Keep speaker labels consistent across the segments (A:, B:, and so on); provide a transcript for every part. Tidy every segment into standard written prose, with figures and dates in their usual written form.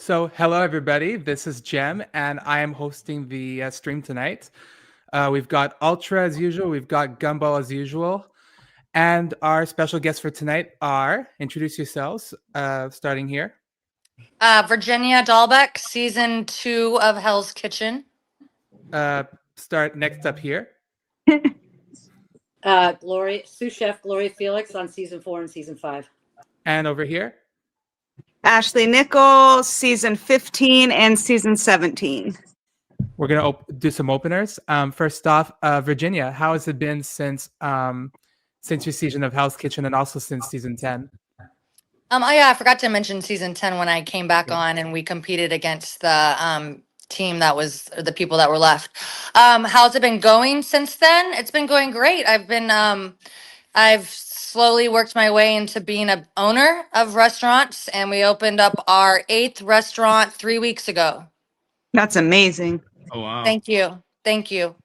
A: So, hello everybody. This is Jem, and I am hosting the stream tonight. We've got Ultra as usual. We've got Gumball as usual, and our special guests for tonight are. Introduce yourselves. Starting here.
B: Virginia Dalbeck, season 2 of Hell's Kitchen.
A: Start next up here.
C: Sous Chef Gloria Felix on season 4 and season 5.
A: And over here.
D: Ashley Nickell, season 15 and season 17.
A: We're gonna do some openers. First off, Virginia, how has it been since your season of Hell's Kitchen and also since season 10?
B: I forgot to mention season 10 when I came back on and we competed against the team that was the people that were left. How's it been going since then? It's been going great. I've slowly worked my way into being an owner of restaurants, and we opened up our 8th restaurant 3 weeks ago.
D: That's amazing.
E: Oh, wow.
B: Thank you. Thank you.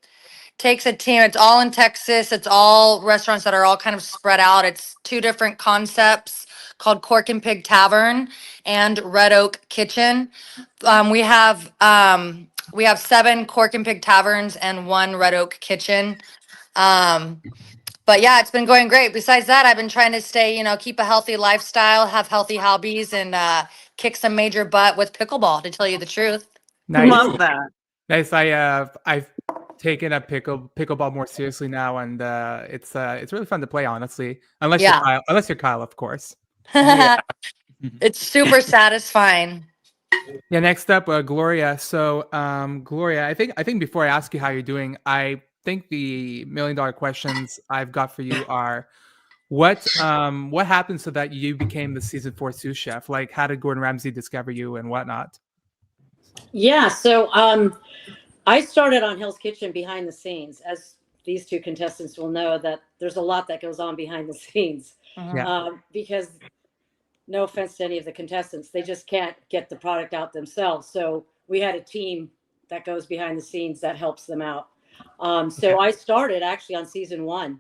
B: Takes a team. It's all in Texas. It's all restaurants that are all kind of spread out. It's 2 different concepts called Cork and Pig Tavern and Red Oak Kitchen. We have 7 Cork and Pig Taverns and 1 Red Oak Kitchen. But yeah, it's been going great. Besides that, I've been trying to stay, keep a healthy lifestyle, have healthy hobbies, and kick some major butt with pickleball, to tell you the truth.
A: Nice.
D: Love that.
A: Nice. I've taken up pickleball more seriously now, and it's really fun to play. Honestly, unless you're Kyle, of course.
B: It's super satisfying.
A: Yeah. Next up, Gloria. So, Gloria, I think before I ask you how you're doing, I think the $1 million questions I've got for you are what happened so that you became the season 4 sous chef? Like, how did Gordon Ramsay discover you and whatnot?
C: Yeah, so I started on Hell's Kitchen behind the scenes. As these 2 contestants will know, that there's a lot that goes on behind the scenes. Because no offense to any of the contestants, they just can't get the product out themselves. So we had a team that goes behind the scenes that helps them out. So I started actually on season 1,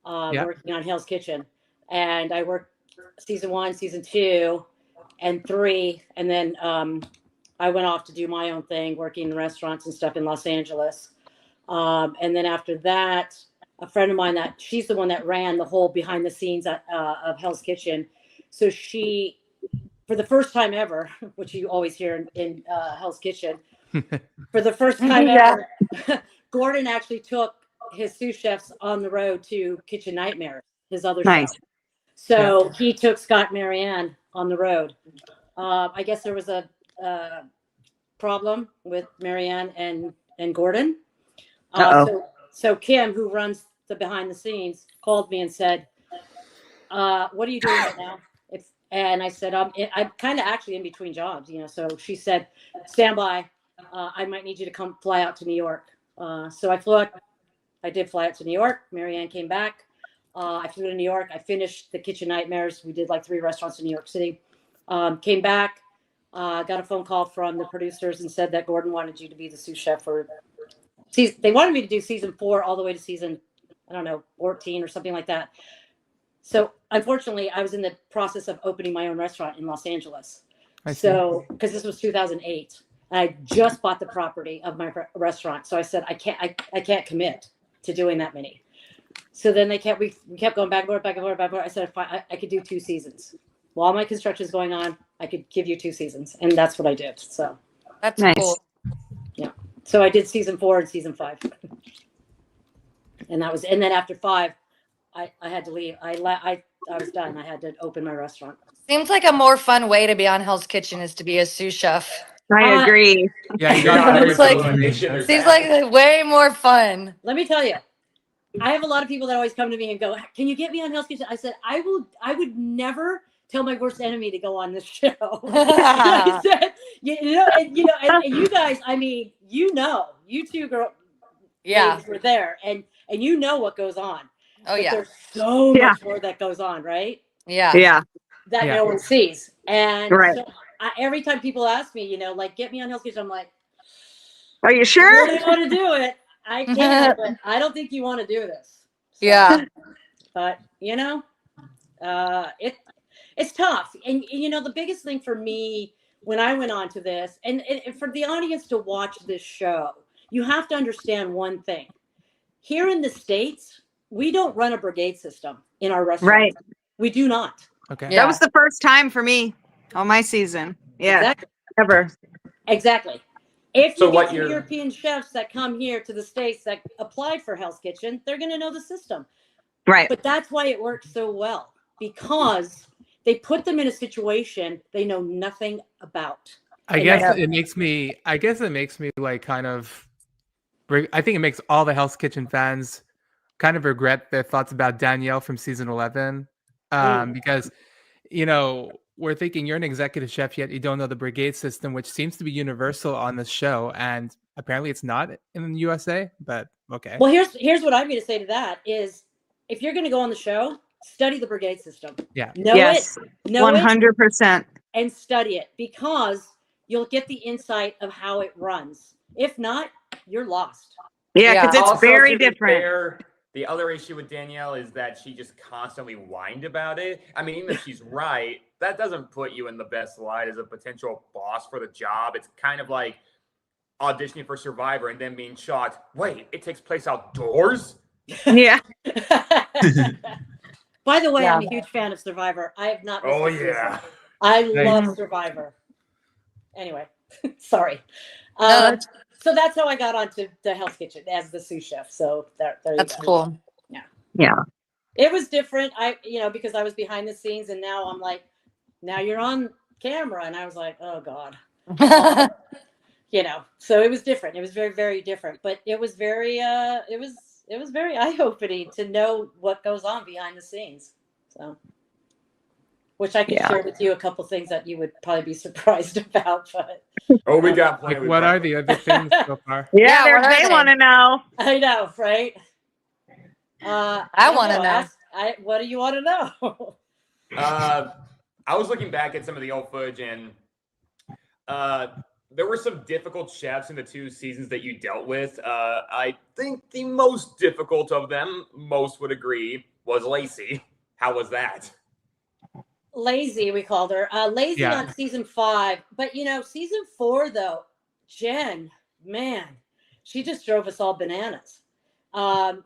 C: working on Hell's Kitchen, and I worked season 1, season 2, and 3, and then I went off to do my own thing, working in restaurants and stuff in Los Angeles. And then after that, a friend of mine she's the one that ran the whole behind the scenes of Hell's Kitchen. So she, for the first time ever, which you always hear in Hell's Kitchen, for the first time ever, Gordon actually took his sous chefs on the road to Kitchen Nightmares, his other show. So he took Scott and Marianne on the road. I guess there was a problem with Marianne and Gordon. So Kim, who runs the behind the scenes, called me and said, what are you doing right now? And I said, I'm kind of actually in between jobs, So she said, stand by. I might need you to come fly out to New York. So I flew out. I did fly out to New York. Marianne came back. I flew to New York. I finished the Kitchen Nightmares. We did like 3 restaurants in New York City. Came back, got a phone call from the producers and said that Gordon wanted you to be the sous chef for season. They wanted me to do season 4 all the way to season, 14 or something like that. So unfortunately, I was in the process of opening my own restaurant in Los Angeles. So because this was 2008. I just bought the property of my restaurant. So I said, I can't commit to doing that many. So then we kept going back and forth, back and forth, back and forth. I said, I could do 2 seasons. While my construction is going on, I could give you 2 seasons. And that's what I did. So
B: that's nice. Cool.
C: Yeah. So I did season 4 and season 5. And then after 5, I had to leave. I was done. I had to open my restaurant.
B: Seems like a more fun way to be on Hell's Kitchen is to be a sous chef.
D: I agree.
A: Yeah,
B: seems like way more fun.
C: Let me tell you, I have a lot of people that always come to me and go, "Can you get me on Hell's Kitchen?" I said, "I would never tell my worst enemy to go on this show." I said, and you guys, you 2 girls, were there, and you know what goes on.
B: Oh, but
C: there's so much more that goes on, right?
D: Yeah.
C: That no one sees, and so every time people ask me, get me on Hell's Kitchen, I'm like,
D: are you sure?
C: I really want to do it. I can't, but I don't think you want to do this. So,
B: yeah.
C: But it's tough, and the biggest thing for me when I went on to this, and for the audience to watch this show, you have to understand one thing. Here in the States, we don't run a brigade system in our restaurant.
D: Right.
C: We do not.
A: Okay.
B: Yeah.
D: That was the first time for me on my season. Yeah.
C: Exactly.
D: Ever.
C: Exactly. If
E: So
C: you
E: what
C: get some
E: you're-
C: European chefs that come here to the States that applied for Hell's Kitchen, they're going to know the system.
D: Right.
C: But that's why it works so well, because they put them in a situation they know nothing about.
A: I guess it makes me like kind of, I think it makes all the Hell's Kitchen fans kind of regret their thoughts about Danielle from season 11. Because, you know, we're thinking you're an executive chef, yet you don't know the brigade system, which seems to be universal on this show. And apparently it's not in the USA, but okay.
C: Well, here's what I'm going to say to that is, if you're going to go on the show, study the brigade system.
A: Yeah.
C: Know
D: Yes.
C: it. Know
D: 100%.
C: it and study it, because you'll get the insight of how it runs. If not, you're lost.
D: Yeah, because it's
E: Also,
D: very
E: to be
D: different.
E: fair, the other issue with Danielle is that she just constantly whined about it. I mean, even if she's right, that doesn't put you in the best light as a potential boss for the job. It's kind of like auditioning for Survivor and then being shocked. Wait, it takes place outdoors?
D: Yeah.
C: By the way,
B: Yeah.
C: I'm a huge fan of Survivor. I have not.
E: Oh,
C: missed a season.
E: yeah.
C: I
A: Nice.
C: love Survivor. Anyway, sorry.
B: No, that's,
C: So that's how I got onto the Hell's Kitchen as the sous chef. So there you
B: that's
C: go.
B: cool.
D: Yeah.
C: It was different. Because I was behind the scenes, and now I'm like, now you're on camera, and I was like, oh God. So it was different. It was very, very different, but it was very, it was very eye-opening to know what goes on behind the scenes. So, which I could share with you a couple things that you would probably be surprised about, but
E: Oh, we got
A: Like,
E: plenty.
A: what are the other things so far?
B: Yeah, what are
D: they
B: they?
D: want to know.
C: I know, right?
B: I want to know.
C: What do you want to know?
E: I was looking back at some of the old footage, and there were some difficult chefs in the 2 seasons that you dealt with. I think the most difficult of them, most would agree, was Lacey. How was that?
C: Lazy, we called her. Lazy
A: Yeah.
C: on season 5. But, season 4, though, Jen, man, she just drove us all bananas.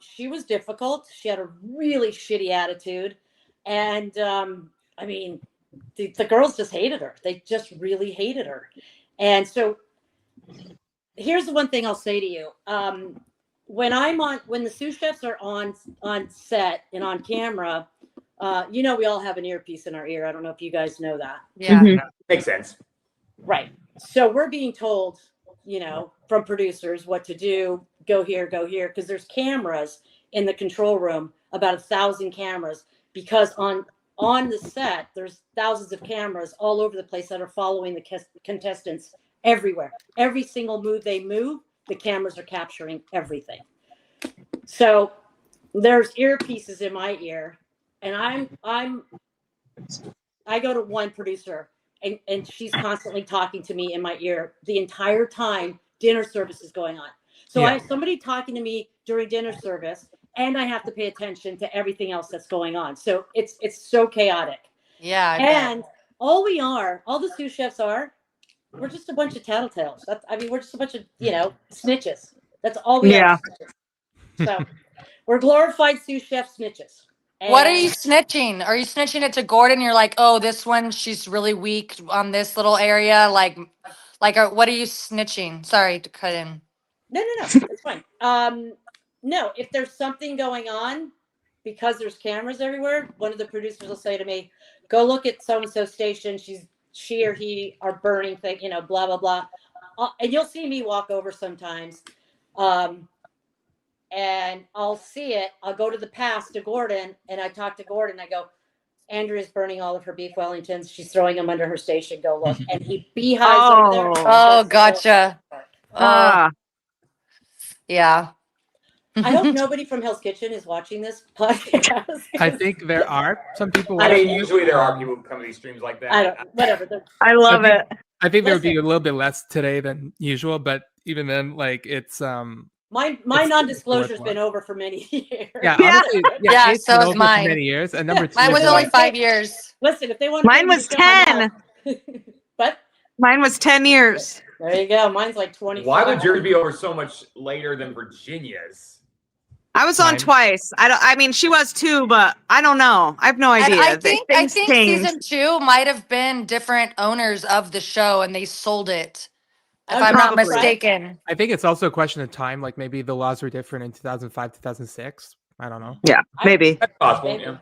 C: She was difficult. She had a really shitty attitude. And, the girls just hated her. They just really hated her. And so here's the one thing I'll say to you. When the sous chefs are on set and on camera, we all have an earpiece in our ear. I don't know if you guys know that.
B: Yeah.
D: Mhm.
E: Makes sense.
C: Right. So we're being told, from producers what to do, go here, because there's cameras in the control room, about 1,000 cameras, because on the set, there's thousands of cameras all over the place that are following the contestants everywhere. Every single move they move, the cameras are capturing everything. So there's earpieces in my ear, and I go to one producer, and she's constantly talking to me in my ear the entire time dinner service is going on. So I have somebody talking to me during dinner service, and I have to pay attention to everything else that's going on. So it's so chaotic.
B: Yeah. I bet.
C: And all the sous chefs we're just a bunch of tattletales. We're just a bunch of, snitches. That's all we are. So we're glorified sous chef snitches.
B: What are you snitching? Are you snitching it to Gordon? You're like, oh, this one, she's really weak on this little area. Like, what are you snitching? Sorry to cut in.
C: No, it's fine. No, if there's something going on, because there's cameras everywhere, one of the producers will say to me, go look at so-and-so station. She or he are burning thing, blah, blah, blah. And you'll see me walk over sometimes. And I'll see it. I'll go to the pass to Gordon, and I talk to Gordon. I go, Andrea's burning all of her beef Wellingtons. She's throwing them under her station. Go look. And he beehives over there.
B: Oh, gotcha. Yeah.
C: I hope nobody from Hell's Kitchen is watching this podcast.
A: I think there are some people.
E: I mean, usually there are people who come to these streams like that.
C: Whatever.
D: I love it.
A: I think there would be a little bit less today than usual, but even then, like, it's
C: My non-disclosure's been over for many years.
A: Yeah, honestly,
B: Yeah,
A: it's
B: so
A: been
B: is
A: over for
B: mine.
A: many years. And number 2,
B: Mine was
A: is
B: only
A: like,
B: 5 years.
C: Listen, if they want
D: Mine was 10.
C: But
D: Mine was 10 years.
C: There you go. Mine's like 25.
E: Why would yours be over so much later than Virginia's?
D: I was on twice. I mean, she was too, but I don't know. I have no idea.
B: And I think
D: Things changed.
B: season 2 might have been different owners of the show, and they sold it. If I'm
D: Probably.
B: not mistaken.
A: I think it's also a question of time. Like maybe the laws were different in 2005, 2006. I don't know.
D: Yeah, maybe.
E: That's possible. Yeah.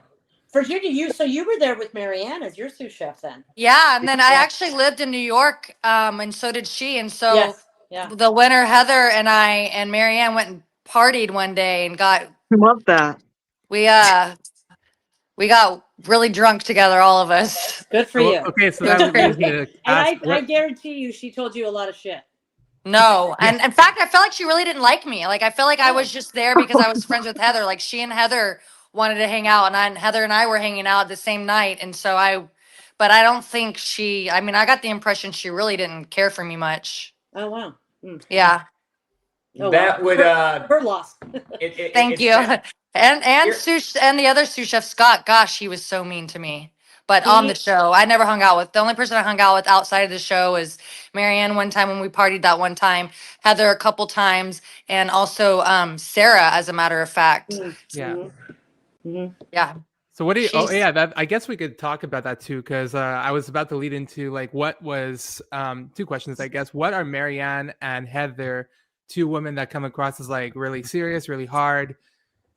C: Virginia, you were there with Marianne as your sous chef then.
B: Yeah, and then I actually lived in New York, and so did she. And so
C: Yes. Yeah.
B: the winter, Heather and I and Marianne went and partied one day and
D: I love that.
B: we got really drunk together, all of us.
C: Good for you.
A: Okay, so that was easy to ask.
C: And I guarantee you, she told you a lot of shit.
B: No, and in fact, I felt like she really didn't like me. Like I feel like I was just there because I was friends with Heather. Like she and Heather wanted to hang out, and Heather and I were hanging out the same night, and so but I don't think she. I mean, I got the impression she really didn't care for me much.
C: Oh wow. Mm.
B: Yeah.
C: Oh,
E: That
C: wow.
E: would
C: her loss.
B: Thank you. And the other sous chef Scott, gosh, he was so mean to me. But on the show, I never hung out with. The only person I hung out with outside of the show was Marianne one time when we partied that one time, Heather a couple times, and also Sarah, as a matter of fact.
A: Yeah.
C: Mm-hmm.
B: Yeah.
A: So what do you? Oh yeah, I guess we could talk about that too, because I was about to lead into like what was two questions, I guess. What are Marianne and Heather, two women that come across as like really serious, really hard,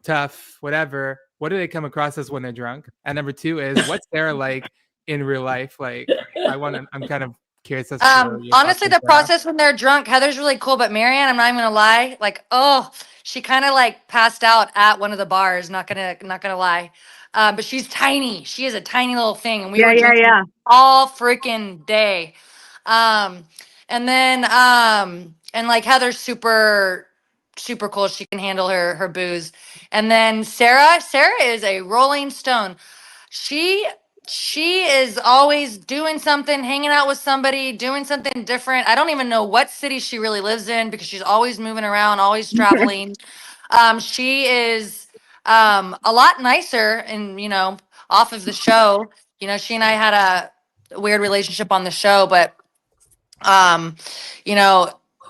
A: tough, whatever? What do they come across as when they're drunk? And number two is what's Sarah like in real life? Like I'm kind of curious as to
B: honestly, the process when they're drunk, Heather's really cool, but Marianne, I'm not even gonna lie, like, she kind of like passed out at one of the bars, not gonna lie. But she's tiny. She is a tiny little thing. And we were drinking all freaking day. And then and like Heather's super cool. She can handle her booze. And then Sarah is a rolling stone. She is always doing something, hanging out with somebody, doing something different. I don't even know what city she really lives in because she's always moving around, always traveling. She is a lot nicer and, off of the show. She and I had a weird relationship on the show, but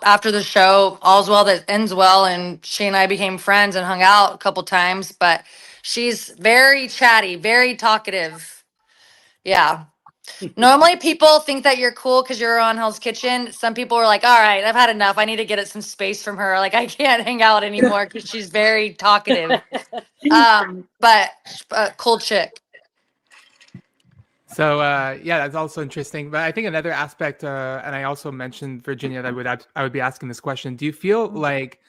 B: after the show, all's well that ends well, and she and I became friends and hung out a couple times, but she's very chatty, very talkative. Yeah. Normally people think that you're cool because you're on Hell's Kitchen. Some people are like, all right, I've had enough. I need to get some space from her. Like I can't hang out anymore because she's very talkative. But cool chick.
A: So yeah, that's also interesting. But I think another aspect, and I also mentioned Virginia, that I would be asking this question. Do you feel like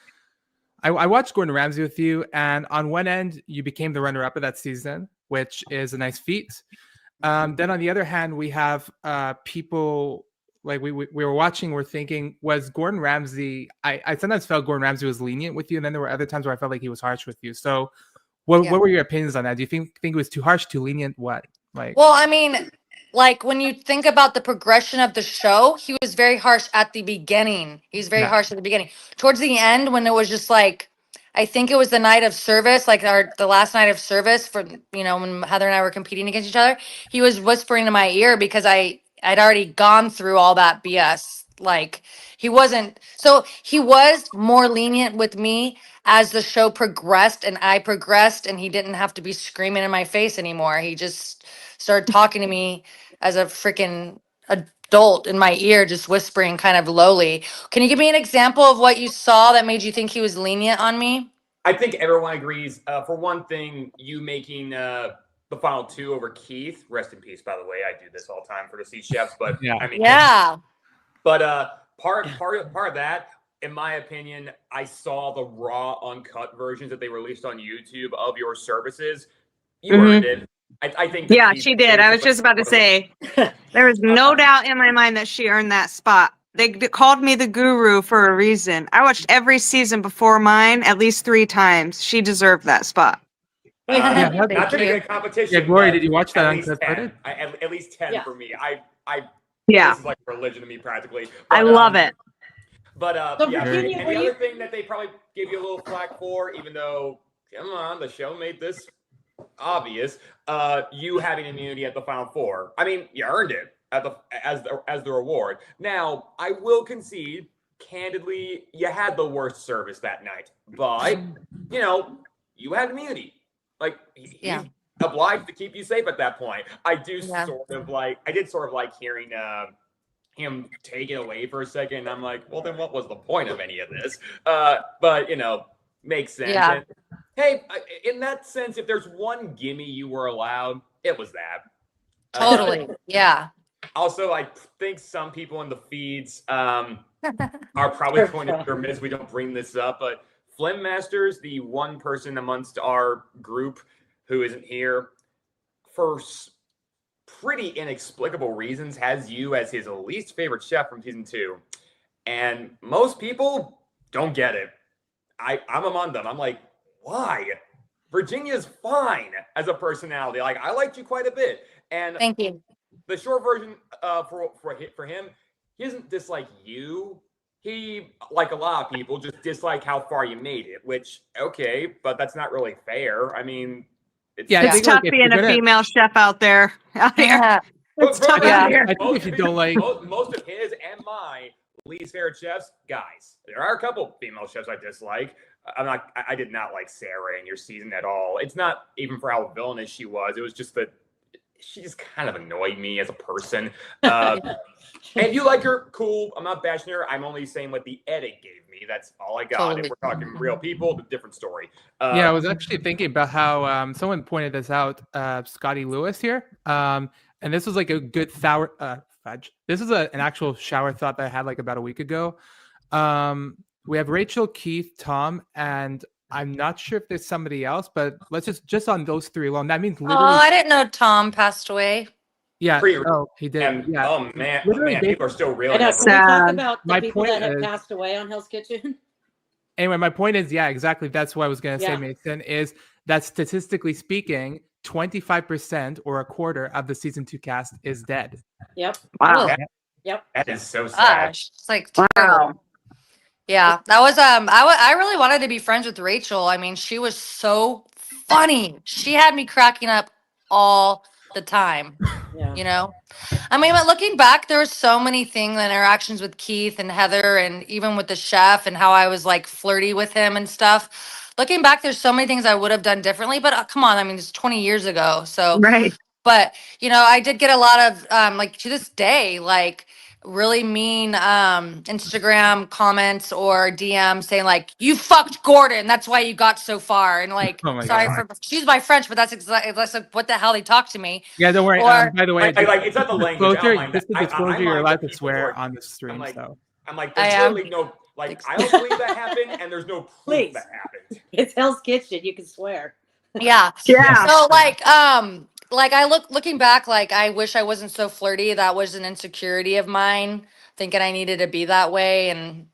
A: I watched Gordon Ramsay with you, and on one end you became the runner-up of that season, which is a nice feat. Then on the other hand, we have people like we were watching. We're thinking, was Gordon Ramsay? I sometimes felt Gordon Ramsay was lenient with you, and then there were other times where I felt like he was harsh with you. So, what were your opinions on that? Do you think it was too harsh, too lenient? What? Well,
B: I mean, like when you think about the progression of the show, he was very harsh at the beginning. He's very harsh at the beginning. Towards the end, when it was just like, I think it was the night of service, like the last night of service for, when Heather and I were competing against each other, he was whispering in my ear because I'd already gone through all that BS. Like he was more lenient with me as the show progressed and I progressed, and he didn't have to be screaming in my face anymore. He just started talking to me as a freaking adult in my ear, just whispering kind of lowly. Can you give me an example of what you saw that made you think he was lenient on me?
E: I think everyone agrees. For one thing, you making the final two over Keith. Rest in peace, by the way. I do this all the time for the sous chefs, but
B: yeah.
E: But part of that, in my opinion, I saw the raw, uncut versions that they released on YouTube of your services. You earned it. I think.
D: Yeah, she did. I was just about to say, there was no doubt in my mind that she earned that spot. They called me the guru for a reason. I watched every season before mine at least 3 times. She deserved that spot.
E: Not to make a competition.
A: Yeah, Gloria, did you watch that uncut footage?
E: At least 10 for me.
D: Yeah.
E: This is like religion to me, practically.
D: But, I love it.
E: But
C: so
E: yeah,
C: Virginia,
E: and the other thing that they probably gave you a little flack for, even though, come on, the show made this obvious, you having immunity at the Final Four. I mean, you earned it. as the reward. Now, I will concede, candidly, you had the worst service that night, but you had immunity. Like he's obliged to keep you safe at that point. I did sort of like hearing him take it away for a second. And I'm like, well, then what was the point of any of this? But makes sense.
B: Yeah.
E: And, hey, in that sense, if there's one gimme you were allowed, it was that.
B: Totally. Yeah.
E: Also, I think some people in the feeds are probably going to be remiss we don't bring this up, but Flynn Masters, the one person amongst our group who isn't here, for pretty inexplicable reasons, has you as his least favorite chef from season 2. And most people don't get it. I'm among them. I'm like, why? Virginia's fine as a personality. Like, I liked you quite a bit. And
B: thank you.
E: The short version for him, he doesn't dislike you. He, like a lot of people, just dislike how far you made it, which, okay, but that's not really fair. I mean,
D: it's tough being a female chef out there.
B: Yeah.
D: It's tough out here.
A: I think if you don't like
E: most of his and my least favorite chefs, guys. There are a couple female chefs I dislike. I did not like Sarah in your season at all. It's not even for how villainous she was. It was just that she just kind of annoyed me as a person. And you like her, cool. I'm not bashing her. I'm only saying what the edit gave me. That's all I got.
B: Totally.
E: If we're talking real people, the different story.
A: I was actually thinking about how someone pointed this out, Scotty Lewis here. And this was like a good fudge. This is an actual shower thought that I had like about a week ago. We have Rachel, Keith, Tom, and I'm not sure if there's somebody else, but let's just on those 3 alone. That means literally.
B: Oh, I didn't know Tom passed away.
A: Yeah. He did.
E: And,
A: yeah.
E: Oh man, people are still real.
C: I know. Can we talk about the people that have
A: is,
C: passed away on Hell's Kitchen?
A: Anyway, my point is, exactly. That's what I was going to say,
C: Yeah.
A: Mason, is that statistically speaking, 25% or a quarter of the season 2 cast is dead.
C: Yep.
D: Wow.
C: Yep.
E: That is so sad.
B: Gosh, it's like terrible. Yeah, that was I really wanted to be friends with Rachel. I mean, she was so funny. She had me cracking up all the time.
C: Yeah.
B: I mean, but looking back, there were so many things, interactions with Keith and Heather, and even with the chef, and how I was like flirty with him and stuff. Looking back, there's so many things I would have done differently. But come on, I mean, it's 20 years ago. So,
D: Right.
B: but I did get a lot of like to this day, like really mean Instagram comments or DMs saying like, you fucked Gordon, that's why you got so far, and like,
A: Oh my
B: sorry
A: God.
B: for excuse my French, but that's like what the hell they talk to me.
A: Yeah, don't worry.
B: Or-
A: By the way,
E: It's not the language. I don't mind
A: just the
E: that.
A: disclosure,
E: I
A: you're
E: mind
A: allowed
E: that
A: to swear
E: people
A: on the stream.
E: I'm like,
B: I
E: there's
B: am.
E: literally no, like, I don't believe that happened, and there's no proof
C: Please.
E: that happened.
C: It's Hell's Kitchen. You can swear.
B: Yeah.
D: Yeah.
B: So like I looking back, like I wish I wasn't so flirty. That was an insecurity of mine, thinking I needed to be that way. And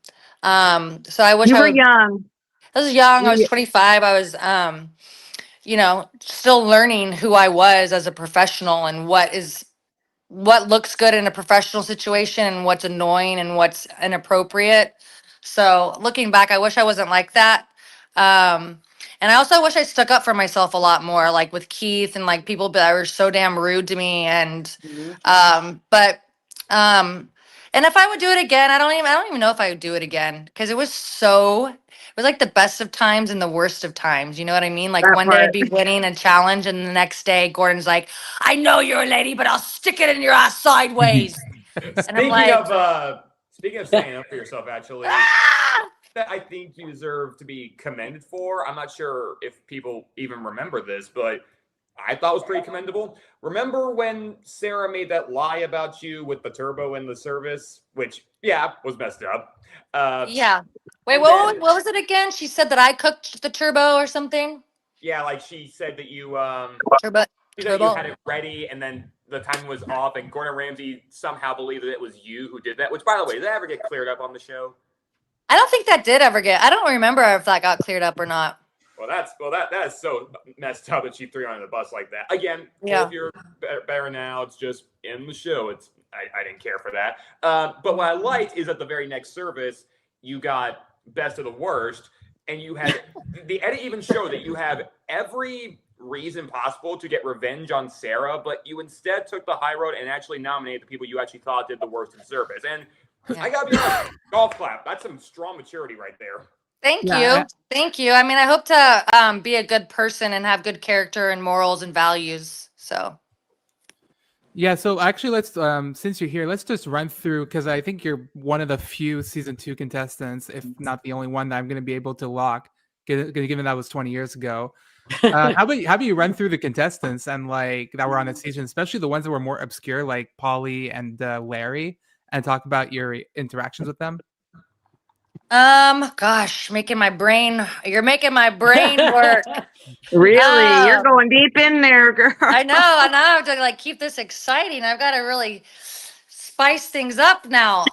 B: so I wish
D: You
B: I
D: were
B: was
D: young.
B: I was young. I was 25. I was still learning who I was as a professional and what looks good in a professional situation and what's annoying and what's inappropriate. So looking back, I wish I wasn't like that. And I also wish I stuck up for myself a lot more, like with Keith and like people that were so damn rude to me. And, and if I would do it again, I don't even know if I would do it again, because it was like the best of times and the worst of times. You know what I mean? Like
D: That
B: one day
D: part.
B: I'd be winning a challenge, and the next day Gordon's like, I know you're a lady, but I'll stick it in your ass sideways. And I'm
E: Speaking
B: like,
E: speaking of standing up for yourself, actually,
B: ah!
E: that I think you deserve to be commended for. I'm not sure if people even remember this, but I thought it was pretty commendable. Remember when Sarah made that lie about you with the turbo in the service, which, was messed up.
B: Yeah. Wait,
E: and
B: what
E: then-
B: was it again? She said that I cooked the turbo or something.
E: Yeah, like she said that you
B: Turbo.
E: she said you had it ready, and then the time was off, and Gordon Ramsay somehow believed that it was you who did that. Which, by the way, did that ever get cleared up on the show?
B: I don't think that did ever get. I don't remember if that got cleared up or not.
E: Well, that is so messed up that she threw you under the bus like that. Again,
B: Yeah.
E: if you're better now, it's just in the show. I didn't care for that. But what I liked is at the very next service, you got best of the worst, and you had the edit even showed that you have every reason possible to get revenge on Sarah, but you instead took the high road and actually nominated the people you actually thought did the worst in service. And I gotta be honest, golf clap. That's some strong maturity right there.
B: Thank
A: Yeah,
B: you. Thank you. I mean, I hope to be a good person and have good character and morals and values. So
A: Yeah, so actually, let's since you're here, let's just run through because I think you're one of the few season 2 contestants, if not the only one that I'm going to be able to lock, given that was 20 years ago. How about you run through the contestants and like that were on the season, especially the ones that were more obscure, like Polly and Larry, and talk about your interactions with them.
B: gosh, you're making my brain work.
D: Really? You're going deep in there, girl.
B: I know, and I have to like keep this exciting. I've got to really spice things up now.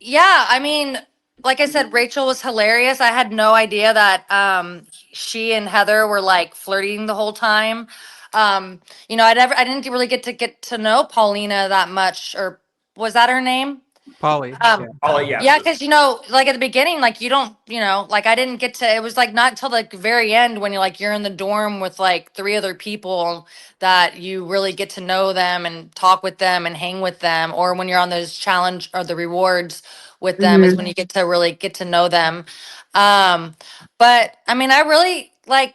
B: Yeah, I mean, like I said, Rachel was hilarious. I had no idea that she and Heather were like flirting the whole time. You know, I didn't really get to know Paulina that much, or was that her name?
A: Polly.
B: Yeah, because you know, like at the beginning, like you don't, you know, like I didn't get to. It was like not till the very end when you're in the dorm with like 3 other people that you really get to know them and talk with them and hang with them, or when you're on those challenge or the rewards with them is when you get to really get to know them. But I mean, I really like.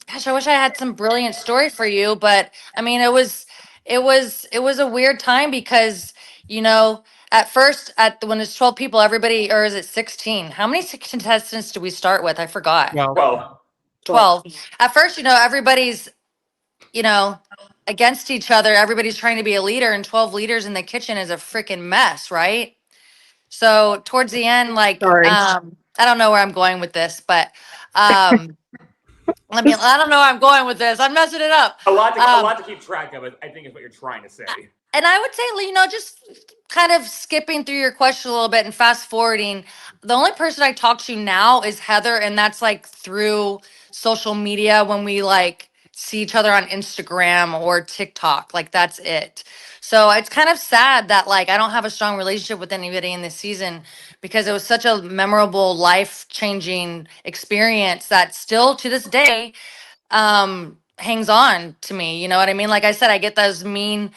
B: Gosh, I wish I had some brilliant story for you, but I mean, it was a weird time because, you know, at first when it's 12 people, everybody, or is it 16? How many contestants do we start with? I forgot.
A: Well,
B: 12. At first, you know, everybody's, you know, against each other. Everybody's trying to be a leader, and 12 leaders in the kitchen is a freaking mess, right? So towards the end, like,
D: Sorry.
B: I don't know where I'm going with this, but I don't know where I'm going with this. I'm messing it up.
E: A lot to keep track of, I think is what you're trying to say.
B: And I would say, you know, just kind of skipping through your question a little bit and fast forwarding. The only person I talk to now is Heather, and that's like through social media when we like see each other on Instagram or TikTok. Like that's it. So it's kind of sad that like I don't have a strong relationship with anybody in this season because it was such a memorable, life-changing experience that still to this day hangs on to me. You know what I mean? Like I said, I get those mean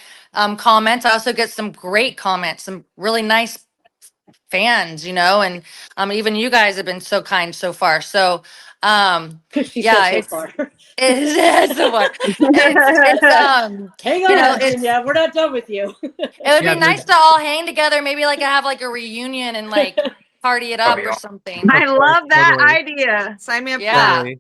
B: comments. I also get some great comments, some really nice fans, you know, and even you guys have been so kind so far. So yeah,
C: said so far.
B: It is so far.
C: Hang on, Virginia, we're not done with you.
B: It would be nice to all hang together, maybe like have like a reunion and like party it up or something.
D: I love that
A: Totally.
D: idea. Sign me up for
B: Yeah.
D: that.
A: Totally.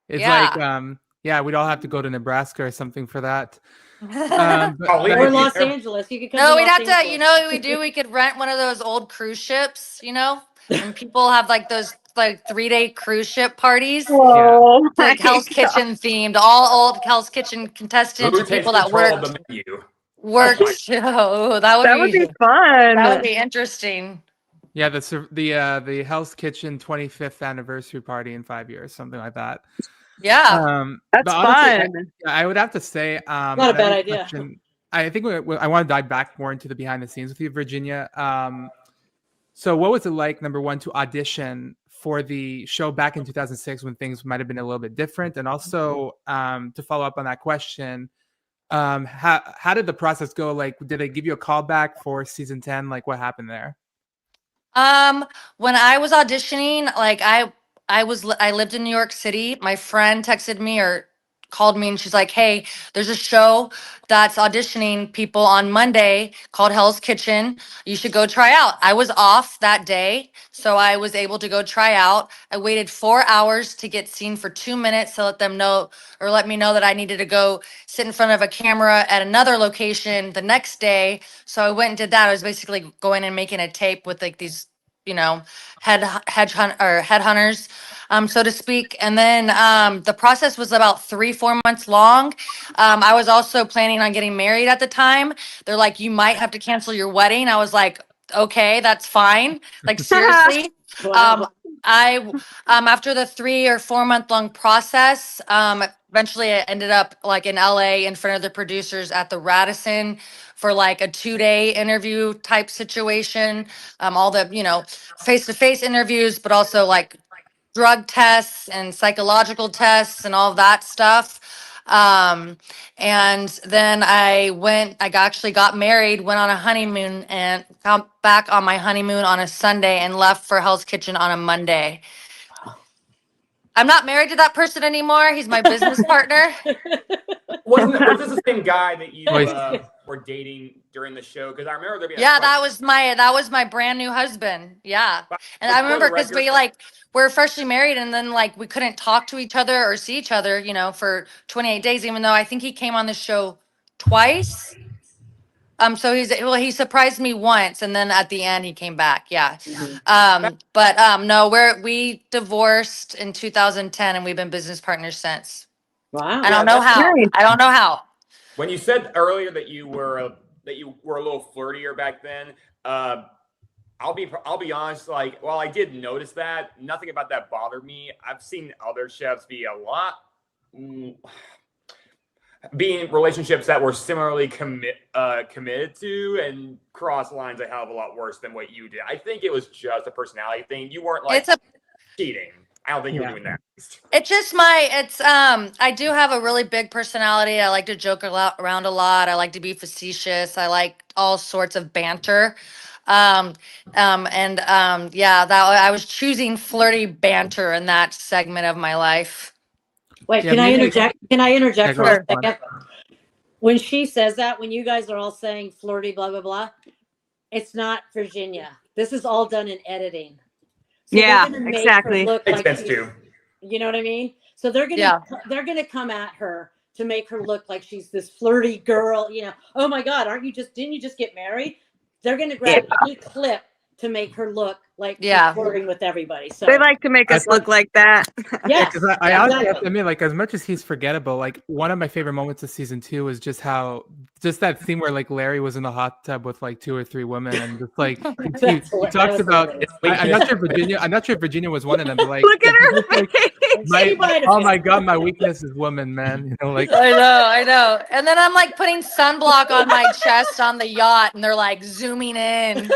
A: It's
B: Yeah.
A: like yeah, we'd all have to go to Nebraska or something for that.
C: Or Los Angeles. You could come
B: No,
C: to
B: we'd
C: Los
B: have to,
C: Angeles.
B: you know what we do? We could rent one of those old cruise ships, you know? And people have like those like 3-day cruise ship parties.
D: Oh,
B: Like Hell's Kitchen themed, all old Hell's Kitchen contestants or people that work.
E: The menu.
B: Oh, that would be
D: fun.
B: that would be interesting.
A: Yeah, the Hell's Kitchen 25th anniversary party in 5 years, something like that.
B: Yeah,
D: That's
A: but honestly,
D: fun.
A: I would have to say,
C: Not a bad idea.
A: I think I want to dive back more into the behind the scenes with you, Virginia. So what was it like, number one, to audition for the show back in 2006 when things might have been a little bit different? And also to follow up on that question, how did the process go? Like, did they give you a call back for season 10? Like, what happened there?
B: When I was auditioning, like I lived in New York City. My friend texted me or called me and she's like, "Hey, there's a show that's auditioning people on Monday called Hell's Kitchen. You should go try out." I was off that day, so I was able to go try out. I waited 4 hours to get seen for 2 minutes to let them know or let me know that I needed to go sit in front of a camera at another location the next day. So I went and did that. I was basically going and making a tape with like these, you know, headhunters, so to speak. And then the process was about 3-4 months long. I was also planning on getting married at the time. They're like, "You might have to cancel your wedding." I was like, "Okay, that's fine." Like seriously.
C: Wow.
B: I after the 3 or 4 month long process, eventually I ended up like in LA in front of the producers at the Radisson for like a 2-day interview type situation. All the, you know, face-to-face interviews, but also like drug tests and psychological tests and all that stuff. And then I actually got married, went on a honeymoon, and got back on my honeymoon on a Sunday and left for Hell's Kitchen on a Monday. I'm not married to that person anymore. He's my business partner.
E: Was this the same guy that you were dating during the show? Because I remember there being
B: that was my brand new husband. Yeah, and I remember because we're freshly married, and then like we couldn't talk to each other or see each other, for 28 days. Even though I think he came on the show twice. So he surprised me once, and then at the end he came back. Yeah. No, we divorced in 2010, and we've been business partners since.
C: Wow.
B: I don't know how.
E: When you said earlier that you were a little flirtier back then, I'll be honest. Like, while I did notice that, nothing about that bothered me. I've seen other chefs be a lot. Be in relationships that were similarly committed to and cross lines a hell of a lot worse than what you did. I think it was just a personality thing. You weren't like cheating. I don't think you were doing that.
B: It's just I do have a really big personality. I like to joke around a lot. I like to be facetious. I like all sorts of banter. I was choosing flirty banter in that segment of my life.
C: Wait, can I interject? Can I interject for a second? When she says that, when you guys are all saying flirty, blah, blah, blah, it's not Virginia. This is all done in editing. So
D: exactly.
E: Makes sense too.
C: You know what I mean? So they're gonna come at her to make her look like she's this flirty girl. Oh my God, didn't you just get married? They're gonna grab any clip to make her look like she's flirting with everybody. So
D: they like to make us look like that.
C: Yeah,
A: because I honestly have to admit, like, as much as he's forgettable, like one of my favorite moments of season 2 was just that scene where like Larry was in the hot tub with like 2 or 3 women, and just like he talks about. I'm not sure Virginia was one of them. But like,
D: look at her face.
A: Oh my God, my weakness is woman, man. Like
B: I know. And then I'm like putting sunblock on my chest on the yacht, and they're like zooming in.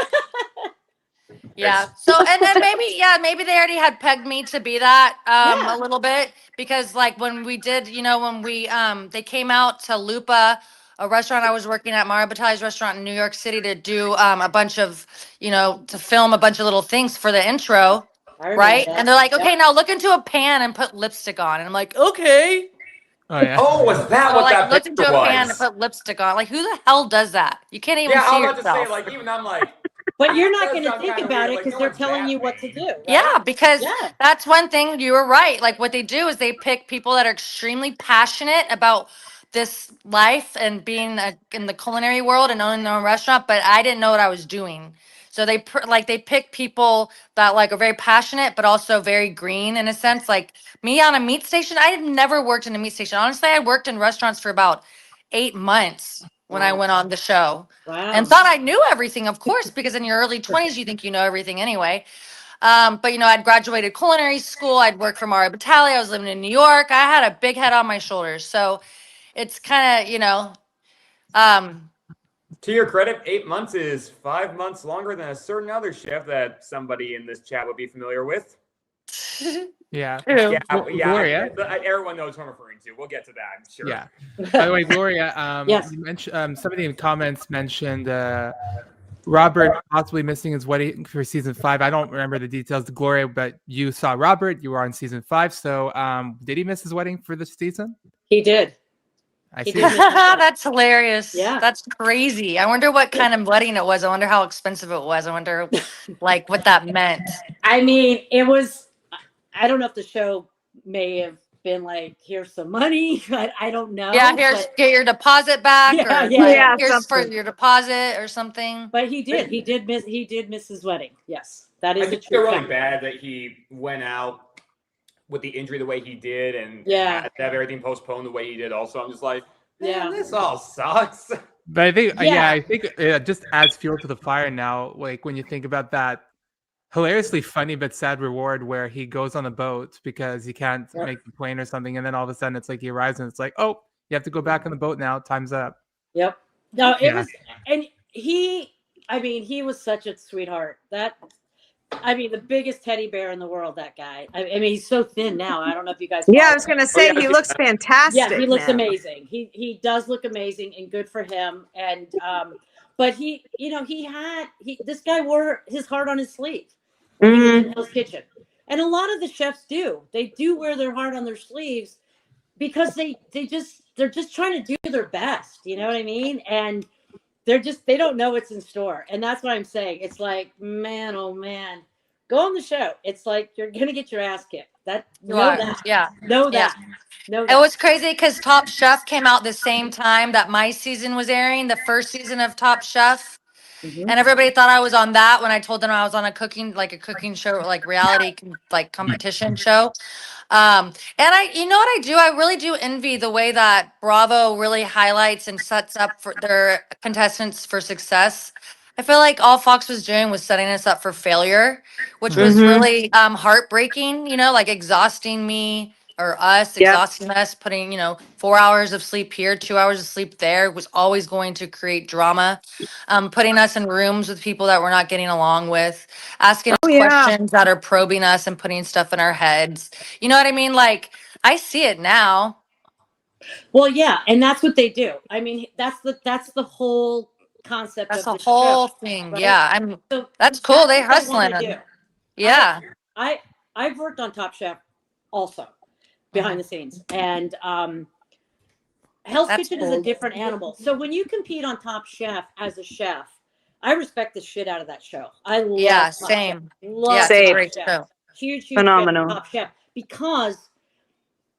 B: Yeah. So, and then maybe they already had pegged me to be that a little bit, because like when we did, they came out to Lupa, a restaurant I was working at, Mario Batali's restaurant in New York City, to do a bunch of, to film a bunch of little things for the intro. Right. And they're like, okay, now look into a pan and put lipstick on. And I'm like, okay.
A: Oh yeah.
E: Oh, was that what that
B: looked
E: picture
B: into
E: was?
B: a pan and put lipstick on. Like, who the hell does that? You can't even see
E: I'm about
B: yourself.
E: to say, like, even I'm like.
C: But you're not going to think about it because they're telling you what to do. Right?
B: Yeah, because that's one thing. You were right. Like, what they do is they pick people that are extremely passionate about this life and being in the culinary world and owning their own restaurant. But I didn't know what I was doing. So they pick people that like are very passionate, but also very green in a sense. Like me on a meat station, I had never worked in a meat station. Honestly, I worked in restaurants for about 8 months when I went on the show.
C: Wow.
B: And thought I knew everything, of course, because in your early 20s, you think you know everything anyway. But, I'd graduated culinary school. I'd worked for Mario Batali. I was living in New York. I had a big head on my shoulders. So it's kind of,
E: To your credit, 8 months is 5 months longer than a certain other chef that somebody in this chat would be familiar with.
A: Yeah.
E: Gloria. Everyone knows who I'm referring to. We'll get to that, I'm sure.
A: Yeah. By the way, Gloria,
C: yes.
A: You mentioned somebody in the comments mentioned Robert possibly missing his wedding for season 5. I don't remember the details, Gloria, but you saw Robert. You were on season 5. So did he miss his wedding for this season?
C: He did.
A: I see.
B: That's hilarious.
C: Yeah.
B: That's crazy. I wonder what kind of wedding it was. I wonder how expensive it was. I wonder like what that meant.
C: I mean, it was, I don't know if the show may have been like, here's some money, but I don't know.
B: Yeah, get your deposit back, here's for
C: something.
B: your deposit or something.
C: But he did miss his wedding. Yes, that is
E: I think it's really bad that he went out with the injury the way he did, and had to have everything postponed the way he did. Also, I'm just like, this all sucks.
A: But I think, I think it just adds fuel to the fire now. Like when you think about that hilariously funny but sad reward where he goes on a boat because he can't make the plane or something, and then all of a sudden it's like he arrives and it's like, oh, you have to go back on the boat now. Time's up.
C: Yep. No, it was, and he was such a sweetheart. That I mean, the biggest teddy bear in the world, that guy. I mean, he's so thin now. I don't know if you guys.
D: Yeah, I was going to say, he looks fantastic.
C: Yeah, he looks
D: now.
C: amazing. He does look amazing, and good for him. And but he, this guy wore his heart on his sleeve when he was in Hell's Kitchen. And a lot of the chefs do. They do wear their heart on their sleeves because they're just trying to do their best. You know what I mean? And they don't know what's in store. And that's what I'm saying. It's like, man, oh man, go on the show. It's like you're gonna get your ass kicked. Know that.
B: It was crazy because Top Chef came out the same time that my season was airing, the first season of Top Chef.
C: Mhm.
B: And everybody thought I was on that when I told them I was on a cooking show, like reality, like competition show. And you know what I do? I really do envy the way that Bravo really highlights and sets up for their contestants for success. I feel like all Fox was doing was setting us up for failure, which was really heartbreaking, like exhausting me or us, exhausting us, putting, 4 hours of sleep here, 2 hours of sleep there was always going to create drama. Putting us in rooms with people that we're not getting along with, asking us questions that are probing us and putting stuff in our heads. You know what I mean? Like, I see it now.
C: Well, yeah, and that's what they do. I mean, that's the whole concept.
B: That's
C: of
B: the whole thing. Right? Yeah, that's cool. They hustling. Yeah.
C: I've worked on Top Chef also behind the scenes, and Hell's Kitchen is a different animal. So when you compete on Top Chef as a chef, I respect the shit out of that show. I love Top
B: same.
C: Chef. Love
B: Top
C: Chef. Huge
D: phenomenal
C: Top Chef, because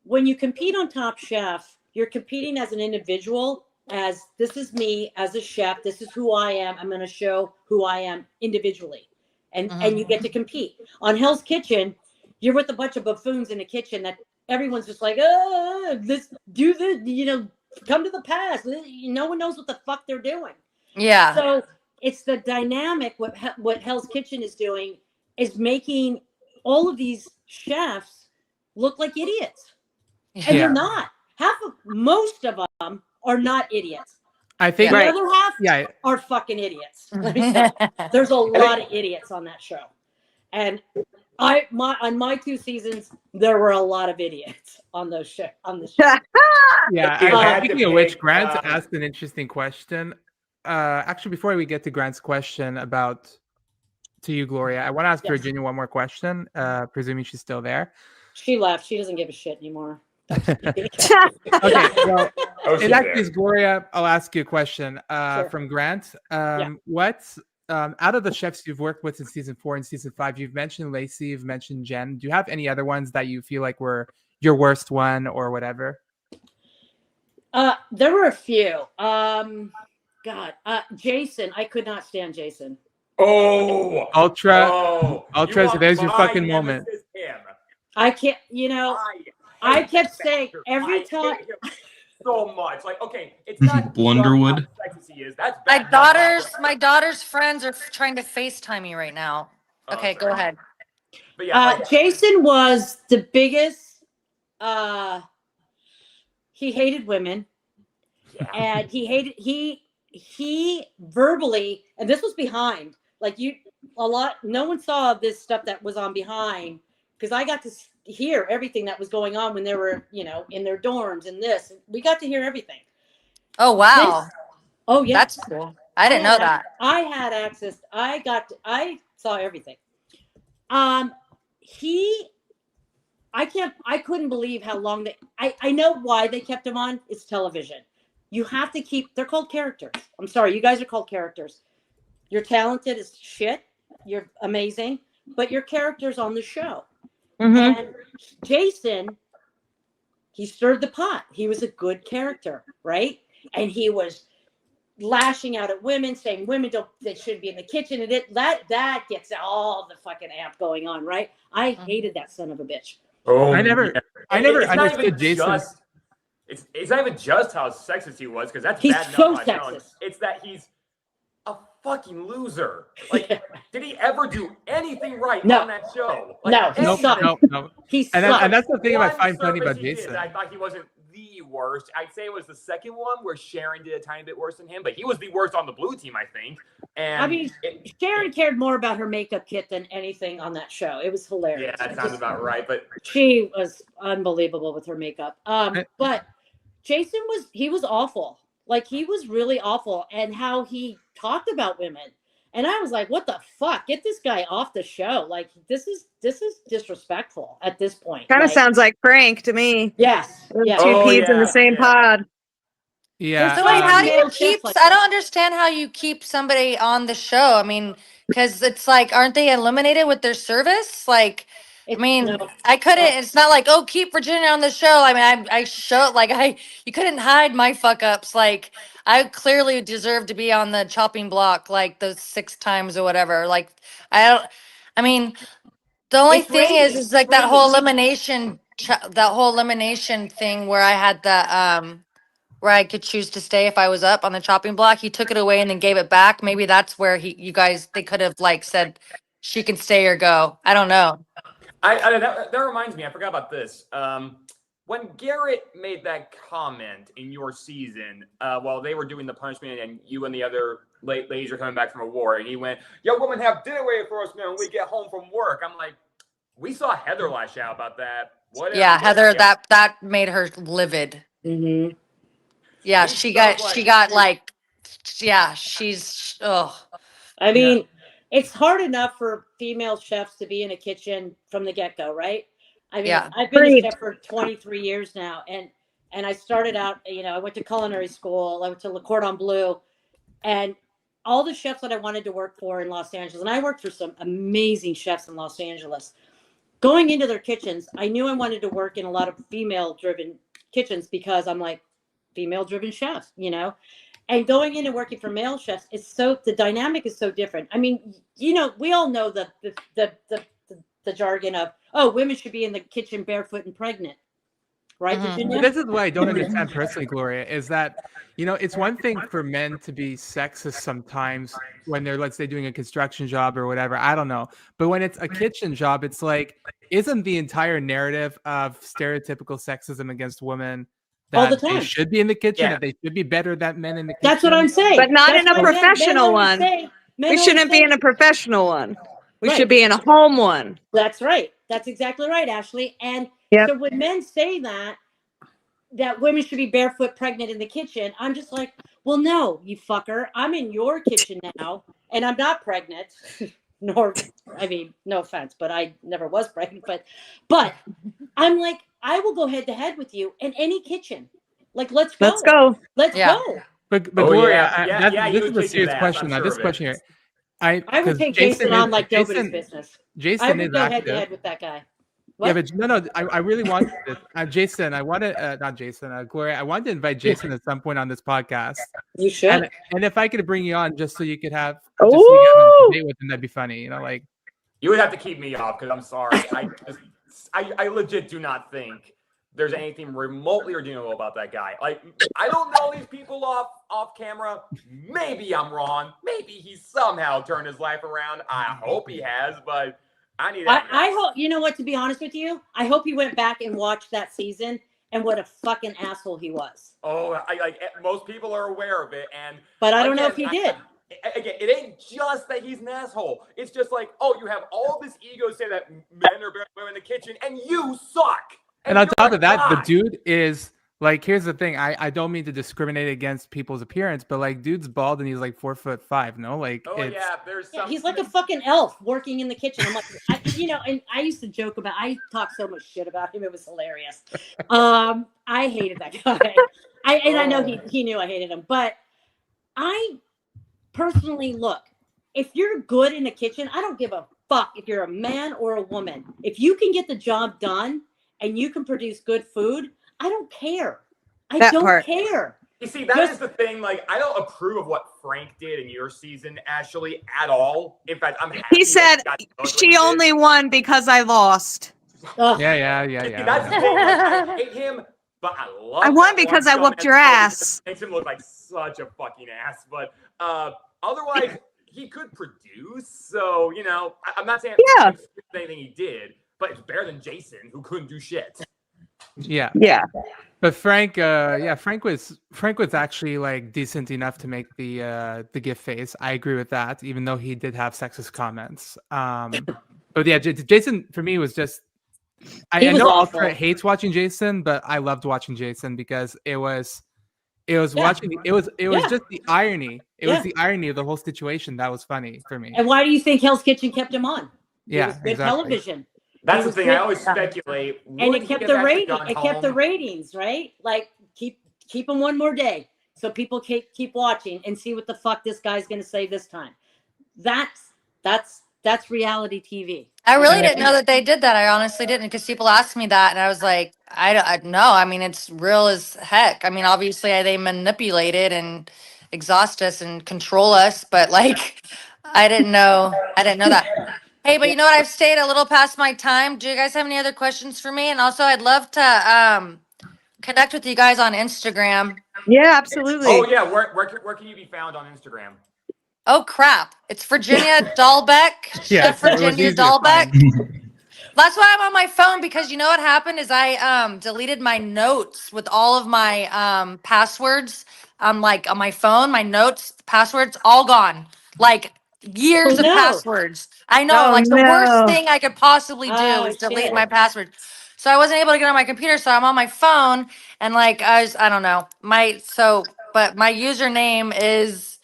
C: when you compete on Top Chef, you're competing as an individual, as this is me as a chef, this is who I am, I'm going to show who I am individually, and you get to compete. On Hell's Kitchen, you're with a bunch of buffoons in a kitchen that everyone's just like, let's do this, come to the past. No one knows what the fuck they're doing.
B: Yeah.
C: So it's the dynamic. What Hell's Kitchen is doing is making all of these chefs look like idiots, and they're not. Most of them are not idiots.
A: I think
C: the other half are fucking idiots. Let me tell you. There's a lot of idiots on that show, and on my 2 seasons, there were a lot of idiots on those show.
A: Yeah. Speaking of which, Grant asked an interesting question. Actually, before we get to Grant's question to you, Gloria, I want to ask Virginia one more question. Presuming she's still there.
C: She left. She doesn't give a shit anymore.
A: Okay. Well, in that case, Gloria, I'll ask you a question from Grant. What out of the chefs you've worked with in season 4 and season 5, you've mentioned Lacey, you've mentioned Jen. Do you have any other ones that you feel like were your worst one or whatever?
C: There were a few. Jason, I could not stand Jason.
A: Ultra. So there's your fucking moment.
C: I can't, I kept saying every time.
E: So much, like, okay, it's not
F: Blunderwood.
E: That's
B: my daughter's friends are trying to FaceTime me right now. Okay, go ahead.
E: But
C: Jason was the biggest. He hated women, and he verbally, and this was behind. Like no one saw this stuff that was on behind, because I got to hear everything that was going on when they were, in their dorms and this. We got to hear everything.
B: Oh, wow.
C: That's
B: cool. I didn't know that.
C: I had access. I saw everything. I couldn't believe how long I know why they kept him on. It's television. You have to they're called characters. I'm sorry. You guys are called characters. You're talented as shit. You're amazing, but you're characters on the show. And Jason, he stirred the pot. He was a good character, right? And he was lashing out at women, saying women they shouldn't be in the kitchen, and that gets all the fucking amp going on, right? I hated that son of a bitch.
A: I never understood Jason.
E: It's not even just how sexist he was, because
C: he's
E: bad
C: so
E: enough.
C: sexist.
E: It's that he's a fucking loser. Like, did he ever do anything right on that show? Like,
C: no.
A: No.
C: He sucked.
A: And that's the thing I find funny about Jason.
E: I thought he wasn't the worst. I'd say it was the second one where Sharon did a tiny bit worse than him, but he was the worst on the blue team, I think. And
C: I mean, Sharon cared more about her makeup kit than anything on that show. It was hilarious.
E: Yeah, that sounds about right. But
C: she was unbelievable with her makeup. But Jason was awful. Like, he was really awful, and how he talked about women. And I was like, what the fuck? Get this guy off the show. Like, this is disrespectful at this point.
D: Kind of
C: Like,
D: sounds like Frank to me.
C: yes. Yeah.
D: Two peas in the same pod.
A: Yeah.
B: So wait, how do you
C: male
B: keep?
C: chefs like
B: I
C: that.
B: don't understand how you keep somebody on the show. I mean, because it's like, aren't they eliminated with their service? Like, I mean,
C: No.
B: I couldn't. It's not like, oh, keep Virginia on the show. I mean, I showed like you couldn't hide my fuck ups. Like, I clearly deserve to be on the chopping block like those 6 times or whatever. Like, I don't. I mean, the only
C: It's
B: thing
C: ratings.
B: is like that whole elimination, thing where I had the where I could choose to stay if I was up on the chopping block. He took it away and then gave it back. Maybe that's where they could have like said she can stay or go. I don't know.
E: that reminds me, I forgot about this. When Garrett made that comment in your season, while they were doing the punishment and you and the other ladies are coming back from a war, and he went, "Yo, women have dinner waiting for us, man, when we get home from work." I'm like, we saw Heather lash out about that. Whatever.
B: Yeah, Heather, that made her livid.
C: Mm-hmm.
B: Yeah,
E: She
B: she
E: sounds
B: got like, yeah, she's, oh.
C: I mean, it's hard enough for female chefs to be in a kitchen from the get-go, right? I mean,
B: Yeah.
C: I've been a
D: Agreed.
C: chef for 23 years now, and I started out, I went to culinary school, I went to Le Cordon Bleu, and all the chefs that I wanted to work for in Los Angeles, and I worked for some amazing chefs in Los Angeles. Going into their kitchens, I knew I wanted to work in a lot of female-driven kitchens because I'm like, female-driven chefs, and going in and working for male chefs the dynamic is so different. I mean, we all know the jargon of, oh, women should be in the kitchen barefoot and pregnant, right, Virginia?
A: This is what I don't understand personally, Gloria, is that, it's one thing for men to be sexist sometimes when they're, let's say, doing a construction job or whatever. I don't know. But when it's a kitchen job, it's like, isn't the entire narrative of stereotypical sexism against women
C: All the
A: that they
C: time.
A: should be in the kitchen,
E: Yeah.
A: that they should be better than men in the kitchen?
C: That's what I'm saying.
D: But not in a
C: That's why
D: professional
C: always
D: one.
C: say- men
D: We
C: always
D: shouldn't be
C: say-
D: in a professional one. We
C: Right.
D: should be in a home one.
C: That's right. That's exactly right, Ashley. And
D: Yep.
C: so when men say that women should be barefoot pregnant in the kitchen, I'm just like, well, no, you fucker. I'm in your kitchen now, and I'm not pregnant. No offense, but I never was pregnant. But I'm like, I will go head to head with you in any kitchen. Like, let's go.
D: Let's go.
C: Let's
B: Yeah.
C: go.
A: But
E: Oh,
A: Gloria,
E: yeah.
A: this
E: You
A: is
E: would
A: a
E: kick
A: serious
E: his ass,
A: question.
E: I'm
A: Now,
E: sure
A: this
E: of it.
A: question here,
C: I would
A: 'cause
C: take Jason on like nobody's business.
A: Jason
C: I would
A: is
C: go head to
A: active.
C: head with that guy.
A: Yeah,
C: What?
A: but no, I really want this. Jason, I want to, not Jason, Gloria, I wanted to invite Jason at some point on this podcast.
C: You should.
A: And if I could bring you on just so you could have,
D: Ooh.
A: a debate with him, that'd be funny. Like,
E: You would have to keep me off because I'm sorry. I legit do not think there's anything remotely redeemable about that guy. Like, I don't know these people off camera. Maybe I'm wrong. Maybe he's somehow turned his life around. I hope he has, but I need that.
C: I hope, you know what, to be honest with you, I hope he went back and watched that season and what a fucking asshole he was.
E: Oh, most people are aware of it,
C: But I don't know if he did.
E: Again, it ain't just that he's an asshole. It's just like, oh, you have all this ego say that men are better than women in the kitchen, and you suck.
A: and on
E: you're
A: top of that, the
E: not.
A: dude is like, here's the thing. I don't mean to discriminate against people's appearance, but like, dude's bald and he's like 4'5", no? Like,
E: Oh yeah, there's
C: Yeah,
E: some.
C: he's like a fucking elf working in the kitchen. I'm like, and I used to joke about, I talked so much shit about him. It was hilarious. I hated that guy. I know he knew I hated him, but I personally, look, if you're good in the kitchen, I don't give a fuck if you're a man or a woman. If you can get the job done and you can produce good food, I don't care. I don't care.
E: You see, that is the thing. Like, I don't approve of what Frank did in your season, Ashley, at all. In fact, I'm happy.
D: He said she only won because I lost.
C: Ugh.
A: Yeah.
E: That's the thing. Like, I hate him, but I love.
D: I won
E: that
D: because
E: one
D: I whooped
E: dumbass
D: your
E: Tony
D: ass.
E: that Makes him look like such a fucking ass. But otherwise, he could produce. So I'm not saying
D: Yeah.
E: anything he did, but it's better than Jason, who couldn't do shit.
A: Yeah.
D: Yeah.
A: But Frank, Frank was actually like decent enough to make the gift face. I agree with that, even though he did have sexist comments. But yeah, Jason for me was just.
C: He
A: I
C: was
A: know
C: awful.
A: Ultra hates watching Jason, but I loved watching Jason because it was
C: Yeah.
A: watching it was
C: Yeah.
A: just the irony. It
C: Yeah.
A: was the irony of the whole situation that was funny for me.
C: And why do you think Hell's Kitchen kept him on? It
A: Yeah,
C: was good
A: exactly.
C: television.
E: That's
C: He
E: the
C: was
E: thing.
C: good.
E: I always speculate.
C: And
E: would
C: it
E: he
C: kept
E: have
C: the
E: actually
C: rating.
E: gone
C: It kept the
E: home?
C: ratings, right? Like keep them one more day, so people keep watching and see what the fuck this guy's gonna say this time. That's reality TV.
B: I really didn't know that they did that. I honestly didn't, because people asked me that, and I was like, I no. I mean, it's real as heck. I mean, obviously, they manipulate it and exhaust us and control us, but like, I didn't know. I didn't know that. Hey, but you know what? I've stayed a little past my time. Do you guys have any other questions for me? And also, I'd love to connect with you guys on Instagram.
D: Yeah, absolutely.
E: Oh yeah, where can you be found on Instagram?
B: Oh crap! It's Virginia Dalbeck,
A: Yeah,
B: Chef Virginia Dalbeck. That's why I'm on my phone, because you know what happened is I deleted my notes with all of my passwords. Like on my phone, my notes, passwords, all gone. Like years
C: Oh,
B: of
C: no.
B: passwords. I know,
D: Oh,
B: like the worst
D: no.
B: thing I could possibly do
C: Oh,
B: is delete
C: shit.
B: my password. So I wasn't able to get on my computer, so I'm on my phone, and like I don't know. But my username is,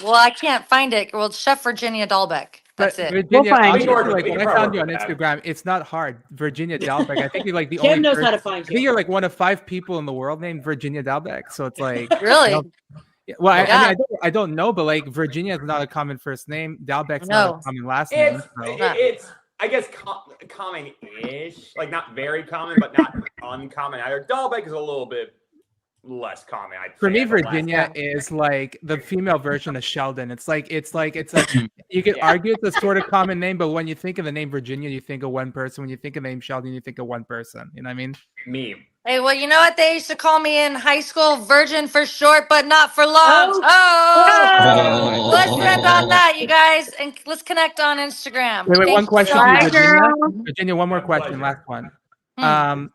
B: well, I can't find it. Well, it's Chef Virginia Dalbeck. That's
A: But
B: it.
A: Virginia,
D: We'll find
A: honestly,
E: you.
A: like
E: We
A: when
E: can
A: I
E: probably
A: found you on
E: work that.
A: Instagram, it's not hard. Virginia Dalbeck. I think you're like the
C: Kim
A: only
C: knows how
A: person.
C: to find
A: I think
C: you.
A: you're like one of 5 people in the world named Virginia Dalbeck. So it's like,
B: Really?
A: yeah, well, I
B: Yeah.
A: mean, I don't know, but like Virginia is not a common first name. Dalbeck's not
B: No.
A: a common last name.
E: It's
A: So.
E: it's I guess common-ish, like not very common, but not uncommon either. Dalbeck is a little bit less common.
A: For me,
E: as a last
A: Virginia
E: name.
A: is like the female version of Sheldon. It's like you could argue it's a sort of common name, but when you think of the name Virginia, you think of one person. When you think of the name Sheldon, you think of one person. You know what I mean?
E: Me.
B: Hey, well, you know what they used to call me in high school? Virgin for short, but not for long. Oh, let's connect on that, you guys, and let's connect on Instagram.
A: Wait,
B: Thank
A: one
B: you
A: question
B: so
A: to you,
D: Bye,
B: much.
A: Virginia.
D: girl.
A: Virginia, one more
E: My
A: question,
E: pleasure.
A: last one.
B: Hmm.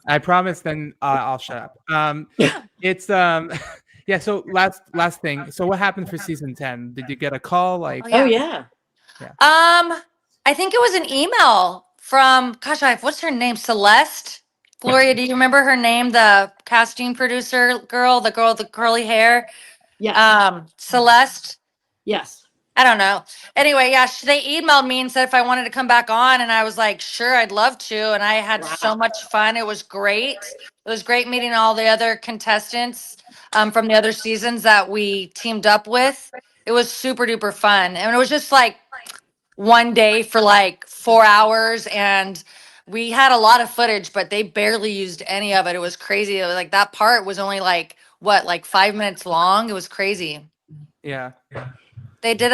A: I promise. Then I'll shut up. It's yeah. So last thing. So what happened for season 10? Did you get a call? Like,
C: Oh yeah.
B: I think it was an email from, gosh, what's her name? Celeste? Gloria, do you remember her name? The casting producer girl with the curly hair?
C: Yes.
B: Celeste.
C: Yes.
B: I don't know. Anyway, yeah, they emailed me and said if I wanted to come back on, and I was like, sure, I'd love to. And I had so much fun. It was great. It was great meeting all the other contestants from the other seasons that we teamed up with. It was super duper fun. And it was just like one day for like 4 hours, and we had a lot of footage, but they barely used any of it. It was crazy. It was like that part was only like what, like 5 minutes long. It was crazy.
A: yeah.
B: They did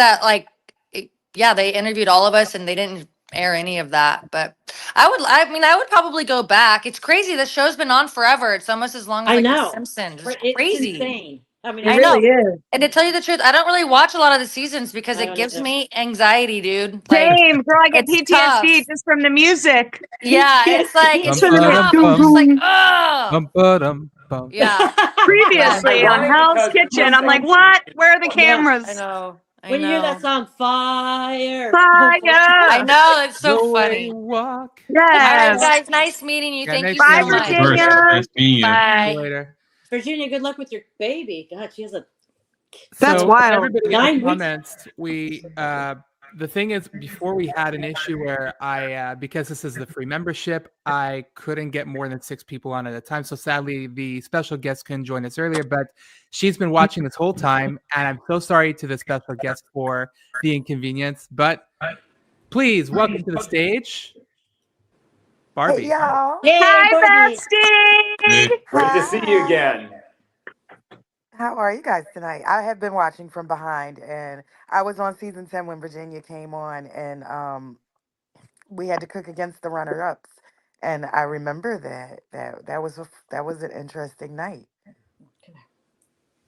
B: yeah, they interviewed all of us and they didn't air any of that. But I would probably go back. It's crazy. The show's been on forever. It's almost as long as
C: I
B: like
C: know.
B: The Simpsons. It's
C: It's
B: crazy.
C: insane. I mean,
D: It
B: I
D: really
B: know.
D: is.
B: And to tell you the truth, I don't really watch a lot of the seasons because
C: I
B: it
C: don't
B: gives
C: either.
B: me anxiety, dude. Like,
D: Same, girl. I get
B: it's
D: PTSD
B: tough.
D: just from the music.
B: Yeah, it's like it's
A: Bum,
B: tough.
A: bum,
B: I'm just like, oh,
A: Bum, ba-dum, bum.
B: yeah.
D: Previously on
E: Ironic
D: Hell's
E: because
D: Kitchen,
E: the
D: I'm like,
E: same-
D: what? Where are the
C: Yeah.
D: cameras?
B: I know. I
C: when you hear
B: know.
C: that song, fire.
D: Fire!
B: I know. It's so
A: The way
B: funny.
A: you walk.
B: All right,
D: Yes.
B: guys. Nice meeting you.
A: Yeah,
B: Thank
A: nice
B: you so
D: Bye,
A: meeting you,
B: much.
D: Virginia.
F: Nice meeting you.
A: See you
B: Bye.
A: later.
C: Virginia, good luck with your baby. God, she has a.
D: That's
A: So
D: wild.
A: everybody in
C: 9
A: the
C: weeks.
A: comments, we the thing is, before we had an issue where I because this is the free membership, I couldn't get more than 6 people on at a time. So sadly, the special guest couldn't join us earlier, but she's been watching this whole time, and I'm so sorry to the special guest for the inconvenience. But please welcome to the stage, Barbie.
G: Hey y'all.
C: Hey,
D: Hi,
C: Barbie.
D: bestie.
E: Great to see you again.
G: How are you guys tonight? I have been watching from behind, and I was on season 10 when Virginia came on, and we had to cook against the runner-ups. And I remember that was an interesting night.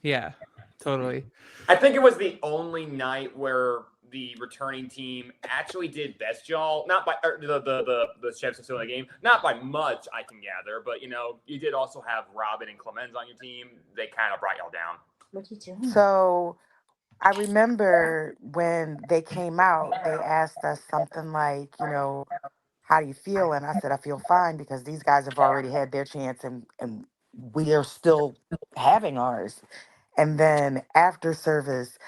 A: Yeah, totally.
E: I think it was the only night where the returning team actually did best, y'all. Not by the chefs still in the game, not by much, I can gather. But you did also have Robin and Clemens on your team. They kind of brought y'all down.
C: What you doing?
G: So I remember when they came out, they asked us something like, how do you feel? And I said, I feel fine because these guys have already had their chance and we are still having ours. And then after service,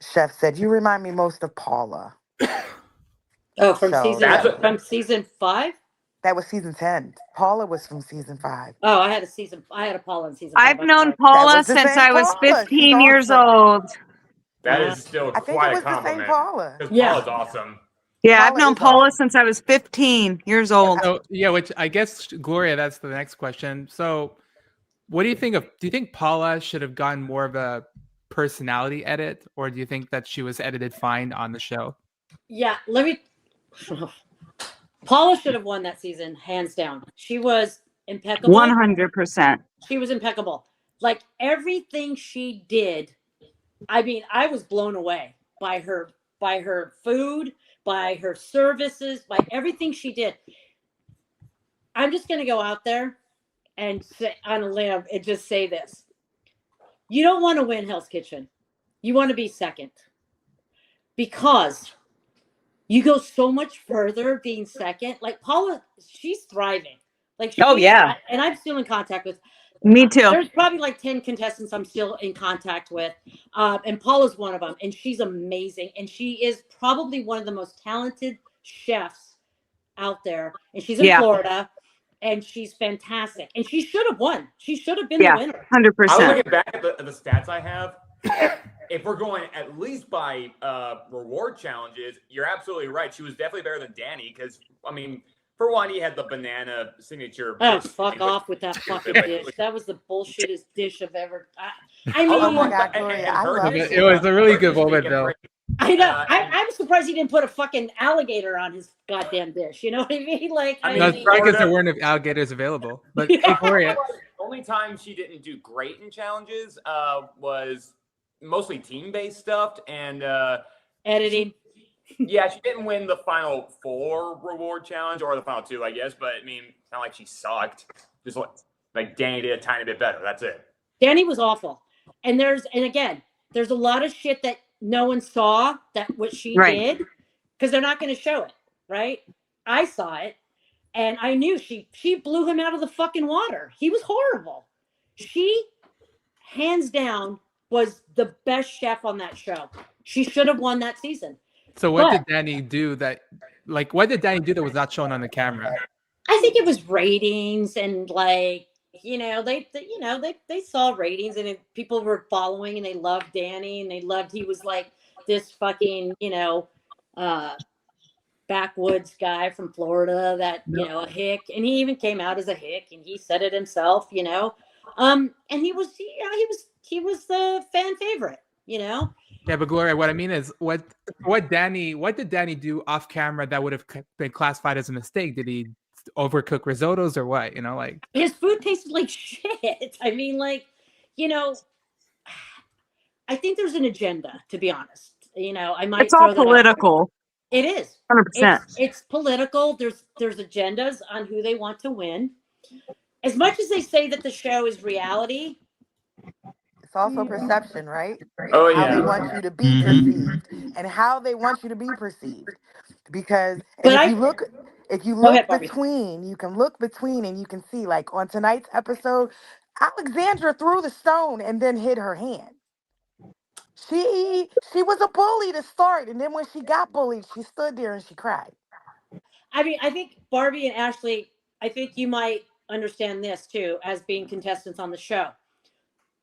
G: Chef said, you remind me most of Paula.
C: Oh, from
G: So
C: season 5?
G: that was season 10. Paula was from season 5.
C: Oh, I had a Paula in season 5.
D: I've known
C: sorry.
D: Paula
G: was the
D: since
G: same
D: I was
G: Paula. She's
D: 15 years
G: awesome.
D: old.
E: That is still
G: I think
E: quite
G: it
E: a
G: was the same
E: compliment.
G: Paula.
E: Because
C: Yeah.
E: Paula's awesome.
D: Yeah, I've
G: Paula
D: known
G: is
D: Paula
G: awesome.
D: since I was 15 years old.
A: So yeah, which I guess Gloria, that's the next question. So what do you think do you think Paula should have gotten more of a personality edit, or do you think that she was edited fine on the show?
C: Yeah, Paula should have won that season, hands down. She was impeccable.
D: 100%.
C: She was impeccable. Like everything she did, I mean, I was blown away by her food, by her services, by everything she did. I'm just gonna go out there and say on a limb and just say this. You don't want to win Hell's Kitchen. You want to be second. Because you go so much further being second. Like Paula, she's thriving. Like
D: yeah.
C: And I'm still in contact with.
D: Me too.
C: There's probably like 10 contestants I'm still in contact with. And Paula's one of them. And she's amazing. And she is probably one of the most talented chefs out there. And she's in Florida. And she's fantastic. And she should have won. She should have been the winner.
D: 100%.
E: I was looking back at the stats I have. If we're going at least by reward challenges, you're absolutely right. She was definitely better than Danny because, I mean, for one, he had the banana signature.
C: Oh, fuck off with that fucking dish. That was the bullshittest dish I've ever. I mean,
G: Oh my God, Gloria, I love
A: it. It was a really good moment, though.
C: I know. I'm surprised he didn't put a fucking alligator on his goddamn dish. You know what I mean? Like,
E: I
A: No,
E: mean,
A: it's probably because there weren't alligators available. But hey, Gloria,
E: the only time she didn't do great in challenges was mostly team-based stuff and
C: editing.
E: She didn't win the final 4 reward challenge or the final 2, I guess. But I mean, it's not like she sucked. Just like Danny did a tiny bit better. That's it.
C: Danny was awful, and again, there's a lot of shit that no one saw that what she did because they're not going to show it. Right? I saw it, and I knew she blew him out of the fucking water. He was horrible. She, hands down, was the best chef on that show. She should have won that season.
A: So what did Danny do that was not shown on the camera?
C: I think it was ratings and they saw ratings and people were following and they loved Danny and he was like this fucking, backwoods guy from Florida that, a hick, and he even came out as a hick and he said it himself, and he was the fan favorite,
A: Yeah, but Gloria, what I mean is, what did Danny do off camera that would have been classified as a mistake? Did he overcook risottos or what?
C: His food tasted like shit. I mean, I think there's an agenda, to be honest. I might.
D: It's all political.
C: It is
D: 100%.
C: It's political. There's agendas on who they want to win. As much as they say that the show is reality,
G: it's also perception, right?
E: Oh yeah.
G: How they want you to be perceived and how they want you to be perceived. Because if you look between, you can look between and you can see, like on tonight's episode, Alexandra threw the stone and then hid her hand. She was a bully to start, and then when she got bullied, she stood there and she cried.
C: I mean, I think Barbie and Ashley, I think you might understand this too, as being contestants on the show.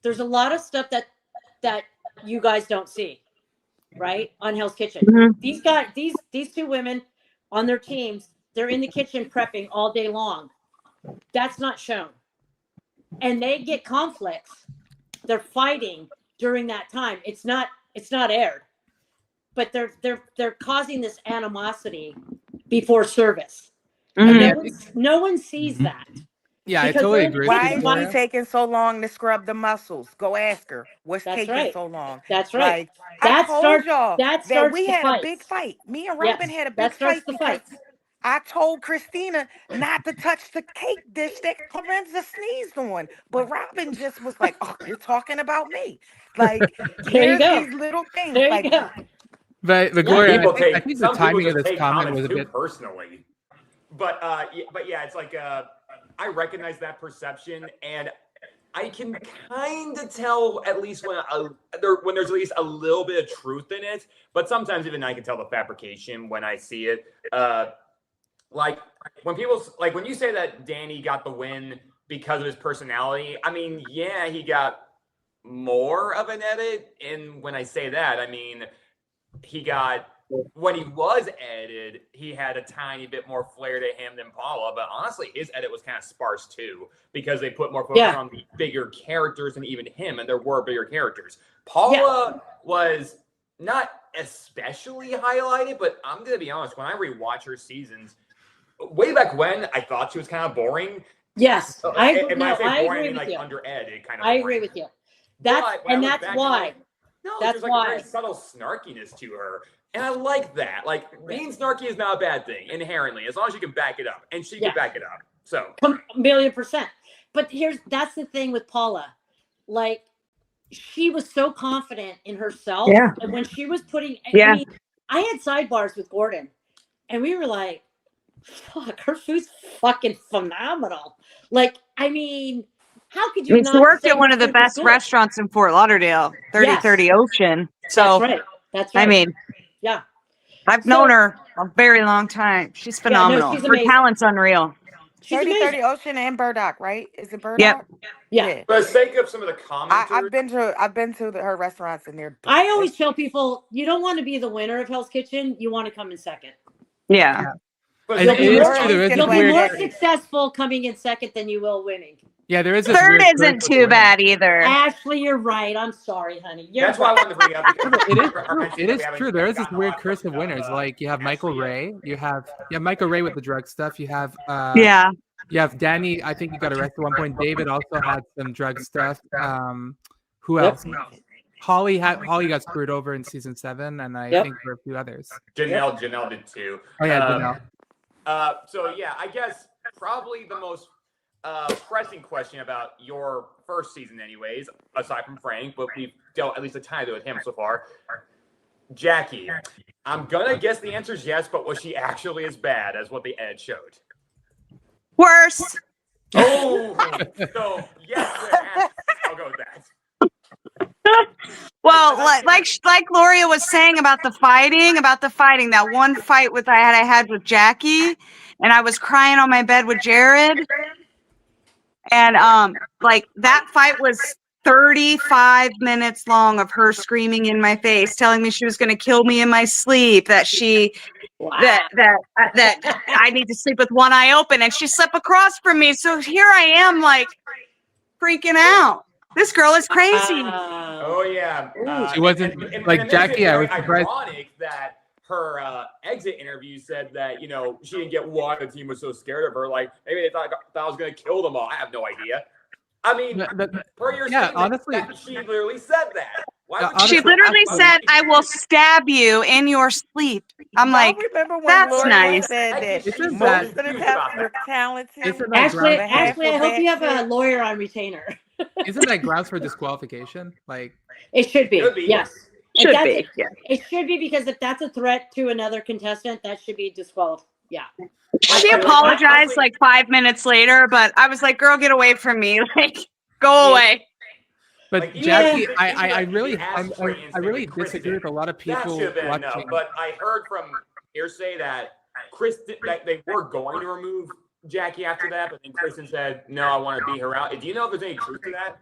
C: There's a lot of stuff that you guys don't see, right? On Hell's Kitchen. Mm-hmm. These 2 women on their teams, they're in the kitchen prepping all day long. That's not shown. And they get conflicts. They're fighting during that time. It's not aired. But they're causing this animosity before service. Mm-hmm. And no one sees that.
A: Yeah, I
C: Because
A: totally
C: they're
A: agree with
G: Why
A: you,
G: is
C: taking
G: she
A: Gloria.
G: taking so long to scrub the muscles? Go ask her. What's
C: That's
G: taking
C: right.
G: so long?
C: That's right.
G: Like, I told y'all
C: That
G: that
C: starts
G: we
C: the
G: had a big
C: fights.
G: fight. Me and
C: Yes,
G: Robin had a
C: that
G: big
C: starts
G: fight
C: the
G: because
C: fights.
G: I told Christina not to touch the cake dish that Lorenza sneezed on. But Robin just was like, oh, you're talking about me. Like,
C: There you
G: there's
C: go.
G: these little things.
C: There you
G: Like,
C: go.
A: But
C: Yeah.
A: Gloria, I think the
E: Some people
A: timing of
E: just
A: this
E: take
A: comment was
E: comments
A: a
E: too
A: bit.
E: personally. But yeah, it's like I recognize that perception, and I can kind of tell at least when there's at least a little bit of truth in it. But sometimes even I can tell the fabrication when I see it. Like when you say that Danny got the win because of his personality. I mean, yeah, he got more of an edit, and when I say that, I mean he got. When he was edited, he had a tiny bit more flair to him than Paula, but honestly, his edit was kind of sparse too because they put more focus on the bigger characters than even him, and there were bigger characters. Paula was not especially highlighted, but I'm gonna be honest. When I rewatch her seasons, way back when, I thought she was kind of boring.
C: Yes, I
E: agree
C: with
E: like
C: you.
E: under edited kind of.
C: I agree with you. That's why.
E: No,
C: that's
E: there's like a very subtle snarkiness to her. And I like that. Like, being snarky is not a bad thing, inherently, as long as you can back it up. And she can back it up. So.
C: 1,000,000%. But that's the thing with Paula. Like, she was so confident in herself.
D: Yeah.
C: And when she was putting,
D: Yeah.
C: I mean, I had sidebars with Gordon. And we were like, fuck, her food's fucking phenomenal. Like, I mean, how could you not
D: she worked
C: say
D: at one
C: her
D: of the
C: food was
D: best
C: good?
D: restaurants in Fort Lauderdale, 3030 Ocean. So
C: That's right. That's right.
D: I mean,
C: yeah.
D: I've known her a very long time. She's phenomenal.
C: she's
D: Her
C: amazing.
D: talent's unreal.
C: She's
G: 3030 Ocean and Burdock, right? Is it Burdock?
C: Yeah.
E: For the sake of some of the commenters,
G: I've been to her restaurants and they're.
C: I always tell people, you don't want to be the winner of Hell's Kitchen. You want to come in second.
D: Yeah.
C: You'll be
G: You'll
C: more successful coming in second than you will winning.
A: Yeah, there is this
D: third
A: weird
D: isn't too bad either.
C: Ashley, you're right. I'm sorry, honey.
E: That's why I wanted to bring it up.
A: It is true. There is this weird curse of winners. Like you have Michael Ray, you have Michael Ray with the drug stuff. You have you have Danny. I think he got arrested at one point. David also had some drug stuff. Who else? Holly got screwed over in season 7, and I think there were a few others.
E: Janelle did too.
A: Oh yeah, Janelle.
E: So yeah, I guess probably the most pressing question about your first season, anyways, aside from Frank, but we've dealt at least a tiny bit with him so far. Jackie, I'm gonna guess the answer is yes, but was she actually as bad as what the ad showed?
D: Worse.
E: Oh, so yes, I'll go with that.
D: Well, like Gloria was saying about the fighting, that one fight I had with Jackie, and I was crying on my bed with Jared, and like that fight was 35 minutes long of her screaming in my face, telling me she was going to kill me in my sleep, that that I need to sleep with one eye open, and she slept across from me. So here I am, like freaking out. This girl is crazy.
E: Oh yeah,
A: she wasn't like Jackie. I was surprised.
E: Ironic that her exit interview said that she didn't get why the team was so scared of her. Like maybe they thought I was going to kill them all. I have no idea. I mean, per your statement,
A: honestly,
E: she literally said that.
D: She literally said, "I will stab you in your sleep." I'm like, that's
G: Gloria
D: nice.
G: Said that
A: Isn't
G: most of the time you're talented.
C: Ashley, I hope you have a lawyer on retainer.
A: Isn't that grounds for disqualification? Like
C: it should be. Yes. It should be, because if that's a threat to another contestant, that should be disqualified. Yeah.
D: She apologized like 5 minutes later, but I was like, "Girl, get away from me! Like, go away."
A: But
E: like,
A: Jackie, I really disagree with a lot of people watching.
E: But I heard from hearsay that that they were going to remove Jackie after that, but then Kristen said, "No, I want to beat her out." Do you know if there's any truth to that?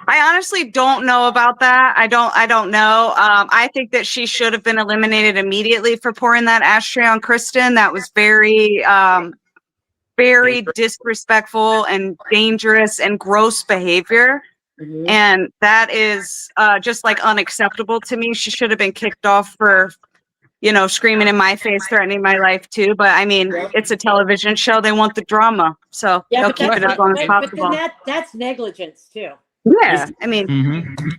D: I honestly don't know about that. I don't know. I think that she should have been eliminated immediately for pouring that ashtray on Kristen. That was very, very disrespectful and dangerous and gross behavior. Mm-hmm. And that is just like unacceptable to me. She should have been kicked off for you know, screaming in my face, threatening my life too. But I mean, it's a television show. They want the drama. So
C: Yeah,
D: they'll
C: but
D: keep it as long as possible.
C: then that's negligence too.
D: Yeah. I mean,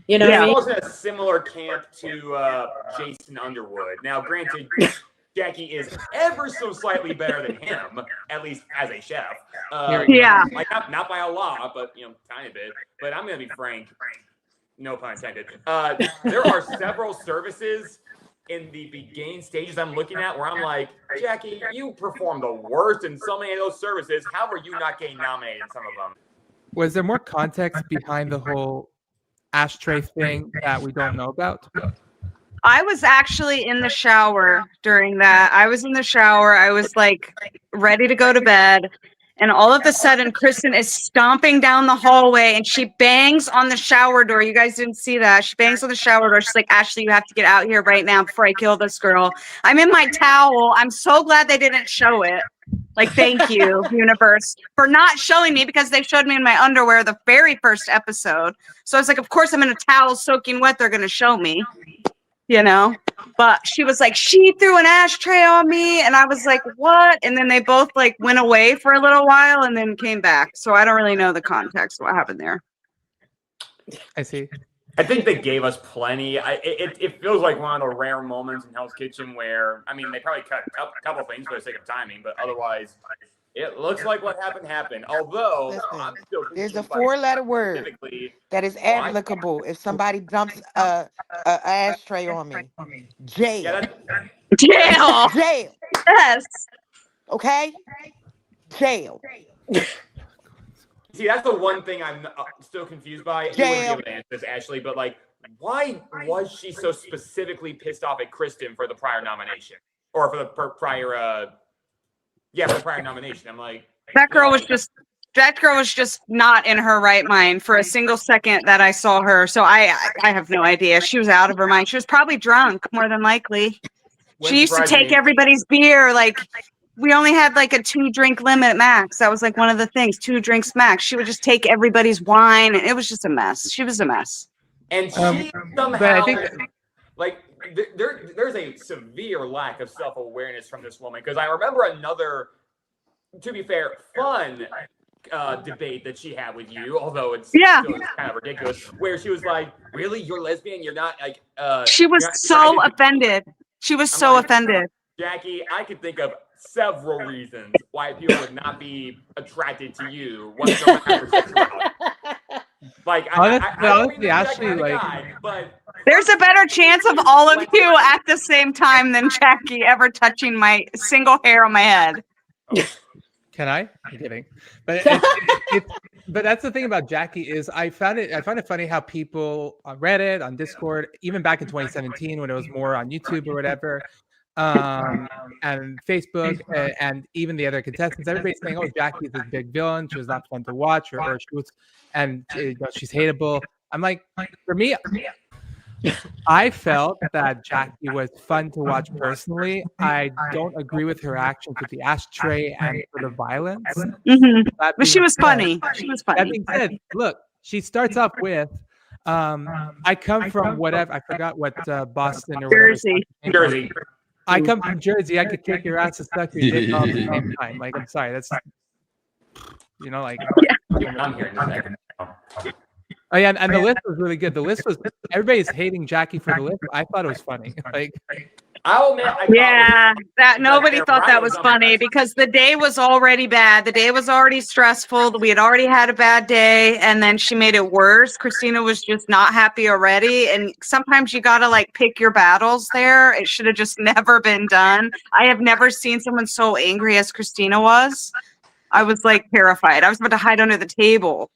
C: You know what I
E: This
C: mean?
E: falls in a similar camp to Jason Underwood. Now, granted, Jackie is ever so slightly better than him, at least as a chef.
D: Yeah.
E: Like not by a lot, but tiny bit. But I'm gonna be frank. No pun intended. There are several services in the beginning stages I'm looking at where I'm like, Jackie, you perform the worst in so many of those services. How are you not getting nominated in some of them?
A: Was there more context behind the whole ashtray thing that we don't know about?
D: I was actually in the shower during that. I was in the shower. I was like ready to go to bed. And all of a sudden, Kristen is stomping down the hallway and she bangs on the shower door. You guys didn't see that. She bangs on the shower door. She's like, Ashley, you have to get out here right now before I kill this girl. I'm in my towel. I'm so glad they didn't show it. Like, thank you, universe, for not showing me, because they showed me in my underwear the very first episode. So I was like, of course I'm in a towel soaking wet. They're going to show me, you know? But she was like, she threw an ashtray on me. And I was like, what? And then they both like went away for a little while and then came back. So I don't really know the context of what happened there.
A: I see.
E: I think they gave us plenty. It feels like one of the rare moments in Hell's Kitchen where, I mean, they probably cut a couple things for the sake of timing, but otherwise, it looks like what happened. Although,
G: Listen,
E: I'm still
G: there's a
E: confused by
G: 4-letter word
E: specifically
G: that is
E: why-
G: applicable if somebody dumps a ashtray on me. Jail.
E: Yeah,
D: Jail.
G: Jail.
D: Yes.
G: Okay? Jail.
E: see, that's the one thing I'm still confused by. You wouldn't be able to answer this, Ashley, but like, why was she so specifically pissed off at Kristen for the prior nomination, or for the prior? For the prior nomination. I'm like,
D: That girl was just not in her right mind for a single second that I saw her. So I have no idea. She was out of her mind. She was probably drunk, more than likely. She used to take everybody's beer. Like, we only had like a 2-drink limit max. That was like one of the things, 2 drinks max. She would just take everybody's wine. And it was just a mess. She was a mess.
E: And she somehow,
A: I think
E: like, there's a severe lack of self-awareness from this woman. Because I remember another, to be fair, fun debate that she had with you, although it's still kind of ridiculous, where she was like, really, you're lesbian? You're not like...
D: she was so offended. She was so offended.
E: Jackie, I could think of several reasons why people would not be attracted to you once they're like,
A: honestly, Ashley, like,
E: guy, but
D: there's a better chance of all of you at the same time than Jackie ever touching my single hair on my head.
A: Can I? I'm kidding. But but that's the thing about Jackie is I find it funny how people on Reddit, on Discord, even back in 2017 when it was more on YouTube or whatever, and Facebook, and even the other contestants, everybody's saying, "Oh, Jackie's this big villain. She was not fun to watch, or she was, and she's hateable." I'm like, for me, I felt that Jackie was fun to watch personally. I don't agree with her actions with the ashtray and for the violence.
D: Mm-hmm. But she was funny. She was funny.
A: That being said, look, she starts off with, I come from whatever, I forgot what Boston or
D: Jersey.
E: Jersey.
A: I come from Jersey. I could kick your ass and suck your dick all at the same time. Like, I'm sorry. That's, like.
E: I'm hearing this.
A: Oh yeah, and the list was really good. The list was, everybody's hating Jackie for the list. I thought it was funny. Like,
E: I'll admit,
D: that nobody thought that was funny because the day was already bad. The day was already stressful. We had already had a bad day, and then she made it worse. Christina was just not happy already, and sometimes you gotta like pick your battles there. It should have just never been done. I have never seen someone so angry as Christina was. I was like terrified. I was about to hide under the table.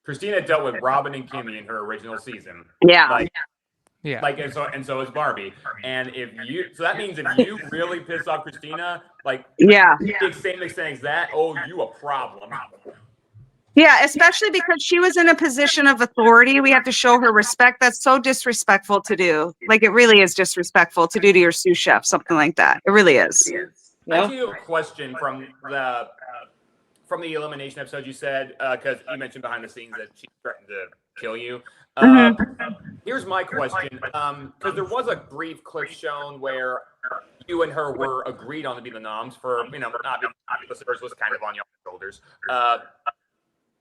E: Christina dealt with Robin and Kimmy in her original season.
D: Yeah.
E: Like, and so is Barbie. And so that means if you really piss off Christina, like, to the same extent as that, you a problem.
D: Yeah, especially because she was in a position of authority. We have to show her respect. That's so disrespectful to do. Like, it really is disrespectful to do to your sous chef, something like that. It really is.
E: I have a question from the elimination episode. You said, because you mentioned behind the scenes that she threatened to kill you. Here's my question, because there was a brief clip shown where you and her were agreed on to be the noms for, obviously hers was kind of on your shoulders.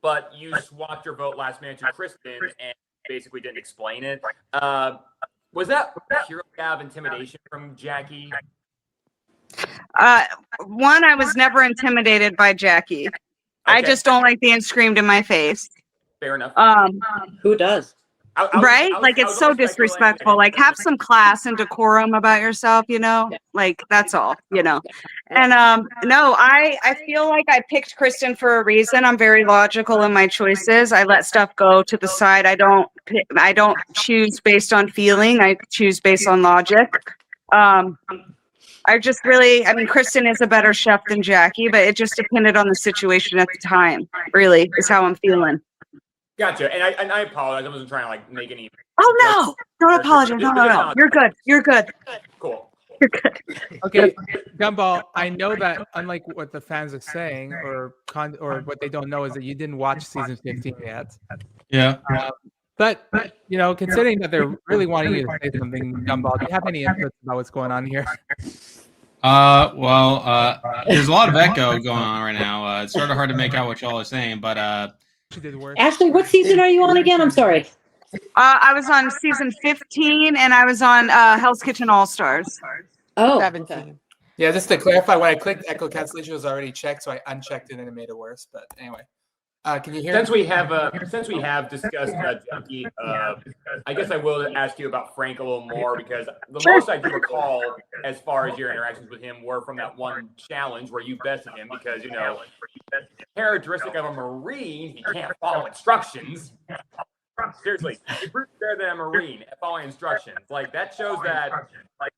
E: But you swapped your vote last minute to Kristen and basically didn't explain it. Was that purely out of intimidation from Jackie?
D: One, I was never intimidated by Jackie. Okay. I just don't like being screamed in my face.
E: Fair enough.
C: Who does?
D: Right? Like, it's so disrespectful. Like, have some class and decorum about yourself, you know? Like, that's all, you know? And no, I feel like I picked Kristen for a reason. I'm very logical in my choices. I let stuff go to the side. I don't choose based on feeling. I choose based on logic. I just really, I mean, Kristen is a better chef than Jackie, but it just depended on the situation at the time, really, is how I'm feeling.
E: Gotcha. And I apologize. I wasn't trying to like make any.
D: Oh, no. Don't apologize. No. You're good. You're good.
E: Cool.
D: You're good.
A: Okay, Gumball, I know that unlike what the fans are saying or what they don't know is that you didn't watch season 15 yet.
F: Yeah.
A: But you know, considering that they're really wanting you to say something, Gumball, do you have any input about what's going on here?
F: Well, there's a lot of echo going on right now. It's sort of hard to make out what y'all are saying, but
A: She did worse.
C: Ashley, what season are you on again? I'm sorry.
D: I was on season 15 and I was on Hell's Kitchen All Stars.
C: Oh,
G: 17.
A: Yeah, just to clarify, when I clicked echo cancellation, it was already checked, so I unchecked it and it made it worse. But anyway, can you hear?
E: Since we have discussed Jackie, I guess I will ask you about Frank a little more because the most I do recall, as far as your interactions with him, were from that one challenge where you bested him because characteristic of a Marine, he can't follow instructions. Seriously, he proves better than a Marine at following instructions. Like that shows that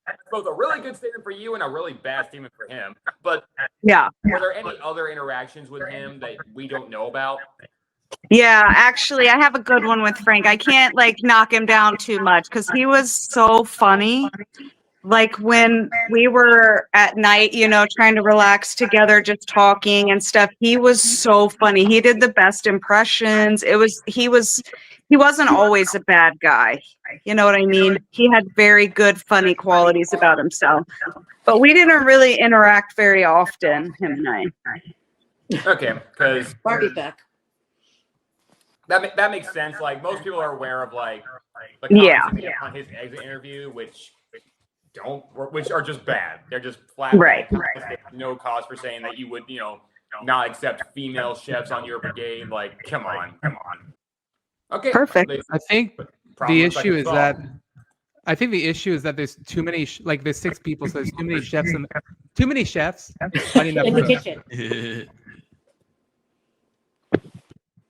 E: that's both a really good statement for you and a really bad statement for him. But
D: yeah,
E: were there any other interactions with him that we don't know about?
D: Yeah, actually, I have a good one with Frank. I can't like knock him down too much because he was so funny. Like when we were at night, you know, trying to relax together, just talking and stuff. He was so funny. He did the best impressions. He wasn't always a bad guy. You know what I mean? He had very good, funny qualities about himself. But we didn't really interact very often, him and I.
E: Okay, because
C: Barbie back.
E: That makes sense. Like most people are aware of like the comments on his exit interview, which are just bad. They're just flat.
D: Right.
E: No cause for saying that you would, not accept female chefs on your brigade. Like, come on. Okay.
D: Perfect.
A: I think the issue is that there's too many. There's 6 people, so there's too many chefs in
C: the kitchen.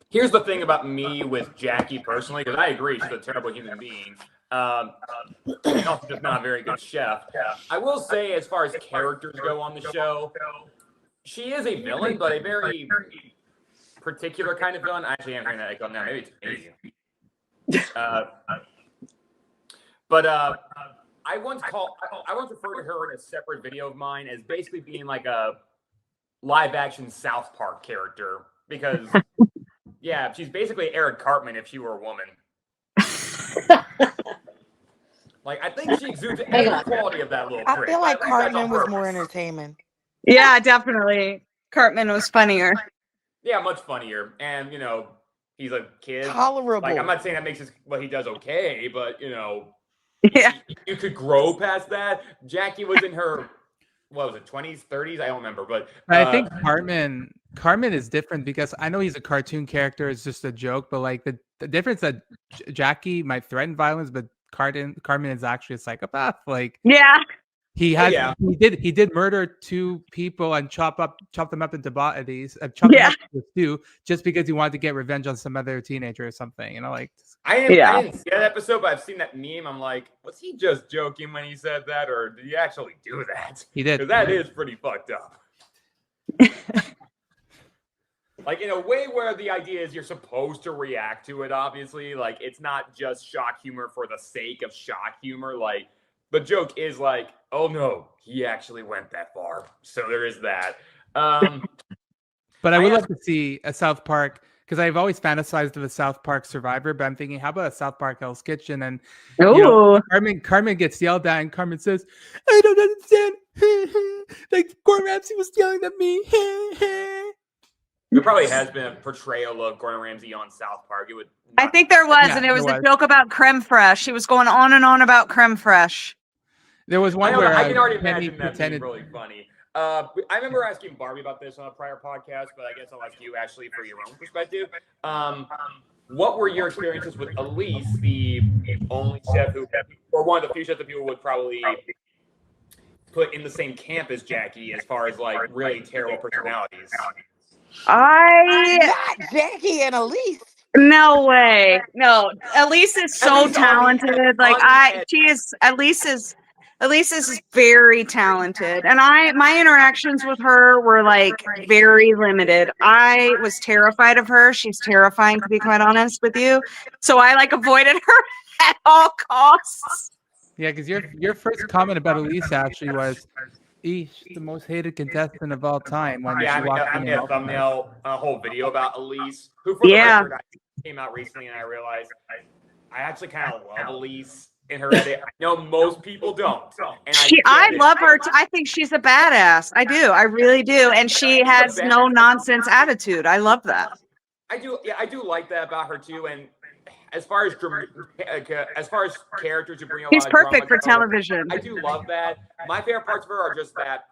E: Here's the thing about me with Jackie personally, because I agree she's a terrible human being. And also just not a very good chef. I will say, as far as characters go on the show, she is a villain, but a very particular kind of villain. Actually, I'm hearing that echo now. Maybe it's Asian. But I once referred to her in a separate video of mine as basically being like a live-action South Park character because. Yeah, she's basically Eric Cartman if she were a woman. Like, I think she exudes every quality of that little prick.
G: I feel like Cartman was more entertainment.
D: Yeah, definitely. Cartman was funnier.
E: Yeah, much funnier. And, he's a kid.
G: Tolerable.
E: Like, I'm not saying that makes what he does okay, but,
D: yeah,
E: you could grow past that. Jackie was in her, 20s, 30s? I don't remember, but
A: I think Cartman is different because I know he's a cartoon character. It's just a joke, but like the difference that Jackie might threaten violence, but Cartman is actually a psychopath. Like,
D: yeah,
A: he did murder 2 people and chop them up into bodies, chop them up into 2 just because he wanted to get revenge on some other teenager or something.
E: I didn't see that episode, but I've seen that meme. I'm like, was he just joking when he said that, or did he actually do that?
A: He did.
E: Because that is pretty fucked up. Like, in a way where the idea is you're supposed to react to it, obviously. Like, it's not just shock humor for the sake of shock humor. Like, the joke is like, oh, no, he actually went that far. So there is that.
A: But I would love to see a South Park because I've always fantasized of a South Park Survivor, but I'm thinking, how about a South Park Hell's Kitchen? And Carmen gets yelled at, and Carmen says, "I don't understand." Like Gordon Ramsay was yelling at me.
E: There probably has been a portrayal of Gordon Ramsay on South Park.
D: I think there was, and it was a joke about creme fraiche. He was going on and on about creme fraiche.
A: There was one where
E: I can already
A: Penny
E: imagine that
A: pretended
E: being really funny. I remember asking Barbie about this on a prior podcast, but I guess I'll ask you, Ashley, for your own perspective. What were your experiences with Elise, the only chef who, or one of the few chefs that people would probably put in the same camp as Jackie, as far as like really terrible personalities?
G: Not Jackie and Elise.
D: No way. No, Elise is so talented. Elise is very talented. And my interactions with her were like very limited. I was terrified of her. She's terrifying, to be quite honest with you. So I like avoided her at all costs.
A: Yeah, because your first comment about Elise actually was, "She's the most hated contestant of all time." When
E: Yeah,
A: she walked
E: I
A: in
E: made a thumbnail, a whole video about Elise, who for the record came out recently, and I realized I actually kind of love Elise in her edit. I know most people don't. And
D: I love her. I think she's a badass. I do. I really do. And she has no nonsense attitude. I love that.
E: I do. Yeah, I do like that about her too. And as far as characters who bring a lot of
D: perfect for
E: drama,
D: television.
E: I do love that. My favorite parts of her are just that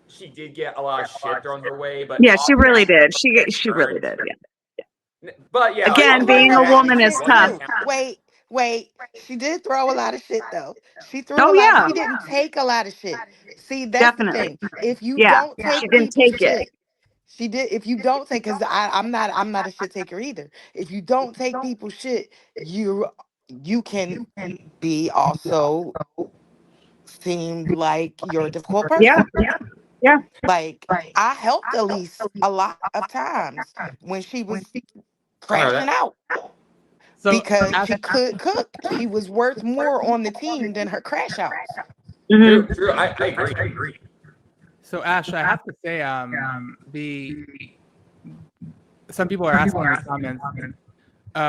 E: she did get a lot of shit thrown her way, but
D: yeah, she really did. She really did. Yeah.
E: But yeah,
D: again, being a woman is tough.
G: Wait. She did throw a lot of shit though. She threw a lot. She didn't take a lot of shit. See, that's the thing. If you don't take
D: she didn't take
G: shit, she did. If you don't take, because I'm not a shit taker either. If you don't take people's shit, you can be also seemed like you're a difficult person.
D: Yeah.
G: Like I helped Elise a lot of times when she was crashing out. So, because she could cook. She was worth more on the team than her crash outs.
D: Mm-hmm.
E: True. I agree.
A: So Ash, I have to say, some people are asking in the comments,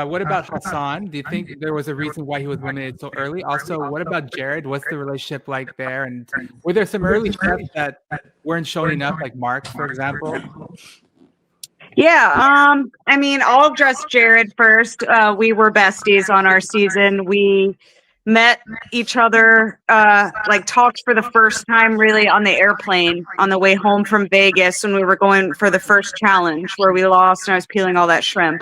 A: what about Hassan? Do you think there was a reason why he was eliminated so early? Also, what about Jared? What's the relationship like there? And were there some early chefs that weren't showing up, like Mark, for example?
D: Yeah, I mean, I'll address Jared first. We were besties on our season. We met each other, talked for the first time really on the airplane on the way home from Vegas when we were going for the first challenge where we lost and I was peeling all that shrimp.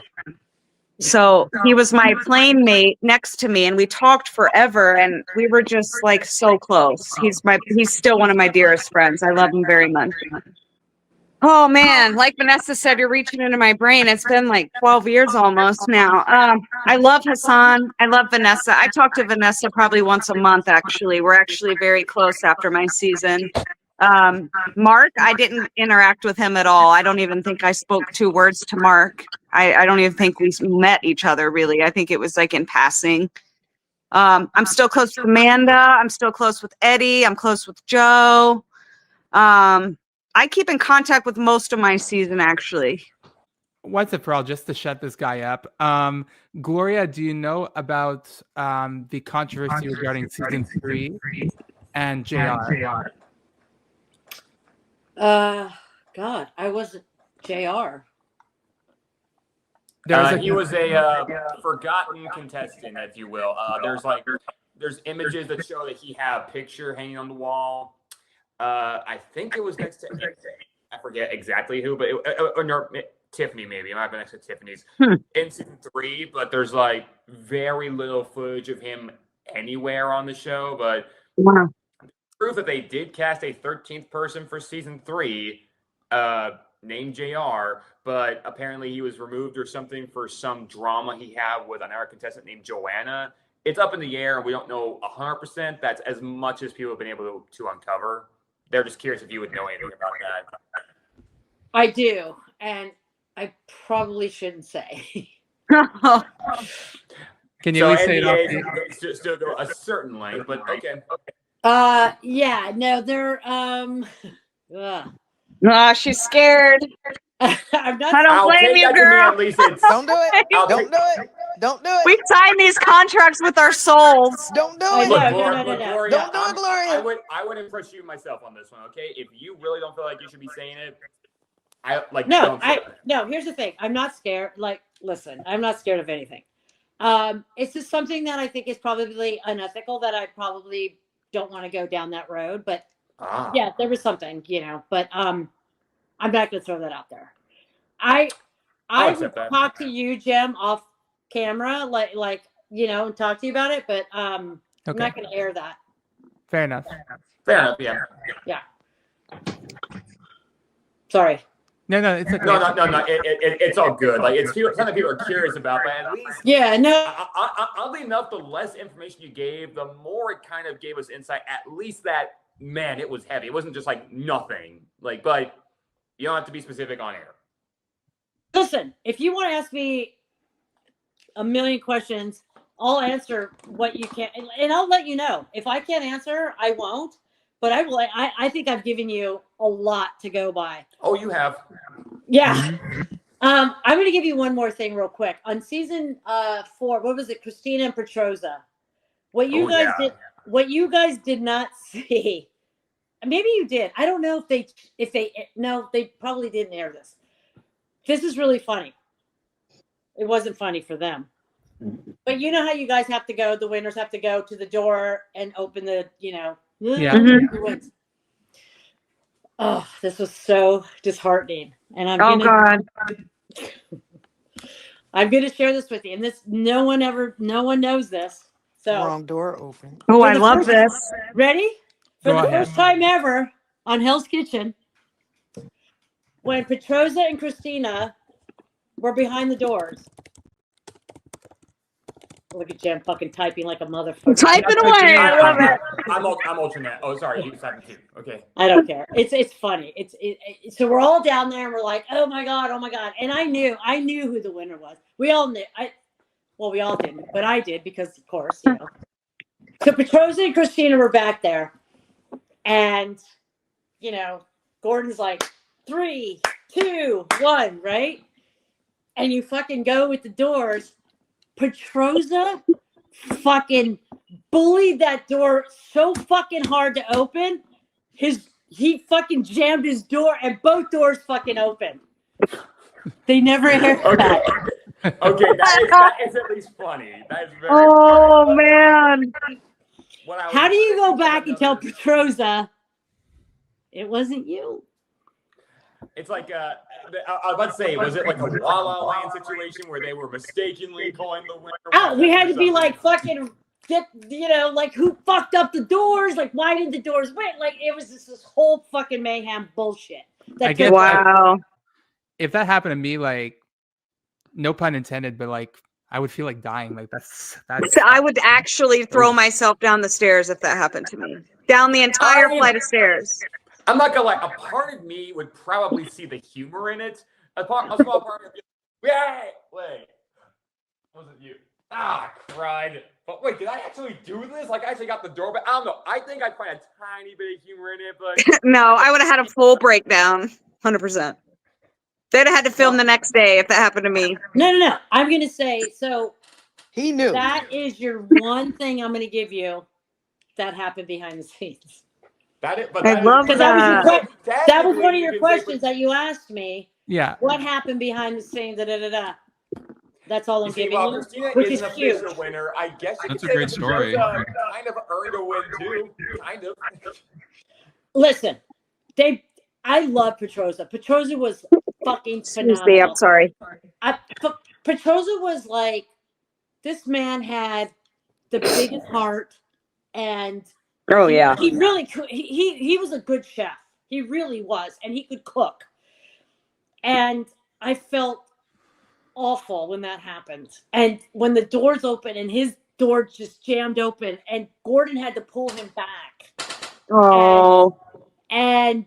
D: So he was my plane mate next to me and we talked forever and we were just like so close. He's still one of my dearest friends. I love him very much. Oh man, like Vanessa said, you're reaching into my brain. It's been like 12 years almost now. I love Hassan. I love Vanessa. I talk to Vanessa probably once a month, actually. We're actually very close after my season. Mark, I didn't interact with him at all. I don't even think I spoke 2 words to Mark. I don't even think we met each other, really. I think it was like in passing. I'm still close with Amanda. I'm still close with Eddie. I'm close with Joe. I keep in contact with most of my season, actually.
A: Once and for all, just to shut this guy up. Gloria, do you know about the controversy regarding season 3 and JR?
C: God, I wasn't JR.
E: He was a forgotten contestant, if you will. There's images that show that he had a picture hanging on the wall. I think it was next to, I forget exactly who, but Tiffany maybe. It might have been next to Tiffany's in season 3, but there's like very little footage of him anywhere on the show. But proof that they did cast a 13th person for season 3, named JR, but apparently he was removed or something for some drama he had with another contestant named Joanna. It's up in the air, and we don't know 100%. That's as much as people have been able to uncover. They're just curious if you would know anything about that.
C: I do, and I probably shouldn't say.
A: Can you at least say it off?
E: Still go a certain length, but okay.
C: Yeah, no, they're
D: she's scared.
C: I'm not.
D: I don't
E: I'll
D: blame
E: take
D: you,
E: that to mean
D: girl.
E: at least it's.
G: Don't do it.
E: I'll
G: Don't
E: take-
G: do it. Don't do
D: We
G: it.
D: signed these contracts with our souls.
G: Don't do
C: I
G: it.
C: know.
E: Look,
C: No.
E: Gloria,
G: Don't do it, Gloria.
E: I would impress you myself on this one, okay? If you really don't feel like you should be saying it, don't say it.
C: No. Here's the thing. I'm not scared. Like, listen, I'm not scared of anything. It's just something that I think is probably unethical that I probably don't want to go down that road. But yeah, there was something, But I'm not going to throw that out there. I would talk to you, Jim, off camera, like and talk to you about it. But I'm not going to air that.
A: Fair enough.
E: Yeah.
C: Yeah. Sorry.
A: No, it's okay.
E: No. It's all good. Like it's something people are curious about, but at least oddly enough, the less information you gave, the more it kind of gave us insight. At least that it was heavy. It wasn't just like nothing. But you don't have to be specific on air.
C: Listen, if you want to ask me a million questions, I'll answer what you can, and I'll let you know. If I can't answer, I won't. But I will. I think I've given you a lot to go by.
E: Oh, you have.
C: Yeah. I'm going to give you one more thing real quick. On season 4, what was it? Christina and Petroza. What you guys did not see. Maybe you did. I don't know if they probably didn't air this. This is really funny. It wasn't funny for them. But you know how you guys have to go, the winners have to go to the door and open the,
A: Yeah.
C: Oh, this was so disheartening. And I'm going to share this with you. And no one knows this. So
G: Wrong door open.
D: Oh, I love this.
C: Ready? For
A: Go
C: the
A: ahead.
C: first time ever on Hell's Kitchen, when Petroza and Christina were behind the doors. Look at Jen fucking typing like a motherfucker.
D: Typing away. I love it.
E: I'm alternate. Oh, sorry, you typing too. Okay.
C: I don't care. It's funny. So we're all down there and we're like, oh my god. And I knew who the winner was. We all knew. We all didn't, but I did because of course, So Petroza and Christina were back there, and Gordon's like 3, 2, 1, right? And you fucking go with the doors. Petroza fucking bullied that door so fucking hard to open. He fucking jammed his door and both doors fucking opened. They never aired that.
E: Okay, that is at least funny. That is very
D: funny. Man.
C: How do you go back and tell Petroza it wasn't you?
E: It's like I was about to say, was it like a La La Land situation where they were mistakenly calling the winner?
C: Oh, we had to be like fucking like who fucked up the doors? Like why did the doors wait? Like it was just this whole fucking mayhem bullshit.
D: Wow.
A: If that happened to me, like, no pun intended, but like I would feel like dying. Like that's.
D: So I would actually throw myself down the stairs if that happened to me. Down the entire flight of stairs.
E: I'm not gonna lie. A part of me would probably see the humor in it. A small part of me. Wait. Wasn't you? Cried. But wait, did I actually do this? Like, I actually got the doorbell. I don't know. I think I'd find a tiny bit of humor in it, but
D: no, I would have had a full breakdown. 100%. They'd have had to film the next day if that happened to me.
C: No. I'm gonna say so.
G: He knew.
C: That is your one thing I'm gonna give you that happened behind the scenes.
D: I love that.
C: That was one of your questions that you asked me.
A: Yeah.
C: What happened behind the scenes? That's all I'm giving you.
E: Christina
C: Which
E: is
C: is
E: an
C: huge.
E: official winner. I guess you
F: That's
E: could
F: a
E: say
F: great
E: that
F: story.
E: Petroza kind of earned a win too. Kind of.
C: Listen, I love Petroza. Petroza was fucking phenomenal.
D: Excuse me, I'm sorry.
C: Petroza was like, this man had the biggest heart, and he really could. He was a good chef. He really was, and he could cook. And I felt awful when that happened. And when the doors opened and his door just jammed open, and Gordon had to pull him back.
D: Oh,
C: and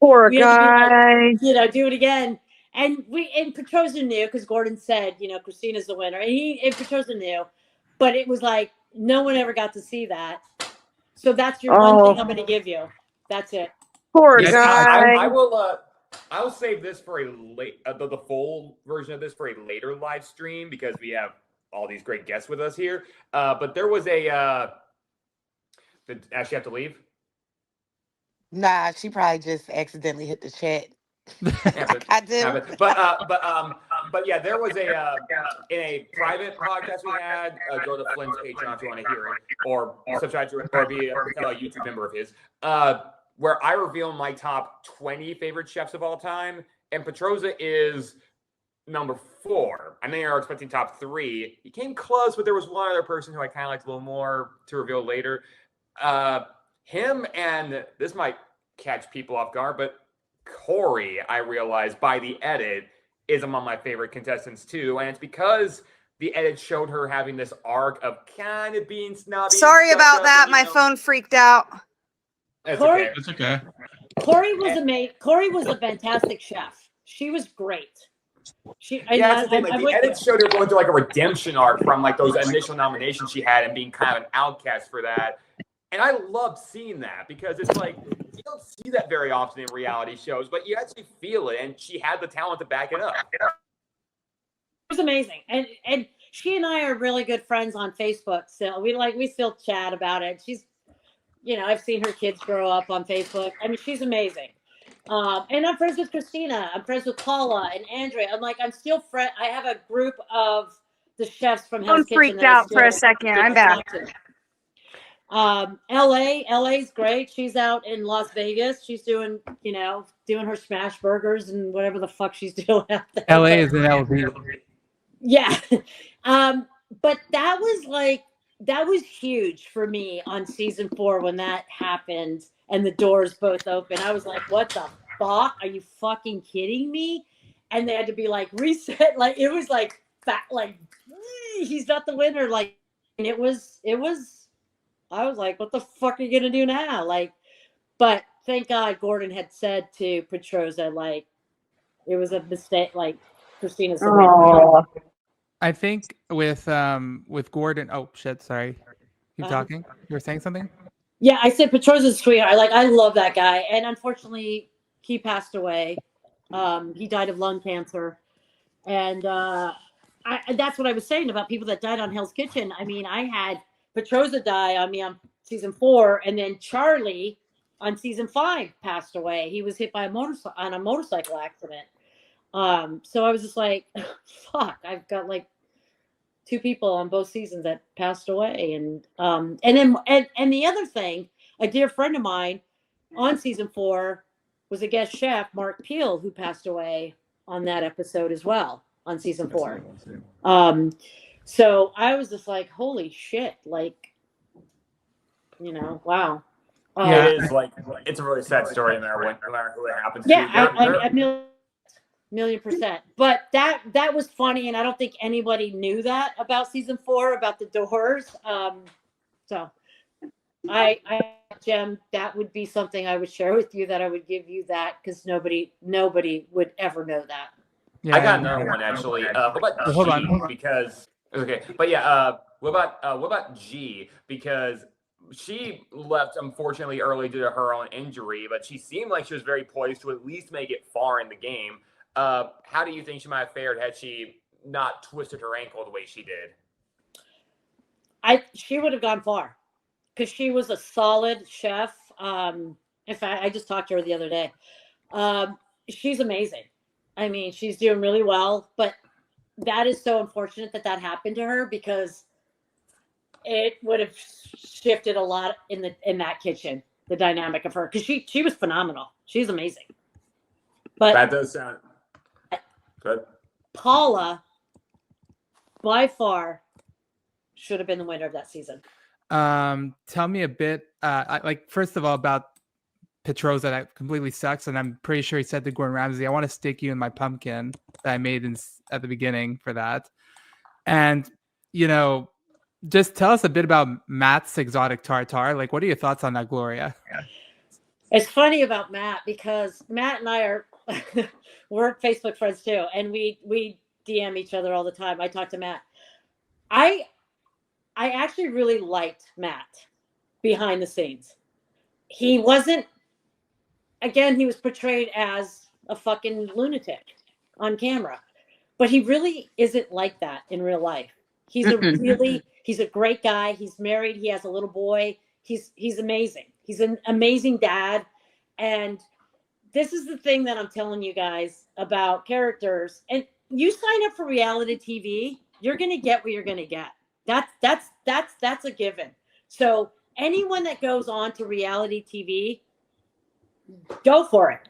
D: poor guy.
C: Do it again. And Petroza knew because Gordon said, Christina's the winner, and Petroza knew, but it was like no one ever got to see that. So that's your one thing I'm going to give you. That's it.
D: Poor guy.
E: I will. I'll save this for a late, the full version of this for a later live stream because we have all these great guests with us here. But there was a. Did Ashley have to leave?
G: Nah, she probably just accidentally hit the chat.
E: I do. But yeah, there was a in a private podcast we had. Go to Flynn's Patreon if you want to hear it, or subscribe to it, or become a YouTube member of his. Where I reveal my top 20 favorite chefs of all time, and Petroza is number 4. I know you're expecting top 3. He came close, but there was one other person who I kind of liked a little more to reveal later. Him and this might catch people off guard, but Corey, I realized by the edit, is among my favorite contestants too, and it's because the edit showed her having this arc of kind of being snobby.
D: Sorry about that. My phone freaked out.
E: It's
C: Corey,
E: okay.
F: It's okay.
C: Corey was amazing. Corey was a fantastic chef. She was great.
E: That's the thing. Like, the edit showed her going through like a redemption arc from like those initial nominations she had and being kind of an outcast for that. And I loved seeing that because it's like you don't see that very often in reality shows, but you actually feel it, and she had the talent to back it up.
C: It was amazing, and she and I are really good friends on Facebook. So we still chat about it. She's, I've seen her kids grow up on Facebook. I mean, she's amazing. And I'm friends with Christina. I'm friends with Paula and Andrea. I'm still friend. I have a group of the chefs from Hell's Kitchen.
D: Freaked out for a second. I'm back.
C: LA's great. She's out in Las Vegas. She's doing her smash burgers and whatever the fuck she's doing out there.
A: LA is an LV.
C: Yeah. But that was huge for me on season 4 when that happened and the doors both open. I was like, what the fuck? Are you fucking kidding me? And they had to be like reset. Like it was like he's not the winner. Like, and it was I was like, what the fuck are you gonna do now? But thank God Gordon had said to Petroza, it was a mistake, Christina said.
A: I think with Gordon. Oh shit! Sorry. Keep talking. You were saying something.
C: Yeah, I said Petroza's sweetheart. I love that guy, and unfortunately, he passed away. He died of lung cancer, and that's what I was saying about people that died on Hell's Kitchen. I mean, I had Petroza die on me on season 4, and then Charlie on season 5 passed away. He was hit by a motorcycle accident. So I was just like, fuck, I've got 2 people on both seasons that passed away. And the other thing, a dear friend of mine on season 4 was a guest chef, Mark Peel, who passed away on that episode as well on season 4. So I was just like, holy shit, wow.
E: It is it's a really sad story in there when who it happens to.
C: Yeah, a million %. But that was funny, and I don't think anybody knew that about season 4 about the doors. So I Jem, that would be something I would share with you, that I would give you that, because nobody would ever know that.
E: Yeah, I got another one actually. Hold on, because okay, but yeah, what about G? Because she left unfortunately early due to her own injury, but she seemed like she was very poised to at least make it far in the game. How do you think she might have fared had she not twisted her ankle the way she did?
C: She would have gone far, because she was a solid chef. In fact, I just talked to her the other day. She's amazing. I mean, she's doing really well, but that is so unfortunate that happened to her, because it would have shifted a lot in that kitchen, the dynamic of her, because she was phenomenal. She's amazing. But
E: that does sound good.
C: Paula, by far, should have been the winner of that season.
A: Tell me a bit, first of all, about Petroza. That completely sucks, and I'm pretty sure he said to Gordon Ramsay, "I want to stick you in my pumpkin that I made at the beginning for that." And just tell us a bit about Matt's exotic tartar. What are your thoughts on that, Gloria?
C: It's funny about Matt, because Matt and I we're Facebook friends too, and we DM each other all the time. I talk to Matt. I actually really liked Matt behind the scenes. He wasn't. Again, he was portrayed as a fucking lunatic on camera. But he really isn't like that in real life. He's he's a great guy. He's married. He has a little boy. He's amazing. He's an amazing dad. And this is the thing that I'm telling you guys about characters. And you sign up for reality TV, you're going to get what you're going to get. That's a given. So anyone that goes on to reality TV, go for it.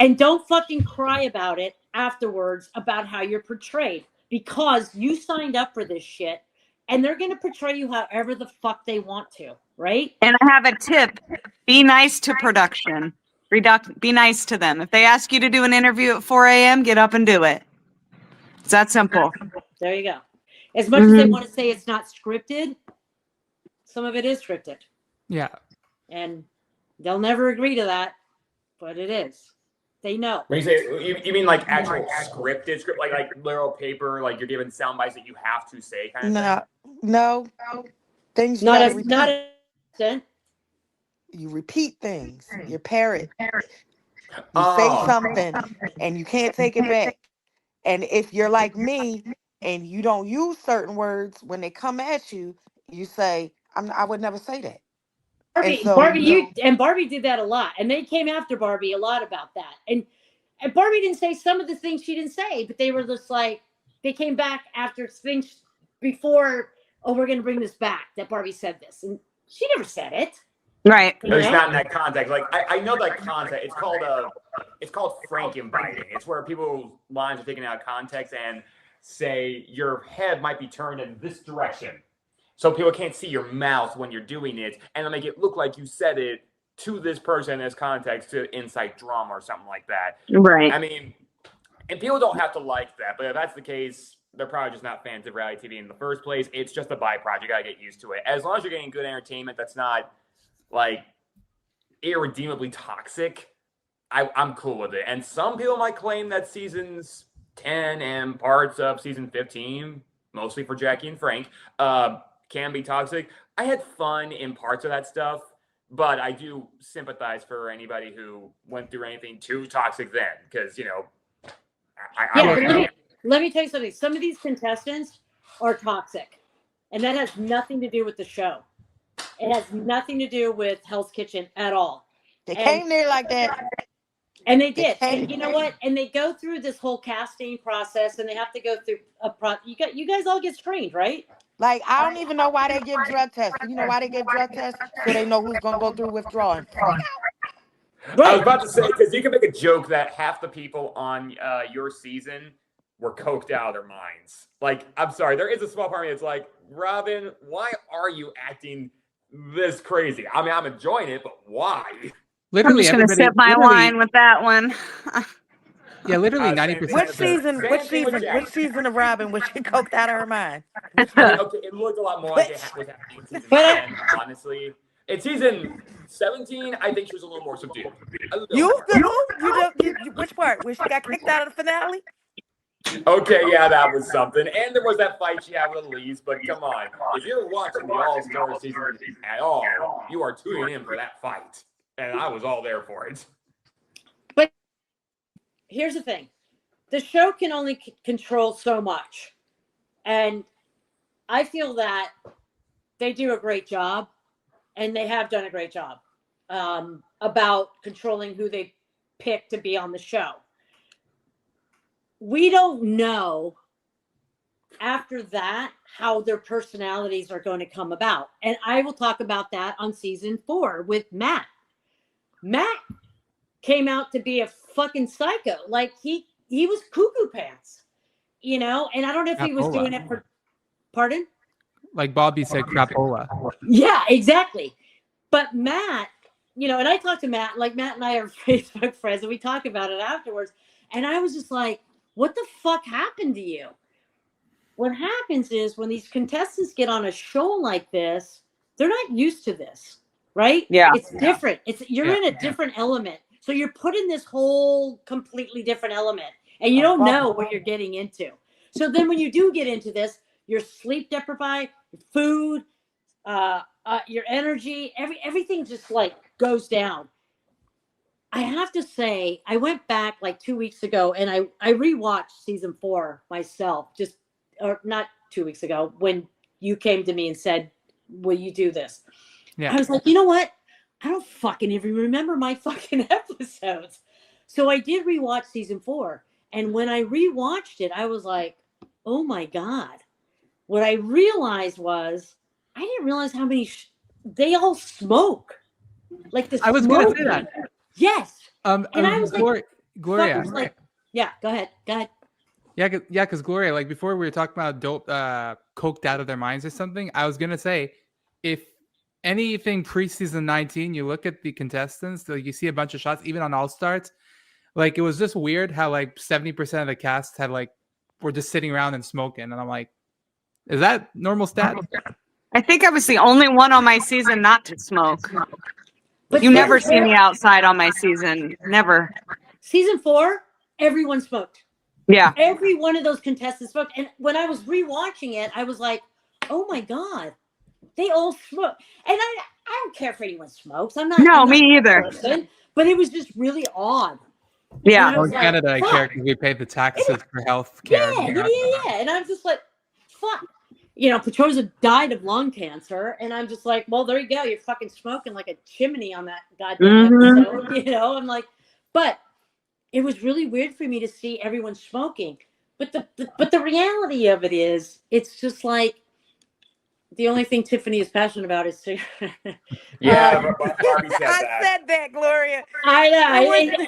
C: And don't fucking cry about it afterwards about how you're portrayed, because you signed up for this shit and they're going to portray you however the fuck they want to, right?
D: And I have a tip. Be nice to production. Be nice to them. If they ask you to do an interview at 4 a.m., get up and do it. It's that simple.
C: There you go. As much as they want to say it's not scripted, some of it is scripted.
A: Yeah.
C: And they'll never agree to that, but it is. They know.
E: When you say, you mean like actual scripted script, like literal paper, like you're given sound bites that you have to say kind of thing?
G: No. Things you
C: Not
G: gotta
C: as
G: repeat.
C: not as extent.
G: You repeat things. You parrot. You
E: Oh.
G: say something and you can't take it back. And if you're like me and you don't use certain words, when they come at you, you say, I would never say that.
C: Barbie did that a lot, and they came after Barbie a lot about that. And Barbie didn't say some of the things she didn't say, but they were just like, they came back after things before. Oh, we're going to bring this back. That Barbie said this, and she never said it.
D: Right.
E: But it's not in that context. Like I know that context. It's called frankenbiting. It's where people's lines are taken out of context and say your head might be turned in this direction, so people can't see your mouth when you're doing it, and they'll make it look like you said it to this person in this context to incite drama or something like that.
D: Right.
E: I mean, and people don't have to like that, but if that's the case, they're probably just not fans of reality TV in the first place. It's just a byproduct. You gotta get used to it. As long as you're getting good entertainment that's not like irredeemably toxic, I'm cool with it. And some people might claim that seasons 10 and parts of season 15, mostly for Jackie and Frank, can be toxic. I had fun in parts of that stuff, but I do sympathize for anybody who went through anything too toxic then, because, you know,
C: let me tell you something. Some of these contestants are toxic, and that has nothing to do with the show. It has nothing to do with Hell's Kitchen at all.
G: They came there like that.
C: And they did. And you know what? And they go through this whole casting process, and they have to go through you guys all get screened, right?
G: Like, I don't even know why they give drug tests. You know why they give drug tests? So they know who's going to go through withdrawing.
E: I was about to say, because you can make a joke that half the people on your season were coked out of their minds. Like, I'm sorry, there is a small part of me that's like, Robin, why are you acting this crazy? I mean, I'm enjoying it, but why?
D: I'm just going to sip my wine with that one.
A: Yeah, literally 90%.
G: Which season of Robin was she coked out of her mind?
E: Okay, it looked a lot more like it was happening in season 10, honestly. In season 17, I think she was a little more subdued.
G: Which part? Where she got kicked out of the finale?
E: Okay, yeah, that was something. And there was that fight she had with Elise, but come on. If you're watching the All-Star season at all, you are tuning in for that fight. And I was all there for it.
C: But here's the thing. The show can only control so much. And I feel that they do a great job, and they have done a great job about controlling who they pick to be on the show. We don't know after that how their personalities are going to come about. And I will talk about that on season 4 with Matt. Matt came out to be a fucking psycho. Like he was cuckoo pants, you know, and I don't know if he was doing it for, pardon?
A: Like Bobby said, crapola.
C: Yeah, exactly. But Matt, you know, and I talked to Matt, like Matt and I are Facebook friends, and we talk about it afterwards. And I was just like, what the fuck happened to you? What happens is when these contestants get on a show like this, they're not used to this, right?
D: Yeah.
C: It's different. You're in a different element. So you're put in this whole completely different element, and you don't know what you're getting into. So then when you do get into this, you're sleep deprived, food, your energy, everything just like goes down. I have to say, I went back like 2 weeks ago and I rewatched season 4 myself, or not 2 weeks ago, when you came to me and said, will you do this?
A: Yeah.
C: I was like, you know what? I don't fucking even remember my fucking episodes. So I did rewatch season 4. And when I rewatched it, I was like, oh my God. What I realized was, I didn't realize how many, they all smoke. Like the
A: I was going to say that.
C: Yes.
A: And
C: I was like,
A: Gloria.
C: Like, yeah, go ahead.
A: Yeah, because Gloria, like before we were talking about dope, coked out of their minds or something. I was gonna say, if anything preseason 19, you look at the contestants, like you see a bunch of shots, even on All Stars. Like it was just weird how like 70% of the cast had were just sitting around and smoking, and I'm like, is that normal stat?
D: I think I was the only one on my season not to smoke.
C: But
D: You never see me outside on my season. Never.
C: Season 4, everyone smoked.
D: Yeah.
C: Every one of those contestants smoked. And when I was rewatching it, I was like, oh my God, they all smoke. And I don't care if anyone smokes. I'm not
D: me either.
C: Person, but it was just really odd.
D: Yeah.
A: In Canada, I care because we pay the taxes for health care.
C: Yeah. And I'm just like, fuck. You know, Petroza died of lung cancer, and I'm just like, well, there you go. You're fucking smoking like a chimney on that goddamn episode. You know, I'm like, but it was really weird for me to see everyone smoking. But the reality of it is, it's just like the only thing Tiffany is passionate about is cigarettes.
E: Yeah, Barbie said that.
G: I said that, Gloria.
C: I know.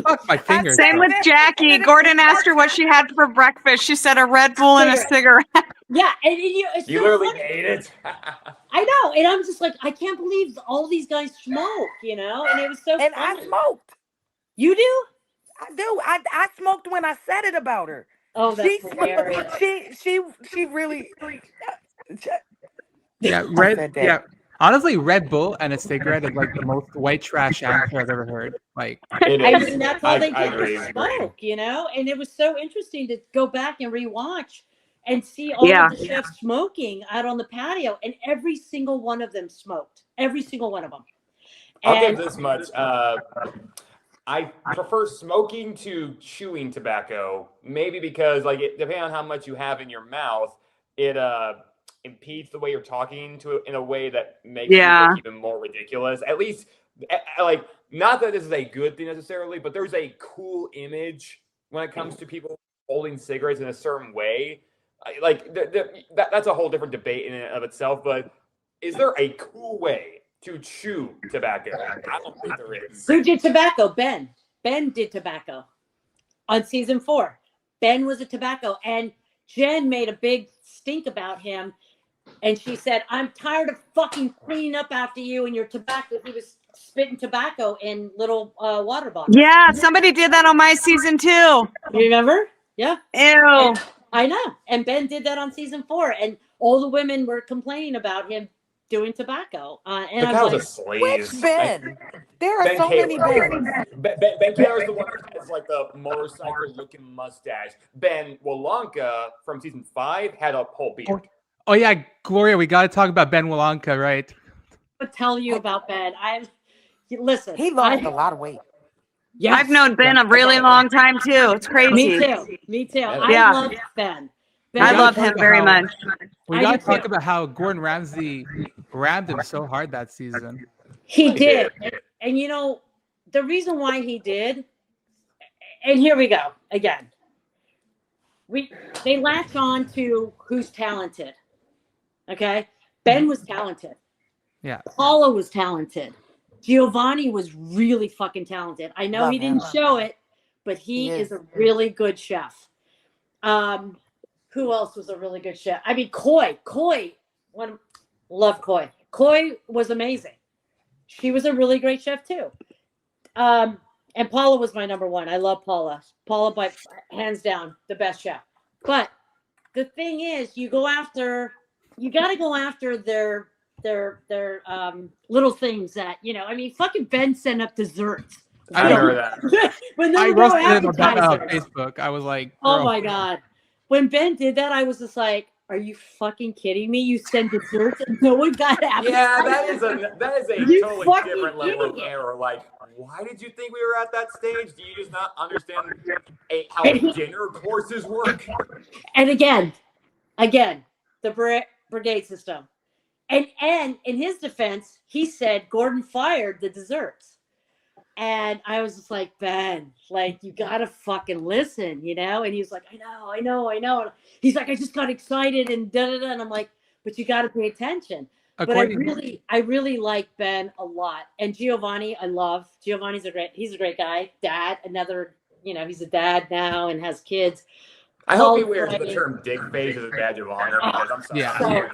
A: Fuck my fingers.
D: Same with Jackie. Gordon asked her what she had for breakfast. She said a Red Bull and a cigarette.
C: Yeah, and it's
E: you
C: so
E: literally
C: funny.
E: ate it.
C: I know, and I'm just like, I can't believe all these guys smoke, you know, and it was so.
G: And
C: funny.
G: I smoked.
C: You do?
G: I do. I smoked when I said it about her.
C: Oh, that's hilarious.
G: She really.
A: Yeah, yeah. Honestly, Red Bull and a cigarette is like the most white trash answer I've ever heard. Like,
C: I mean, that's all they did was smoke, you know? And it was so interesting to go back and rewatch and see all of the chefs smoking out on the patio. And every single one of them smoked. Every single one of them.
E: I'll give this much. I prefer smoking to chewing tobacco, maybe because, like, depending on how much you have in your mouth, it impedes the way you're talking to it in a way that makes you look even more ridiculous. At least, like, not that this is a good thing necessarily, but there's a cool image when it comes to people holding cigarettes in a certain way. Like, that's a whole different debate in and of itself, but is there a cool way to chew tobacco? I don't think there is.
C: Who did tobacco? Ben. Ben did tobacco on season 4. Ben was a tobacco, and Jen made a big stink about him. And she said, I'm tired of fucking cleaning up after you and your tobacco. He was spitting tobacco in little water bottles.
D: Yeah, somebody did that on my season too.
C: You remember? Yeah.
D: Ew.
C: And I know. And Ben did that on season 4. And all the women were complaining about him doing tobacco. And I was
E: like,
G: which Ben? There are so many Bens.
E: Ben Taylor is the one that has like the motorcycle-looking mustache. Ben Wolanka from season 5 had a whole beard.
A: oh yeah, Gloria, we got to talk about Ben Wolanka, right?
C: I'll tell you about Ben. Listen.
G: He lost a lot of weight.
C: Yes.
D: I've known Ben a really long time too. It's crazy.
C: Me too.
D: Yeah.
C: I love Ben.
D: I love him very much.
A: We got to talk about how Gordon Ramsay rammed him so hard that season.
C: He did. And you know, the reason why he did, and here we go again. They latch on to who's talented. Okay? Ben was talented.
A: Yeah.
C: Paula was talented. Giovanni was really fucking talented. I know he didn't show it, but he is a really good chef. Who else was a really good chef? I mean, Coy, love Coy. Coy was amazing. She was a really great chef too. And Paula was my number one. I love Paula. Paula, by hands down, the best chef. But the thing is, you got to go after their little things that, you know, I mean, fucking Ben sent up desserts.
E: I remember that.
C: When
A: I
C: there were no
A: roasted him about it on
C: appetizers.
A: Facebook. I was like,
C: Oh
A: bro.
C: my God. When Ben did that, I was just like, Are you fucking kidding me? You send desserts and no one got appetizers?
E: Yeah, that is a
C: You
E: totally
C: fucking
E: different level of
C: idiot.
E: error. Like, why did you think we were at that stage? Do you just not understand how
C: And he-
E: dinner courses work?
C: And again, the brigade system. And in his defense, he said Gordon fired the desserts. And I was just like, Ben, like, you gotta fucking listen, you know? And he was like, I know. And he's like, I just got excited and da-da-da. And I'm like, but you gotta pay attention. But I really like Ben a lot. And Giovanni, I love. Giovanni's he's a great guy. Dad, he's a dad now and has kids.
E: I hope he wears the term dick face as a badge of honor because I'm sorry.
A: Yeah.
C: So,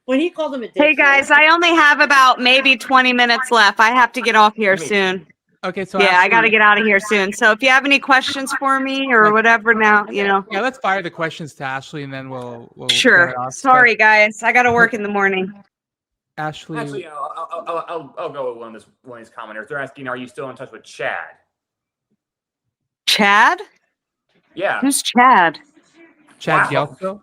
C: when he called him a dick
D: Hey guys, I only have about maybe 20 minutes left. I have to get off here soon.
A: Okay, so
D: Yeah, I
A: Ashley,
D: got to get out of here soon. So if you have any questions for me or whatever now,
A: yeah, let's fire the questions to Ashley, and then we'll
D: Sure.
A: get it off.
D: Sorry, guys. I got to work in the morning.
A: Ashley.
E: Actually, I'll go with one of these commenters. They're asking, are you still in touch with Chad?
D: Chad?
E: Yeah.
D: Who's Chad?
A: Chad
E: Wow.
A: Gelso?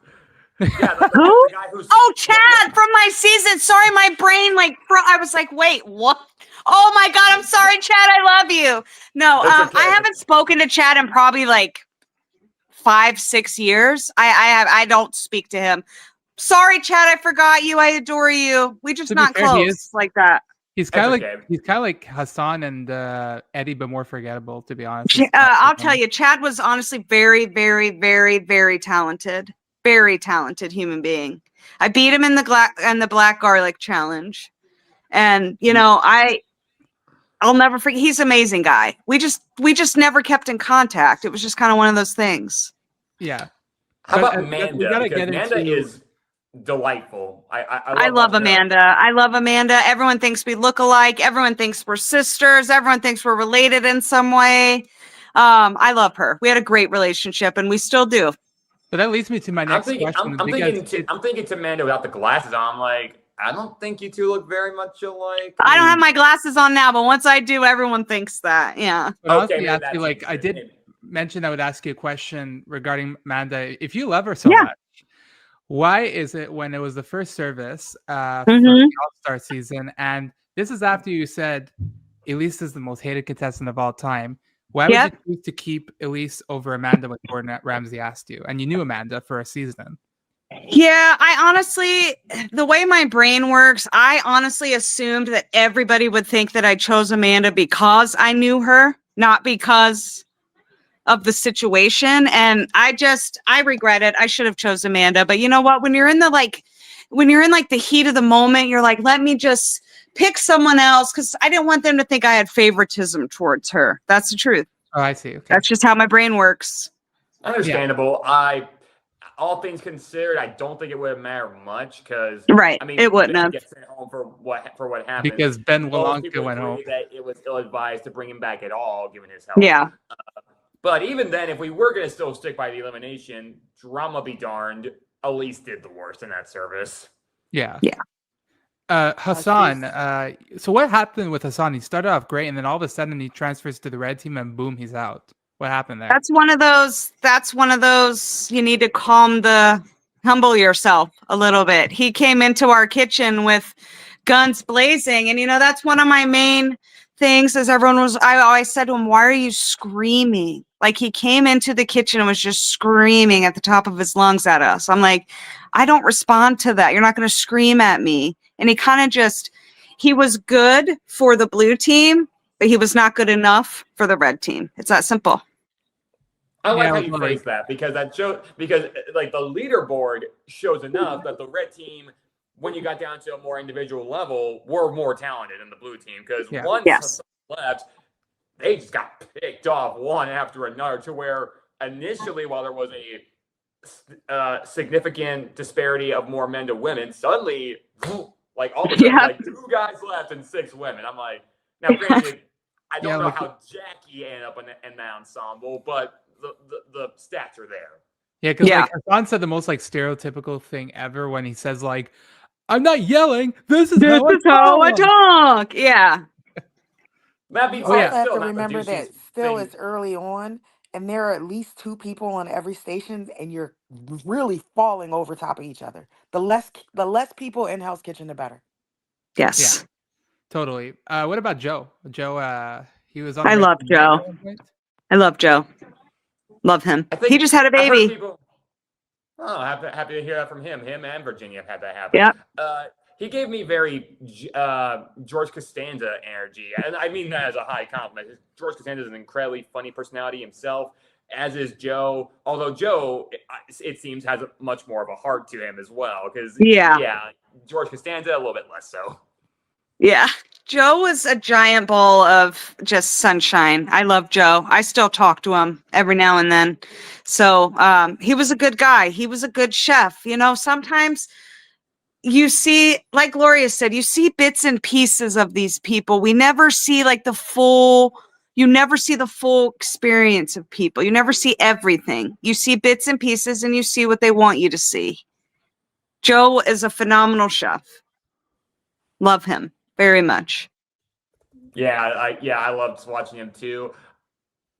E: Yeah, the guy who's
D: Chad from my season. Sorry, my brain I was like, wait, what? Oh my God, I'm sorry, Chad. I love you. No,
E: That's okay.
D: I haven't spoken to Chad in probably like 5-6 years. I don't speak to him. Sorry, Chad. I forgot you. I adore you. We just not
A: fair, he
D: close
A: is-
D: like that.
A: He's kind of
E: That's
A: like Hassan and Eddie, but more forgettable, to be honest.
D: I'll tell you, Chad was honestly very, very, very, very talented. Very talented human being. I beat him in the black garlic challenge, and I'll never forget. He's an amazing guy. We just never kept in contact. It was just kind of one of those things.
A: Yeah.
E: How
A: But,
E: about Amanda?
A: we gotta
E: Because
A: get
E: Amanda
A: into-
E: is delightful.
D: I love Amanda. I love Amanda. Everyone thinks we look alike. Everyone thinks we're sisters. Everyone thinks we're related in some way. I love her. We had a great relationship, and we still do.
A: But that leads me to my next question.
E: I'm thinking to Amanda without the glasses on. I'm like, I don't think you two look very much alike.
D: I don't have my glasses on now, but once I do, everyone thinks that. Yeah.
A: But honestly,
E: maybe
A: Ashley,
E: that's
A: I
E: it.
A: did mention I would ask you a question regarding Amanda. If you love her so much, why is it when it was the first service for the All-Star season, and this is after you said Elise is the most hated contestant of all time, why would you choose to keep Elise over Amanda when Gordon Ramsay asked you? And you knew Amanda for a season.
D: Yeah, I honestly, the way my brain works, I honestly assumed that everybody would think that I chose Amanda because I knew her, not because of the situation. And I regret it. I should have chose Amanda. But you know what? When you're in the heat of the moment, you're like, let me just pick someone else, because I didn't want them to think I had favoritism towards her. That's the truth.
A: Oh, I see. Okay.
D: That's just how my brain works.
E: Understandable. All things considered, I don't think it would have mattered much because
D: It wouldn't have.
E: Get sent home for what happened
A: Because Ben
E: Most people
A: Walonka went
E: agree
A: home.
E: that it was ill-advised to bring him back at all, given his health.
D: Yeah.
E: But even then, if we were going to still stick by the elimination, drama be darned, Elise did the worst in that service.
A: Yeah.
D: Yeah.
A: Hassan, so what happened with Hassan? He started off great, and then all of a sudden he transfers to the red team, and boom, he's out. What happened there?
D: That's one of those, you need to humble yourself a little bit. He came into our kitchen with guns blazing, and that's one of my main things is I always said to him, why are you screaming? Like, he came into the kitchen and was just screaming at the top of his lungs at us. I'm like, I don't respond to that. You're not going to scream at me. And he was good for the blue team, but he was not good enough for the red team. It's that simple.
E: I like how you phrase that because like the leaderboard shows enough that the red team, when you got down to a more individual level, were more talented than the blue team because once Hassan left, they just got picked off one after another to where initially, while there was a significant disparity of more men to women, suddenly, like all of a sudden, like 2 guys left and 6 women. I'm like, now granted, I don't know how Jackie ended up in the ensemble, but the stats are there.
A: Yeah, because Hassan said the most stereotypical thing ever when he says I'm not yelling. This is how I
G: You
E: That being
A: talk.
E: said,
G: also have
E: still
G: to
E: not
G: remember
E: the
G: that
E: juiciest
G: still
E: thing.
G: it's early on, and there are at least two people on every station, and you're really falling over top of each other. The less people in Hell's Kitchen, the better.
D: Yes.
A: Totally. What about Joe? Joe, he was on
D: I
A: the
D: love
A: Rachel
D: Joe.
A: at one point.
D: I love Joe. Love him.
E: I think
D: He just had a
E: I've heard
D: baby.
E: people. Oh, happy to hear that from him. Him and Virginia have had that happen.
D: Yep.
E: He gave me very George Costanza energy, and I mean that as a high compliment. George Costanza is an incredibly funny personality himself, as is Joe. Although Joe, it seems, has much more of a heart to him as well. Because George Costanza a little bit less so.
D: Yeah. Joe was a giant ball of just sunshine. I love Joe. I still talk to him every now and then. So he was a good guy. He was a good chef. You know, sometimes you see, like Gloria said, you see bits and pieces of these people. We never see like you never see the full experience of people. You never see everything. You see bits and pieces and you see what they want you to see. Joe is a phenomenal chef. Love him very much.
E: I loved watching him too.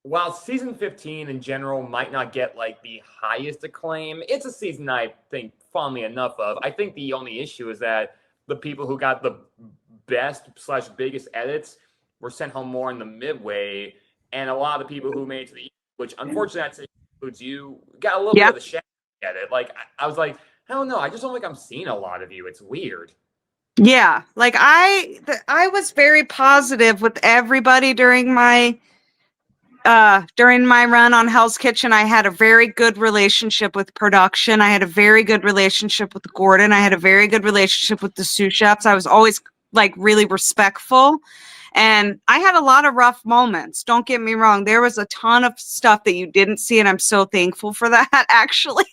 E: While season 15 in general might not get like the highest acclaim, it's a season I think fondly enough of. I think the only issue is that the people who got the best/biggest edits were sent home more in the midway, and a lot of the people who made it to the, which unfortunately I'd say includes you, got a little bit of the shadow edit. Like I was like, I don't know, I just don't think I'm seeing a lot of you. It's weird.
D: Yeah, like I was very positive with everybody during my run on Hell's Kitchen. I had a very good relationship with production. I had a very good relationship with Gordon. I had a very good relationship with the sous chefs. I was always like really respectful. And I had a lot of rough moments. Don't get me wrong. There was a ton of stuff that you didn't see, and I'm so thankful for that, actually.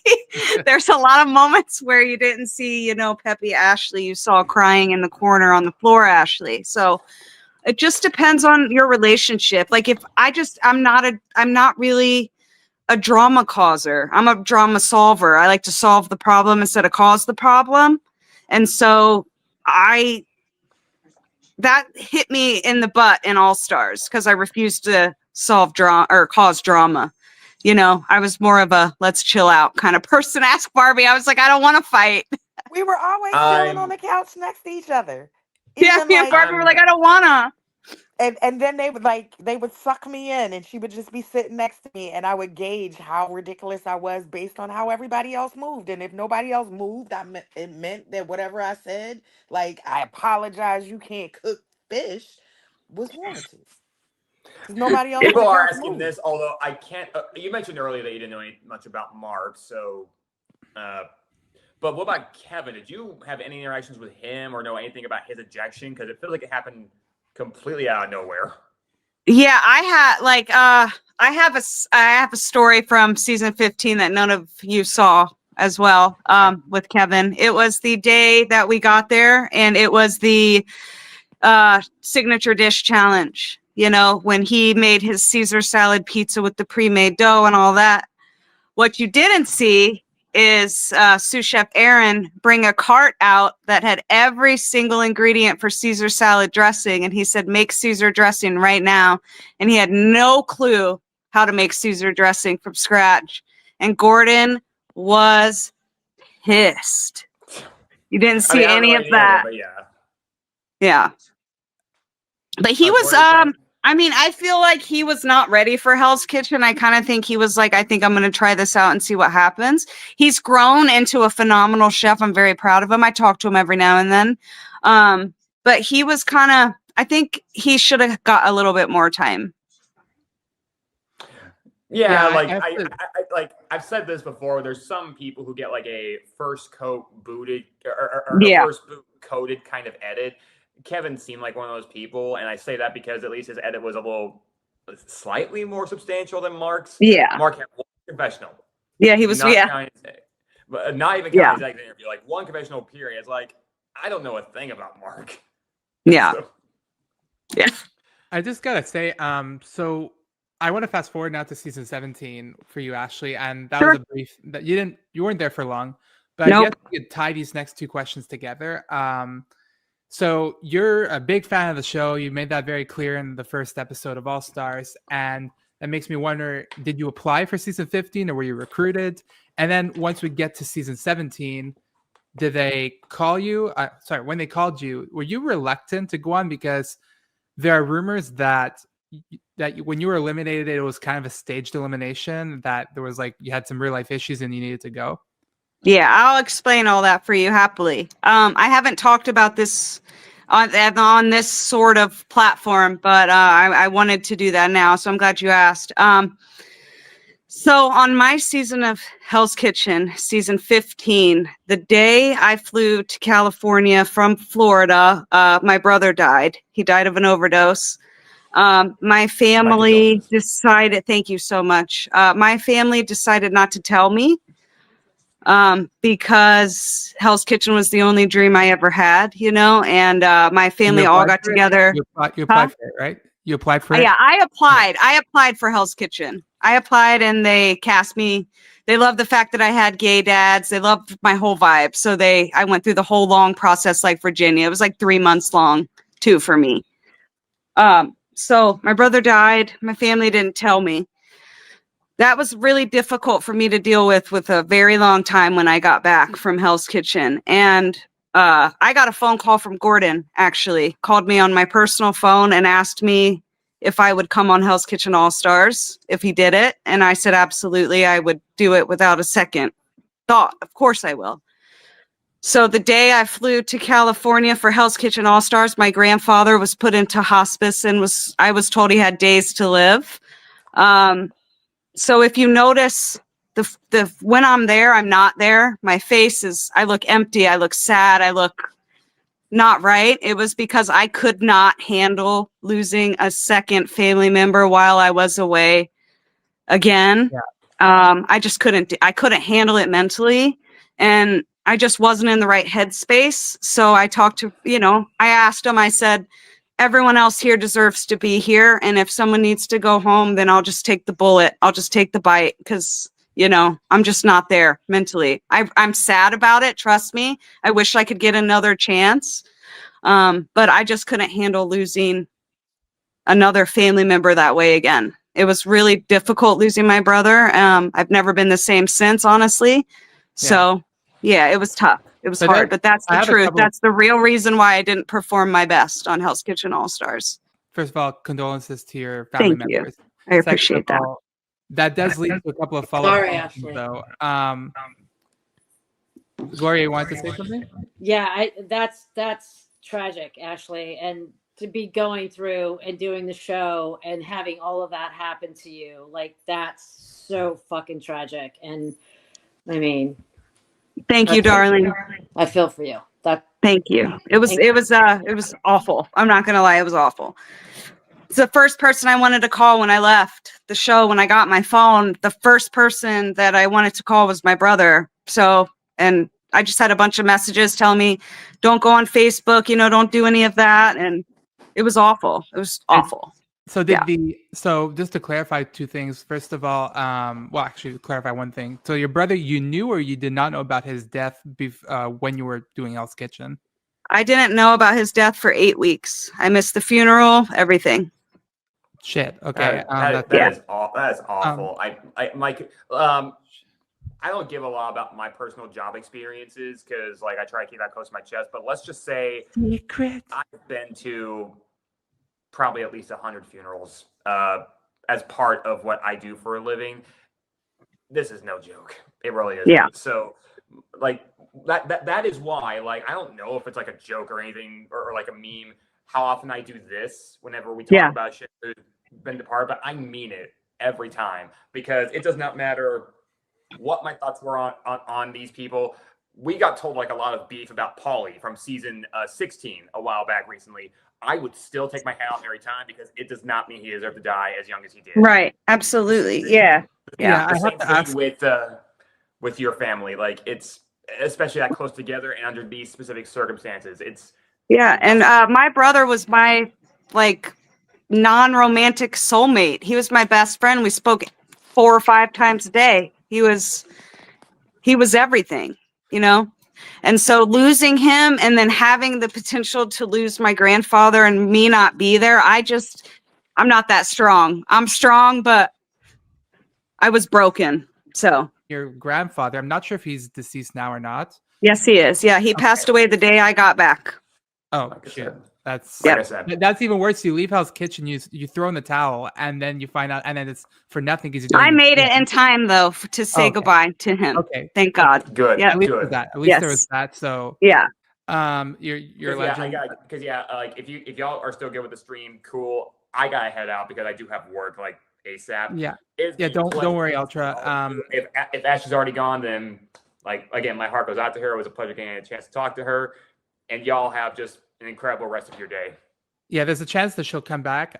D: There's a lot of moments where you didn't see, you know, Peppy Ashley. You saw crying in the corner on the floor, Ashley. So it just depends on your relationship. Like if I'm not really a drama causer. I'm a drama solver. I like to solve the problem instead of cause the problem. And so that hit me in the butt in All Stars because I refused to solve drama or cause drama. You know, I was more of a let's chill out kind of person. Ask Barbie. I was like, I don't want to fight.
G: We were always chilling on the couch next to each other.
D: Yeah, me and Barbie were like, I don't wanna.
G: And then they would suck me in, and she would just be sitting next to me, and I would gauge how ridiculous I was based on how everybody else moved. And if nobody else moved, it meant that whatever I said, like I apologize, you can't cook fish, was warranted. Because nobody else.
E: People are asking this, although I can't. You mentioned earlier that you didn't know much about Mark, so. But what about Kevin? Did you have any interactions with him or know anything about his ejection? Because it feels like it happened completely out of nowhere.
D: Yeah, I have a story from season 15 that none of you saw as well, with Kevin. It was the day that we got there, and it was the signature dish challenge. You know, when he made his Caesar salad pizza with the pre-made dough and all that. What you didn't see is sous chef Aaron bring a cart out that had every single ingredient for Caesar salad dressing. And he said, make Caesar dressing right now. And he had no clue how to make Caesar dressing from scratch. And Gordon was pissed. You didn't see any of that.
E: But
D: yeah. But he was, I feel like he was not ready for Hell's Kitchen. I kind of think he was like, I think I'm going to try this out and see what happens. He's grown into a phenomenal chef. I'm very proud of him. I talk to him every now and then. But he was kind of, I think he should have got a little bit more time.
E: Yeah, I've said this before. There's some people who get like a first coat booted or first boot coated kind of edit. Kevin seemed like one of those people, and I say that because at least his edit was slightly more substantial than Mark's.
D: Yeah,
E: Mark had one confessional.
D: Yeah, he was.
E: Not even counting his exit interview. Like one confessional period. It's like I don't know a thing about Mark.
D: Yeah. Yeah.
A: I just gotta say, so I want to fast forward now to season 17 for you, Ashley, and that was a brief that you weren't there for long, but I guess we could tie these next two questions together. So you're a big fan of the show. You made that very clear in the first episode of All Stars. And that makes me wonder, did you apply for season 15 or were you recruited? And then once we get to season 17, did they call you? When they called you, were you reluctant to go on? Because there are rumors that when you were eliminated, it was kind of a staged elimination, that there was like, you had some real life issues and you needed to go.
D: Yeah, I'll explain all that for you happily. I haven't talked about this on this sort of platform, but I wanted to do that now, so I'm glad you asked. So on my season of Hell's Kitchen, season 15, the day I flew to California from Florida, my brother died. He died of an overdose. My family decided, thank you so much. My family decided not to tell me because Hell's Kitchen was the only dream I ever had, you know, and my family all got together.
A: You applied for it, right? You applied for it?
D: Yeah, I applied. I applied for Hell's Kitchen. I applied and they cast me. They loved the fact that I had gay dads. They loved my whole vibe. So I went through the whole long process like Virginia. It was like 3 months long too for me. So my brother died. My family didn't tell me. That was really difficult for me to deal with a very long time when I got back from Hell's Kitchen. And I got a phone call from Gordon, actually, called me on my personal phone and asked me if I would come on Hell's Kitchen All-Stars, if he did it. And I said, absolutely, I would do it without a second thought. Of course I will. So the day I flew to California for Hell's Kitchen All-Stars, my grandfather was put into hospice and I was told he had days to live. So if you notice when I'm there, I'm not there. My face I look empty. I look sad. I look not right. It was because I could not handle losing a second family member while I was away again. Yeah. I just I couldn't handle it mentally. And I just wasn't in the right headspace. So I talked to, I asked him, I said, everyone else here deserves to be here. And if someone needs to go home, then I'll just take the bullet. I'll just take the bite because, I'm just not there mentally. I'm sad about it. Trust me. I wish I could get another chance. But I just couldn't handle losing another family member that way again. It was really difficult losing my brother. I've never been the same since, honestly. Yeah. So yeah, it was tough. It was hard, but that's the truth. That's the real reason why I didn't perform my best on Hell's Kitchen All-Stars.
A: First of all, condolences to your family members.
D: I appreciate that.
A: That does lead to a couple of follow-up questions, though. Gloria, you wanted to say something?
C: Yeah, that's tragic, Ashley. And to be going through and doing the show and having all of that happen to you, like, that's so fucking tragic. And I mean,
D: thank you, darling.
C: I feel for you.
D: Thank you. It was awful. I'm not gonna lie, it was awful. It's the first person I wanted to call when I left the show. When I got my phone, the first person that I wanted to call was my brother. So, and I just had a bunch of messages telling me, don't go on Facebook, don't do any of that. And it was awful. It was awful.
A: So so just to clarify two things. First of all, actually to clarify one thing. So your brother, you knew or you did not know about his death when you were doing Hell's Kitchen?
D: I didn't know about his death for 8 weeks. I missed the funeral, everything.
A: Shit. Okay.
E: That is awful. I don't give a lot about my personal job experiences because, I try to keep that close to my chest. But let's just say, I've been to probably at least 100 funerals as part of what I do for a living. This is no joke. It really is.
D: Yeah.
E: So, that is why, I don't know if it's like a joke or anything or like a meme. How often I do this whenever we talk about shit who's been departed, but I mean it every time because it does not matter what my thoughts were on these people. We got told a lot of beef about Paulie from season 16 a while back recently. I would still take my hat off every time because it does not mean he deserved to die as young as he did.
D: Right. Absolutely. Yeah.
E: Yeah. The same thing with your family. It's especially that close together and under these specific circumstances.
D: And my brother was my non-romantic soulmate. He was my best friend. We spoke 4 or 5 times a day. He was everything, and so losing him and then having the potential to lose my grandfather and me not be there, I'm not that strong. I'm strong, but I was broken. So
A: Your grandfather, I'm not sure if he's deceased now or not.
D: yes, he is. Yeah, he passed away the day I got back.
A: Oh,
E: Like I
A: shit.
E: said.
A: That's
E: Like I said.
A: that's even worse. You leave Hell's Kitchen, you throw in the towel, and then you find out, and then it's for nothing because you're doing.
D: I made it in time though to say
A: Okay.
D: goodbye to him.
A: Okay.
D: Thank God.
E: Good.
D: Yeah.
A: At least
E: Good.
A: there's that. At least there was that. So
D: Yeah.
A: you're a
E: Yeah,
A: legend.
E: like if y'all are still good with the stream, cool. I gotta head out because I do have work like ASAP.
A: Yeah.
E: It's
A: Yeah,
E: been a
A: don't worry,
E: pleasure
A: Ultra.
E: if Ashley's already gone, then like again, my heart goes out to her. It was a pleasure getting a chance to talk to her, and y'all have just an incredible rest of your day.
A: Yeah, there's a chance that she'll come back.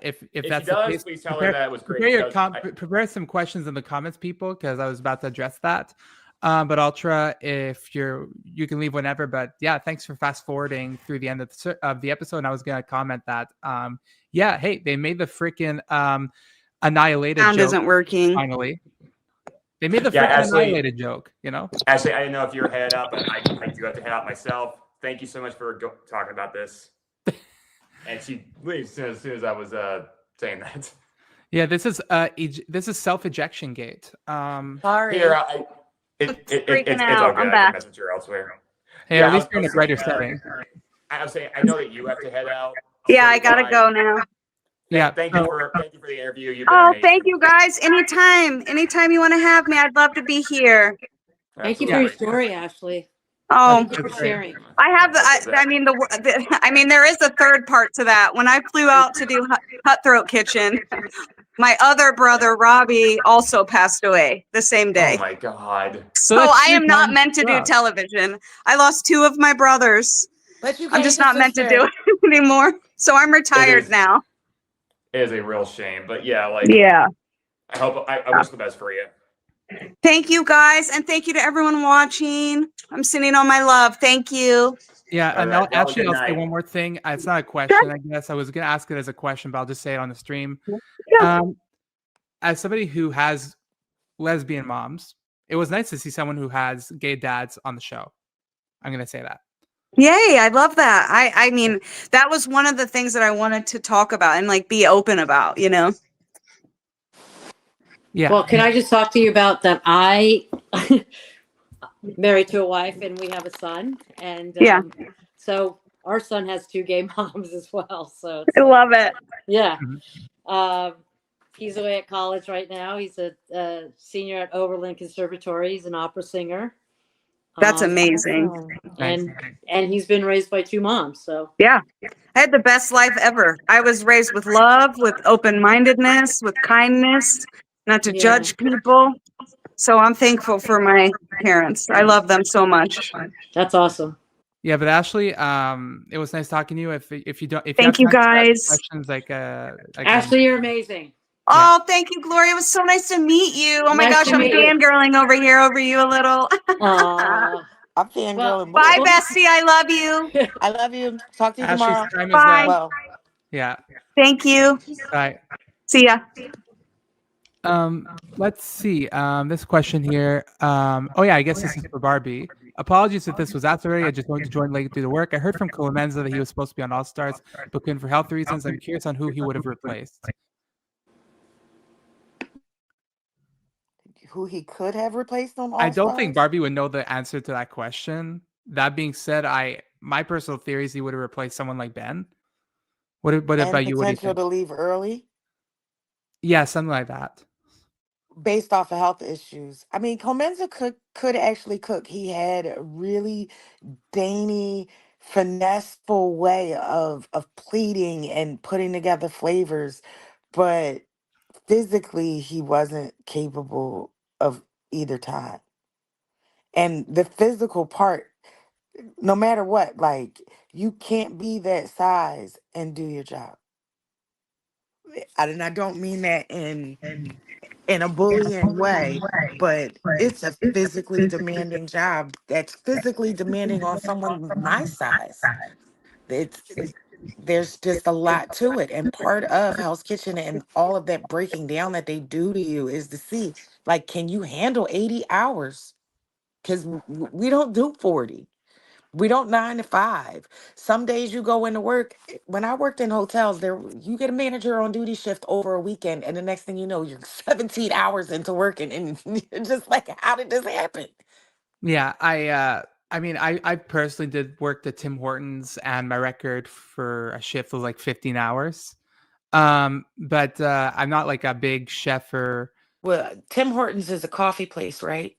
A: If that's
E: she does,
A: the case,
E: please tell her that it was great.
A: Prepare some questions in the comments, people, because I was about to address that. But Ultra, if you can leave whenever. But yeah, thanks for fast forwarding through the end of the episode. And I was gonna comment that. Yeah, hey, they made the freaking annihilated
D: Sound
A: joke.
D: isn't working.
A: Finally, they made the freaking annihilated joke.
E: Ashley, I didn't know if you were headed out, but I do have to head out myself. Thank you so much for talking about this. And she leaves as soon as I was saying that.
A: Yeah, this is self-ejection gate.
C: Sorry.
E: Here,
D: It's
E: it's
D: freaking
E: all
D: out.
E: good.
D: I'm
E: I
D: back.
E: can message her elsewhere.
A: Hey,
E: Yeah,
A: at least
E: I
A: you're in a
E: was
A: brighter
E: saying,
A: setting.
E: I was saying, I know that you have to head out.
D: Yeah,
E: So
D: I gotta
E: bye.
D: go now.
A: Yeah.
E: Thank you for the interview. You've been
D: Oh,
E: amazing.
D: thank you guys. Anytime you want to have me, I'd love to be here.
C: Thank you for your story, Ashley.
D: Oh,
C: Thank you for sharing.
D: I have I mean, there is a third part to that. When I flew out to do Cutthroat Kitchen, my other brother, Robbie, also passed away the same day.
E: Oh my God.
D: So I am not meant to do television. I lost 2 of my brothers.
G: But you
D: I'm just not meant to do it anymore. So I'm retired now.
E: It is a real shame, but yeah, I wish the best for you.
D: Thank you guys, and thank you to everyone watching. I'm sending all my love. Thank you.
A: Yeah, and
E: All right,
A: I'll say
E: night.
A: one more thing. It's not a question, I guess. I was gonna ask it as a question, but I'll just say it on the stream.
D: Yeah.
A: As somebody who has lesbian moms, it was nice to see someone who has gay dads on the show. I'm gonna say that.
D: Yay, I love that. I mean, that was one of the things that I wanted to talk about and like be open about,
A: Yeah.
C: Well, can I just talk to you about that? I married to a wife and we have a son. And
D: Yeah.
C: So our son has 2 gay moms as well. So
D: I love it.
C: yeah.
A: Mhm.
C: He's away at college right now. He's a senior at Oberlin Conservatory. He's an opera singer.
D: That's amazing.
C: And he's been raised by 2 moms. So
D: Yeah. I had the best life ever. I was raised with love, with open-mindedness, with kindness, not to judge people. So I'm thankful for my parents. I love them so much.
C: That's awesome.
A: Yeah, but Ashley, it was nice talking to you. If you
D: Thank you guys.
A: Questions
C: Ashley, you're amazing.
D: Oh, thank you, Gloria. It was so nice to meet you. Oh my
C: Nice
D: gosh,
C: to
D: I'm
C: meet you.
D: fangirling over you a little.
G: I'm fangirling.
D: Bye, bestie. I love you.
G: I love you. Talk to you
A: Ashley's
G: tomorrow.
A: time is
D: Bye.
A: up.
G: Well,
A: Yeah.
D: Thank you.
A: Bye.
D: See ya.
A: Let's see. This question here. Oh yeah, I guess this is for Barbie. Apologies if this was asked already. I just wanted to join late due to work. I heard from Clemenza that he was supposed to be on All Stars, but couldn't for health reasons. I'm curious on who he would have replaced.
G: who he could have replaced on All
A: I don't think
G: Stars?
A: Barbie would know the answer to that question. That being said, my personal theory is he would have replaced someone like Ben. What about you? What do you
G: Potential
A: think?
G: to leave early
A: Yeah, something like that.
G: based off of health issues. I mean, Comenza could actually cook. He had a really dainty, finesseful way of pleating and putting together flavors, but physically he wasn't capable of either time. And the physical part, no matter what, like you can't be that size and do your job. And I don't mean that in a bullying way, but it's a physically demanding job that's physically demanding on someone my size. It's there's just a lot to it. And part of Hell's Kitchen and all of that breaking down that they do to you is to see, like, can you handle 80 hours? Because we don't do 40. We don't 9 to 5. Some days you go into work. When I worked in hotels, you get a manager on duty shift over a weekend, and the next thing you know, you're 17 hours into working, and you're just like, how did this happen?
A: Yeah, I mean, I personally did work at Tim Hortons, and my record for a shift was like 15 hours. But I'm not like a big chef or
G: Well, Tim Hortons is a coffee place, right?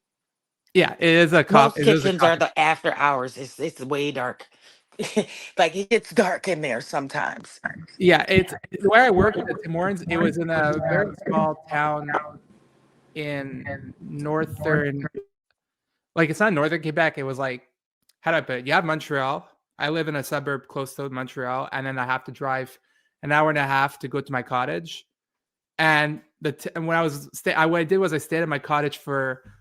A: yeah, it is a
G: Most
A: it is a
G: kitchens are
A: coffee.
G: the after hours. It's way dark. Like it gets dark in there sometimes.
A: Yeah, it's where I worked at Tim Hortons. It was in a very small town in northern, like it's not northern Quebec. It was like, how do I put it? You have Montreal. I live in a suburb close to Montreal, and then I have to drive an hour and a half to go to my cottage. And and when I was what I did was I stayed at my cottage for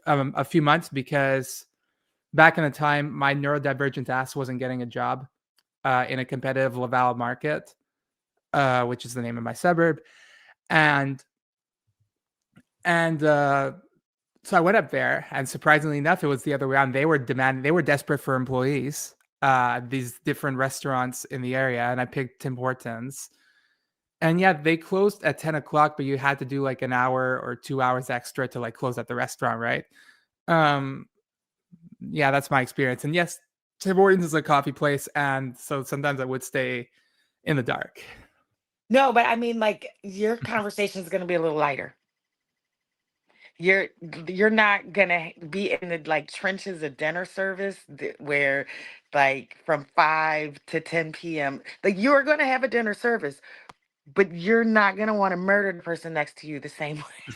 A: a few months because back in the time my neurodivergent ass wasn't getting a job in a competitive Laval market, which is the name of my suburb, and so I went up there, and surprisingly enough, it was the other way around. They were desperate for employees. These different restaurants in the area, and I picked Tim Hortons. And yeah, they closed at 10 o'clock, but you had to do like an hour or 2 hours extra to like close at the restaurant, right? Yeah, that's my experience. And yes, Tim Hortons is a coffee place, and so sometimes I would stay in the dark.
G: No, but I mean, like your conversation is going to be a little lighter. You're not gonna be in the like trenches of dinner service where like from 5 to 10 p.m. Like you're gonna have a dinner service, but you're not gonna want to murder the person next to you the same way.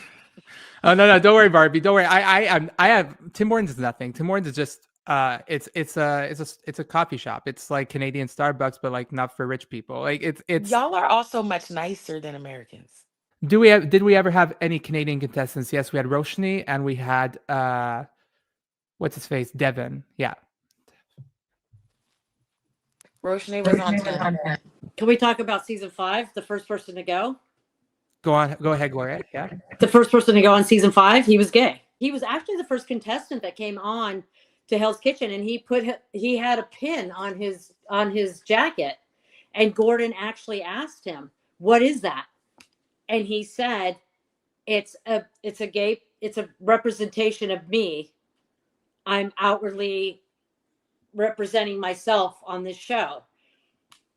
A: Oh no, don't worry, Barbie. Don't worry. I have Tim Hortons is nothing. Tim Hortons is just it's a coffee shop. It's like Canadian Starbucks, but like not for rich people. Like it's
G: Y'all are also much nicer than Americans.
A: did we ever have any Canadian contestants? Yes, we had Roshni and we had what's his face? Devin. Yeah.
G: Roshni was on 10.
C: Can we talk about season 5? The first person to go.
A: Go ahead, Gloria. Yeah.
C: The first person to go on season 5, he was gay. He was actually the first contestant that came on to Hell's Kitchen, and he had a pin on his jacket, and Gordon actually asked him, "What is that?" And he said, "It's a representation of me. I'm outwardly representing myself on this show."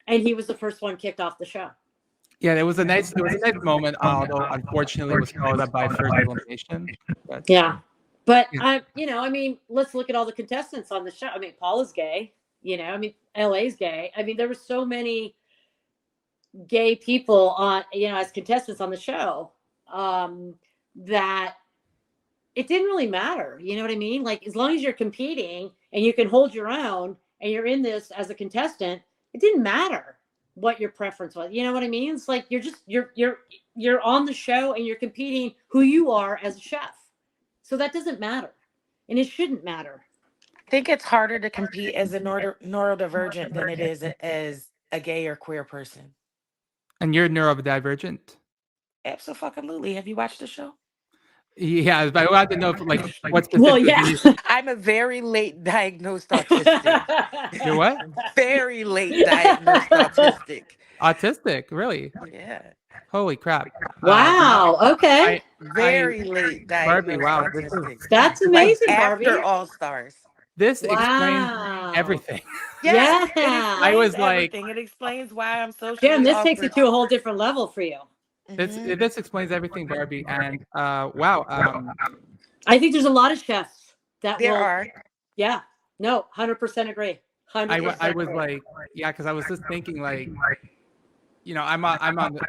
C: And he was the first one kicked off the show.
A: Yeah, it was a nice moment, although unfortunately it was followed up by first elimination. But,
C: yeah. But
A: yeah.
C: I mean, let's look at all the contestants on the show. I mean, Paul is gay, I mean, LA's gay. I mean, there were so many gay people on, as contestants on the show, that it didn't really matter. You know what I mean? Like, as long as you're competing and you can hold your own and you're in this as a contestant, it didn't matter what your preference was. You know what I mean? It's like you're on the show and you're competing who you are as a chef. So that doesn't matter, and it shouldn't matter.
G: I think it's harder to compete as a neurodivergent than it is as a gay or queer person.
A: And you're neurodivergent?
G: Absolutely. Have you watched the show?
A: Yeah, but I want to know like what's specific.
C: Well, yeah.
G: I'm a very late diagnosed autistic.
A: You're what?
G: Very late diagnosed autistic.
A: Autistic, really?
G: Yeah.
A: Holy crap!
C: Wow. Okay.
G: Very late diagnosed.
A: Barbie, wow,
G: autistic.
C: That's amazing,
G: like
C: Barbie.
G: After All Stars.
A: This
C: Wow.
A: explains everything.
C: Yeah.
A: I was like,
G: everything. It explains why I'm so.
C: Jim, this takes it to a whole different level for you.
A: This explains everything, Barbie. And wow.
C: I think there's a lot of chefs that
G: there are.
C: Yeah. No, 100% agree. 100%
A: I was like, yeah, because I was just thinking like, I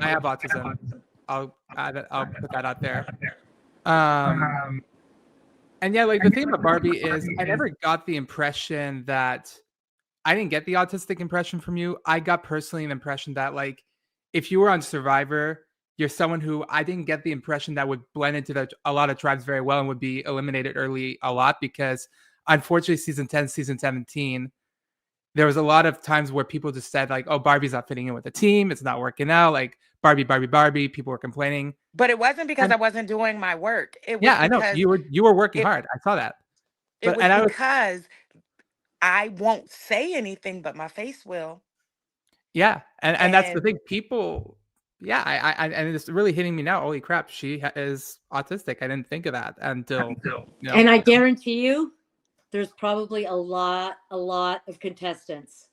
A: have autism. I'll put that out there. And yeah, like the thing about Barbie is I never got the impression that I didn't get the autistic impression from you. I got personally an impression that like if you were on Survivor, you're someone who I didn't get the impression that would blend into a lot of tribes very well and would be eliminated early a lot because unfortunately season 10, season 17, there was a lot of times where people just said like, oh, Barbie's not fitting in with the team. It's not working out. Like Barbie. People were complaining.
G: But it wasn't because I wasn't doing my work. It was
A: I know you were working hard. I saw that.
G: Because I won't say anything, but my face will.
A: Yeah, and that's the
G: And
A: thing. People, yeah, and it's really hitting me now. Holy crap, she is autistic. I didn't think of that until, you know.
C: And I guarantee you, there's probably a lot of contestants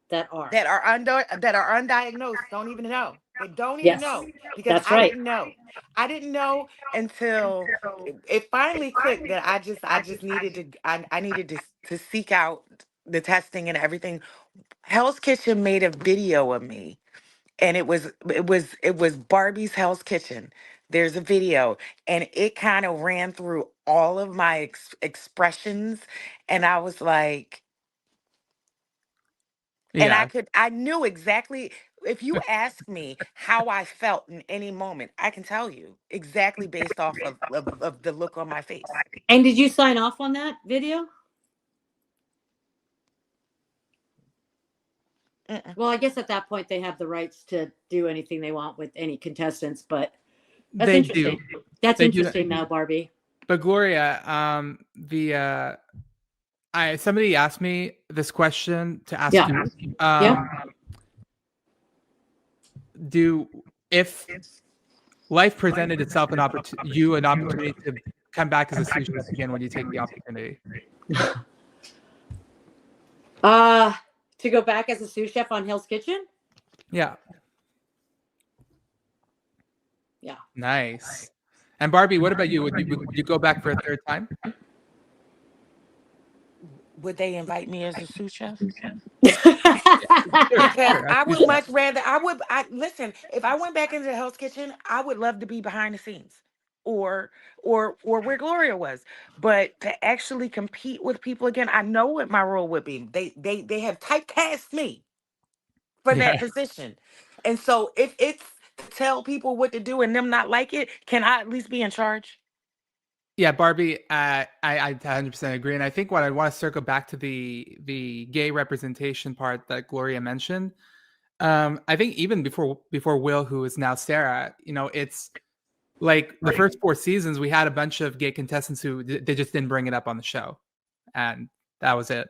C: that are.
G: that are undiagnosed don't even know. They don't even
C: Yes,
G: know, because
C: that's
G: I
C: right.
G: didn't know. I didn't know until it finally clicked that I just needed to I needed to seek out the testing and everything. Hell's Kitchen made a video of me, and it was Barbie's Hell's Kitchen. There's a video, and it kind of ran through all of my expressions, and I was like, and
A: Yeah,
G: I knew exactly. If you ask me how I felt in any moment, I can tell you exactly based off of the look on my face.
C: And did you sign off on that video?
G: Mm-mm.
C: Well, I guess at that point they have the rights to do anything they want with any contestants, but that's
A: they
C: interesting.
A: do.
C: That's
A: They do.
C: interesting now, Barbie.
A: But Gloria, somebody asked me this question to ask
C: Yeah.
A: you.
C: Yeah.
A: If life presented itself an opportunity to come back as a sous chef again, would you take the opportunity?
C: To go back as a sous chef on Hell's Kitchen?
A: Yeah.
C: Yeah.
A: Nice. And Barbie, what about you? Would you go back for a third time?
G: Would they invite me as a sous chef?
A: Sure,
G: Because
A: sure,
G: I
A: as
G: would
A: sous chef.
G: much rather. I listen. If I went back into the Hell's Kitchen, I would love to be behind the scenes, or where Gloria was. But to actually compete with people again, I know what my role would be. They have typecast me for
A: Yeah.
G: that position, and so if it's to tell people what to do and them not like it, can I at least be in charge?
A: Yeah, Barbie, I 100% agree, and I think what I want to circle back to the gay representation part that Gloria mentioned. I think even before Will, who is now Sarah, it's like the first 4 seasons we had a bunch of gay contestants who they just didn't bring it up on the show, and that was it.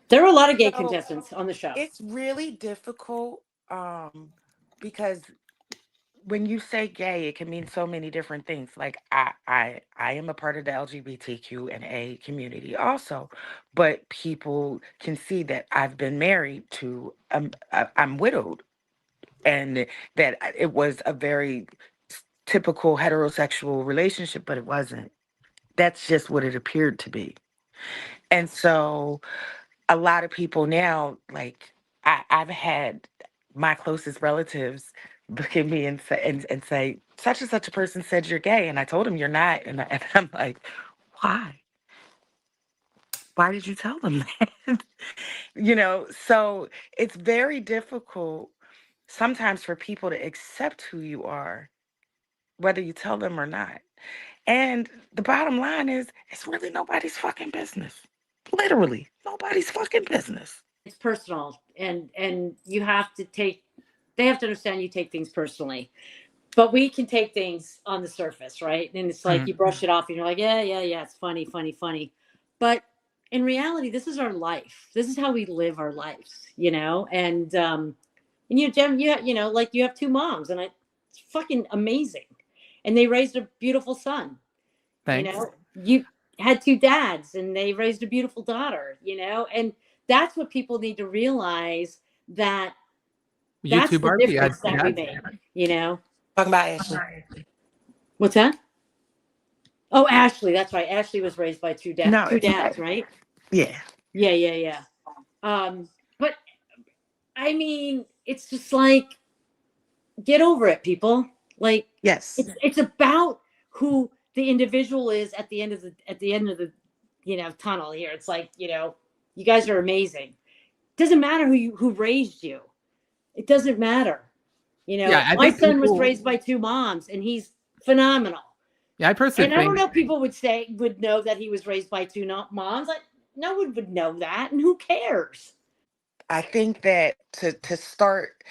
C: There were a lot of gay
G: So
C: contestants on the show.
G: it's really difficult, because when you say gay, it can mean so many different things. Like I am a part of the LGBTQ and A community also, but people can see that I've been married to I'm widowed, and that it was a very typical heterosexual relationship, but it wasn't. That's just what it appeared to be. And so a lot of people now, like I've had my closest relatives look at me and say, such and such a person said you're gay, and I told him you're not, and I'm like, why? Why did you tell them that? So it's very difficult sometimes for people to accept who you are, whether you tell them or not. And the bottom line is, it's really nobody's fucking business. Literally, nobody's fucking business.
C: It's personal, and you have to take. They have to understand you take things personally, but we can take things on the surface, right? And it's like you brush it off, and you're like, yeah, it's funny, but in reality, this is our life. This is how we live our lives, And Jem, like you have 2 moms, and it's fucking amazing, and they raised a beautiful son.
A: Thanks.
C: You had 2 dads, and they raised a beautiful daughter, and that's what people need to realize, that that's
A: too,
C: the
A: Barbie.
C: difference that we make,
G: Talking about Ashley.
C: What's that? Oh, Ashley, that's right. Ashley was raised by 2 dads,
G: No,
C: 2 dads, right?
G: Yeah.
C: Yeah. But I mean, it's just like, get over it, people. Like,
G: Yes.
C: it's about who the individual is at the end of the tunnel here. It's like, you guys are amazing. It doesn't matter who raised you. It doesn't matter. My son was raised by 2 moms, and he's phenomenal.
A: Yeah, I personally
C: I don't know if people would know that he was raised by 2 moms. Like, no one would know that, and who cares?
G: I think that to start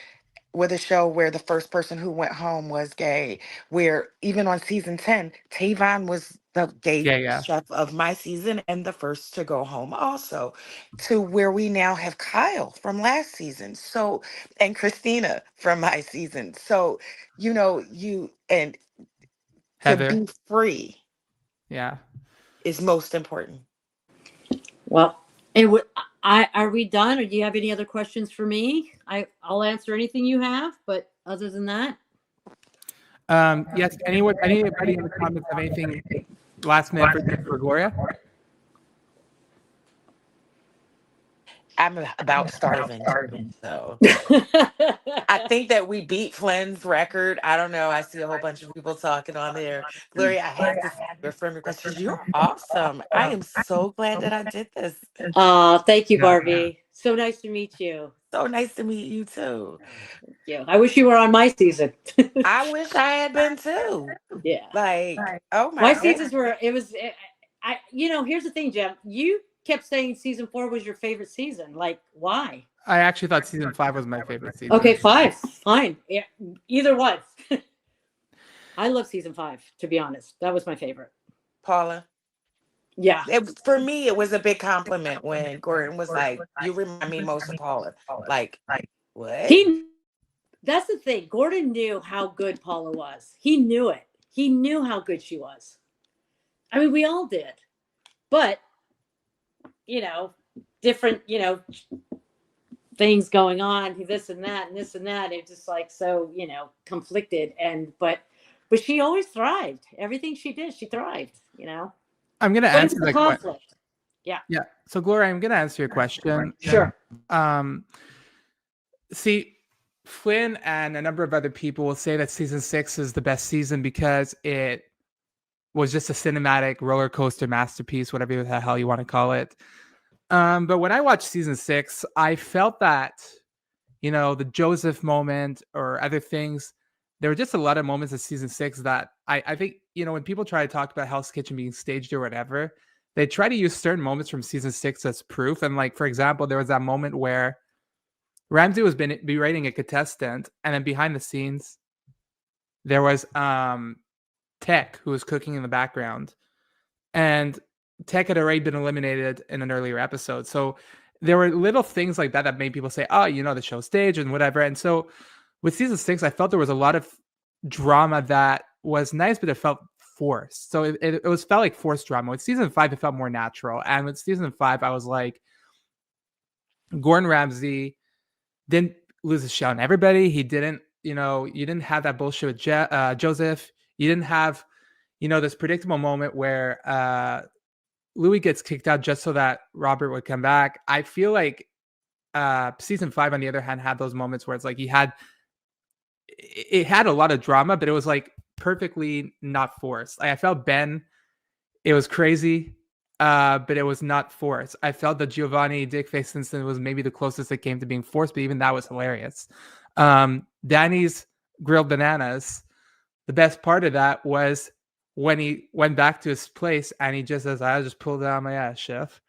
G: with a show where the first person who went home was gay, where even on season 10, Tavon was the gay
A: Yeah.
G: chef of my season and the first to go home also, to where we now have Kyle from last season. So, and Christina from my season. So, and to
A: Heather.
G: be free
A: Yeah.
G: is most important.
C: Well, are we done, or do you have any other questions for me? I'll answer anything you have, but other than that,
A: Yes. Anybody in the comments have anything last minute for Gloria?
G: I'm about starving. So I think that we beat Flynn's record. I don't know. I see a whole bunch of people talking on there. Gloria, I have to say your friend request because you're awesome. I am so glad that I did this.
C: thank you,
A: Yeah.
C: Barbie. So nice to meet you.
G: So nice to meet you too.
C: Yeah, I wish you were on my season.
G: I wish I had been too.
C: Yeah,
G: Like, oh
C: my
G: my God.
C: seasons were. It was. Here's the thing, Jim. You kept saying season 4 was your favorite season. Like, why?
A: I actually thought season 5 was my favorite season.
C: Okay, 5. Fine. Yeah, either one. I love season 5. To be honest, that was my favorite.
G: Paula.
C: Yeah.
G: For me, it was a big compliment when Gordon was like, "You remind me most of Paula." Like, what?
C: That's the thing. Gordon knew how good Paula was. He knew it. He knew how good she was. I mean, we all did. But, different, things going on, this and that, and this and that. It's just like so, conflicted. But she always thrived. Everything she did, she thrived,
A: I'm gonna
C: But
A: answer
C: it's
A: the
C: conflict.
A: question.
C: Yeah.
A: Yeah. So Gloria, I'm gonna answer your question.
C: Sure.
A: See, Flynn and a number of other people will say that season 6 is the best season because it was just a cinematic roller coaster masterpiece, whatever the hell you want to call it. But when I watched season 6, I felt that, the Joseph moment or other things, there were just a lot of moments of season 6 that I think, when people try to talk about Hell's Kitchen being staged or whatever, they try to use certain moments from season 6 as proof. And like, for example, there was that moment where Ramsey was berating a contestant, and then behind the scenes, there was Tech, who was cooking in the background, and Tech had already been eliminated in an earlier episode. So there were little things like that made people say, "Oh, the show's staged and whatever." And so with season 6, I felt there was a lot of drama that was nice, but it felt forced. So it felt like forced drama. With season 5, it felt more natural, and with season 5, I was like, Gordon Ramsay didn't lose his shit on everybody. He didn't, you didn't have that bullshit with Joseph. You didn't have, this predictable moment where Louis gets kicked out just so that Robert would come back. I feel like season 5, on the other hand, had those moments where it's like it had a lot of drama, but it was like perfectly not forced. I felt Ben, it was crazy. But it was not forced. I felt that Giovanni Dickface incident was maybe the closest it came to being forced, but even that was hilarious. Danny's grilled bananas. The best part of that was when he went back to his place and he just says, "I just pulled it out of my ass, chef."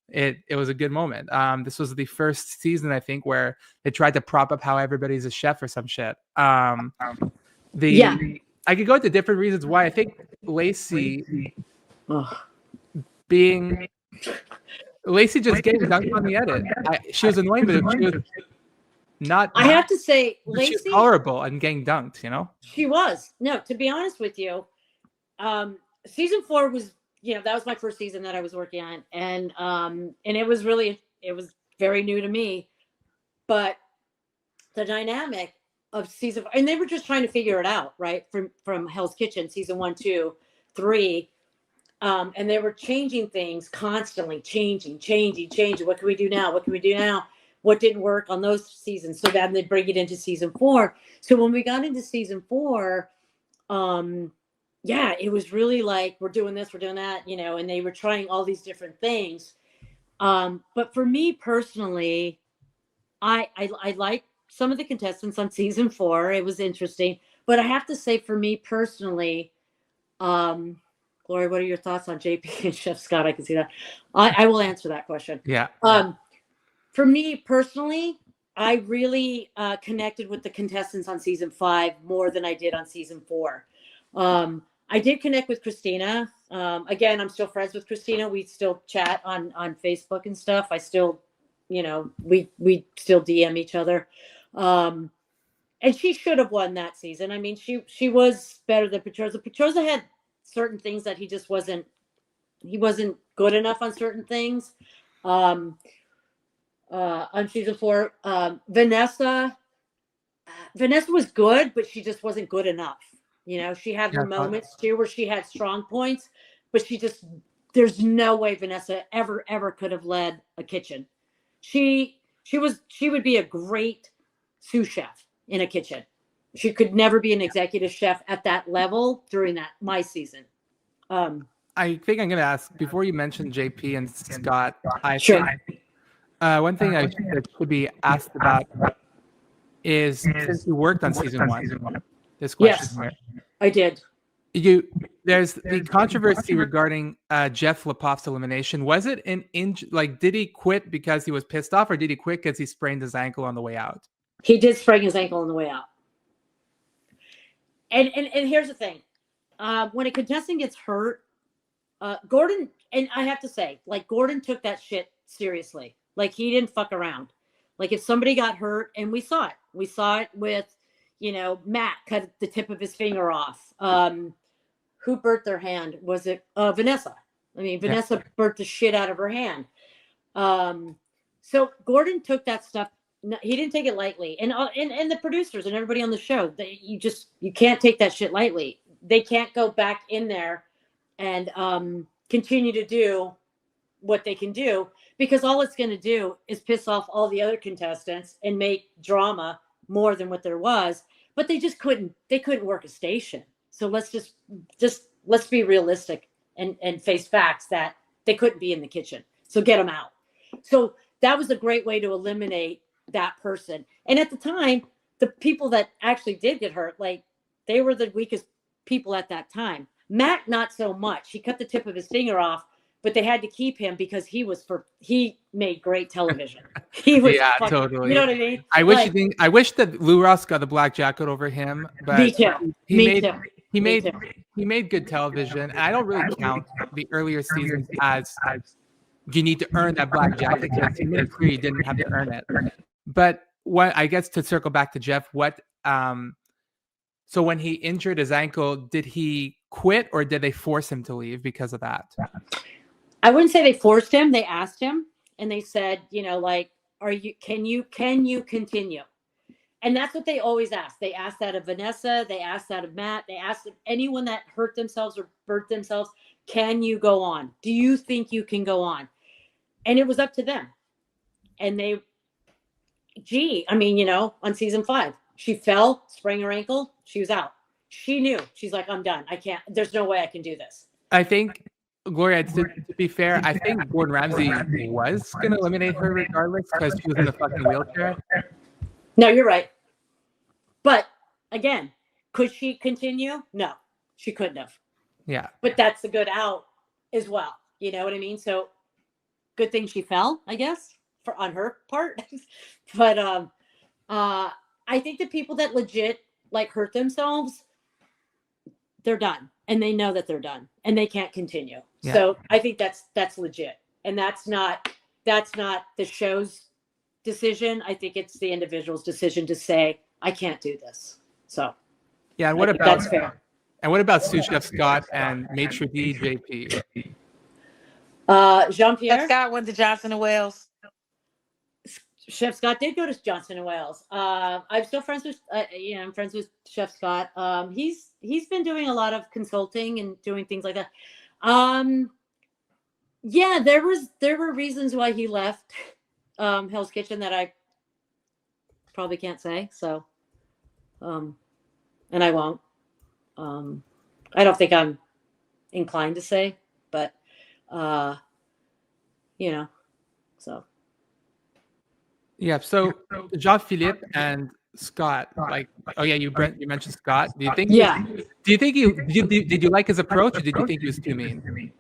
A: It was a good moment. This was the first season, I think, where they tried to prop up how everybody's a chef or some shit. I could go into different reasons why. I think Lacey Lacey just getting dunked on the edit. She was annoying, but she was not.
C: I have to say, Lacey,
A: she's tolerable and getting dunked.
C: She was. No, to be honest with you, season 4 was, that was my first season that I was working on, and it was very new to me, but the dynamic of season 4, and they were just trying to figure it out, right? From Hell's Kitchen, season 1, 2, 3. And they were changing things constantly, changing. What can we do now? What didn't work on those seasons? So then they bring it into season 4. So when we got into season 4, it was really like, we're doing this, we're doing that, and they were trying all these different things. But for me personally, I like some of the contestants on season 4. It was interesting. But I have to say, for me personally, Gloria, what are your thoughts on JP and Chef Scott? I can see that. I will answer that question.
A: Yeah.
C: For me personally, I really connected with the contestants on season 5 more than I did on season 4. I did connect with Christina. Again, I'm still friends with Christina. We still chat on Facebook and stuff. I still, we still DM each other. And she should have won that season. I mean, she was better than Petroza. Petroza had certain things that he just wasn't good enough on certain things. On season 4, Vanessa was good, but she just wasn't good enough. She had her moments too where she had strong points, but there's no way Vanessa ever could have led a kitchen. She would be a great sous chef in a kitchen. She could never be an executive chef at that level during my season.
A: I think I'm going to ask, before you mentioned JP and Scott,
C: Sure.
A: think one thing that should be asked about is, since you worked on season 1, this question
C: Yes,
A: here.
C: I did.
A: There's the controversy regarding Jeff Lepoff's elimination. Was it did he quit because he was pissed off, or did he quit because he sprained his ankle on the way out?
C: He did sprain his ankle on the way out. And here's the thing. When a contestant gets hurt, Gordon, and I have to say, Gordon took that shit seriously. He didn't fuck around. If somebody got hurt, and we saw it with, Matt cut the tip of his finger off. Who burnt their hand? Was it Vanessa? I mean, Vanessa burnt the shit out of her hand. So Gordon took that stuff. He didn't take it lightly. And the producers and everybody on the show, you can't take that shit lightly. They can't go back in there and continue to do what they can do, because all it's going to do is piss off all the other contestants and make drama more than what there was. But they just couldn't work a station. So let's be realistic and face facts that they couldn't be in the kitchen. So get them out. So that was a great way to eliminate that person. And at the time, the people that actually did get hurt, they were the weakest people at that time. Matt, not so much. He cut the tip of his finger off, but they had to keep him because he made great television. He was
A: totally.
C: You know what I mean?
A: I wish that Lou Ross got the black jacket over him, but
C: Me too.
A: He made good television, and I don't really count the earlier seasons as you need to earn that black jacket, because he made it clear you didn't have to earn it. But what, I guess, to circle back to Jeff, so when he injured his ankle, did he quit, or did they force him to leave because of that?
C: I wouldn't say they forced him. They asked him, and they said, can you continue? And that's what they always ask. They asked that of Vanessa. They asked that of Matt. They asked of anyone that hurt themselves or burnt themselves, can you go on? Do you think you can go on? And it was up to them. And on season 5, she fell, sprained her ankle. She was out. She knew. She's like, I'm done. I can't. There's no way I can do this.
A: I think, Gloria, to be fair, I think Gordon Ramsay was going to eliminate her regardless, because she was in a fucking wheelchair.
C: No, you're right. But again, could she continue? No, she couldn't have.
A: Yeah.
C: But that's a good out as well. You know what I mean? So good thing she fell, I guess, on her part. But I think the people that legit hurt themselves, they're done, and they know that they're done, and they can't continue. Yeah. So I think that's legit, and that's not the show's decision. I think it's the individual's decision to say, I can't do this. So
A: yeah. And
C: that's fair.
A: And what about sous chef Scott and maitre d' JP?
C: Jean-Pierre
H: Scott went to Johnson and Wales.
C: Chef Scott did go to Johnson and Wales. I'm still friends with, I'm friends with Chef Scott. He's been doing a lot of consulting and doing things like that. Yeah, there were reasons why he left Hell's Kitchen that I probably can't say. So, and I won't. I don't think I'm inclined to say, but so.
A: Yeah. So Jean-Philippe and Scott, you mentioned Scott. Do you think?
C: Yeah.
A: Did you like his approach, or did you think he was too mean?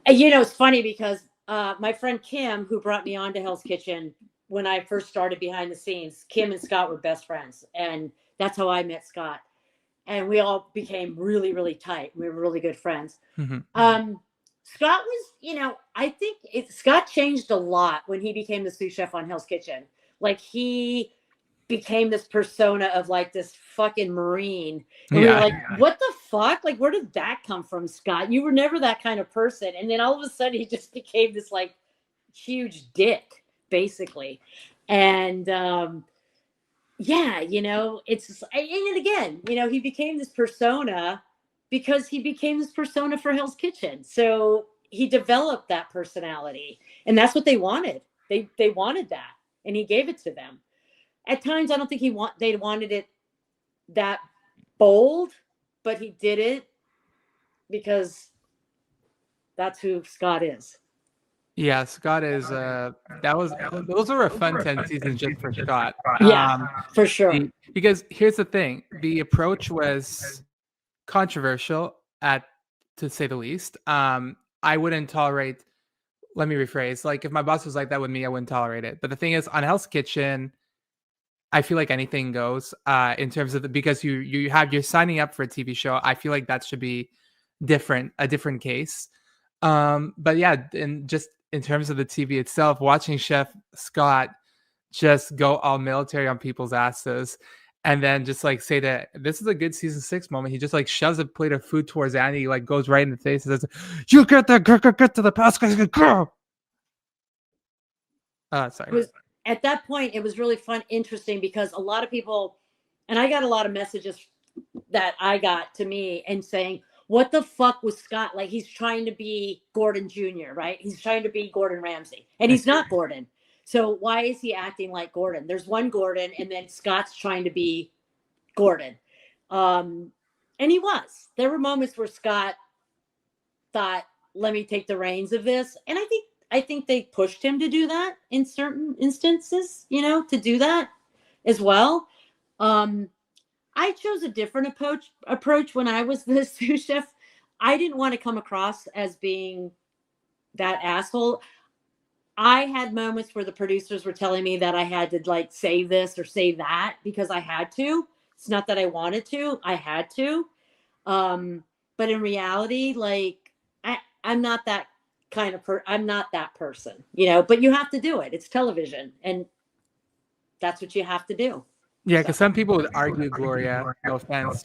C: It's funny because my friend Kim, who brought me on to Hell's Kitchen, when I first started behind the scenes, Kim and Scott were best friends. And that's how I met Scott. And we all became really, really tight. We were really good friends.
A: Mm-hmm.
C: Scott was, I think Scott changed a lot when he became the sous chef on Hell's Kitchen. Like he became this persona of like this fucking Marine. And we were like, what the fuck? Like, where did that come from, Scott? You were never that kind of person. And then all of a sudden he just became this like huge dick, basically. And it's, and again, he became this persona because he became this persona for Hell's Kitchen. So he developed that personality, and that's what they wanted. They wanted that, and he gave it to them. At times, I don't think they wanted it that bold, but he did it because that's who Scott is.
A: Yeah, Scott is. Those were a fun 10 seasons just for Scott.
C: Yeah, for sure.
A: Because here's the thing: the approach was controversial, to say the least. I wouldn't tolerate. Let me rephrase. Like, if my boss was like that with me, I wouldn't tolerate it. But the thing is, on Hell's Kitchen, I feel like anything goes. In terms of because you're signing up for a TV show. I feel like that should be a different case. But yeah, and just in terms of the TV itself, watching Chef Scott just go all military on people's asses, and then just like say that this is a good season 6 moment. He just like shoves a plate of food towards Andy, like goes right in the face and says, "You get that, get to the basket, girl." Sorry.
C: At that point, it was really fun, interesting, because a lot of people, and I got a lot of messages that I got to me and saying, what the fuck was Scott? Like, he's trying to be Gordon Jr., right? He's trying to be Gordon Ramsay, and he's not Gordon. So why is he acting like Gordon? There's one Gordon, and then Scott's trying to be Gordon. And he was. There were moments where Scott thought, let me take the reins of this. And I think they pushed him to do that in certain instances, to do that as well. I chose a different approach when I was the sous chef. I didn't want to come across as being that asshole. I had moments where the producers were telling me that I had to like say this or say that because I had to. It's not that I wanted to, I had to. But in reality, like I'm not that kind of I'm not that person, but you have to do it. It's television, and that's what you have to do.
A: Yeah, because some people would argue, Gloria, no offense.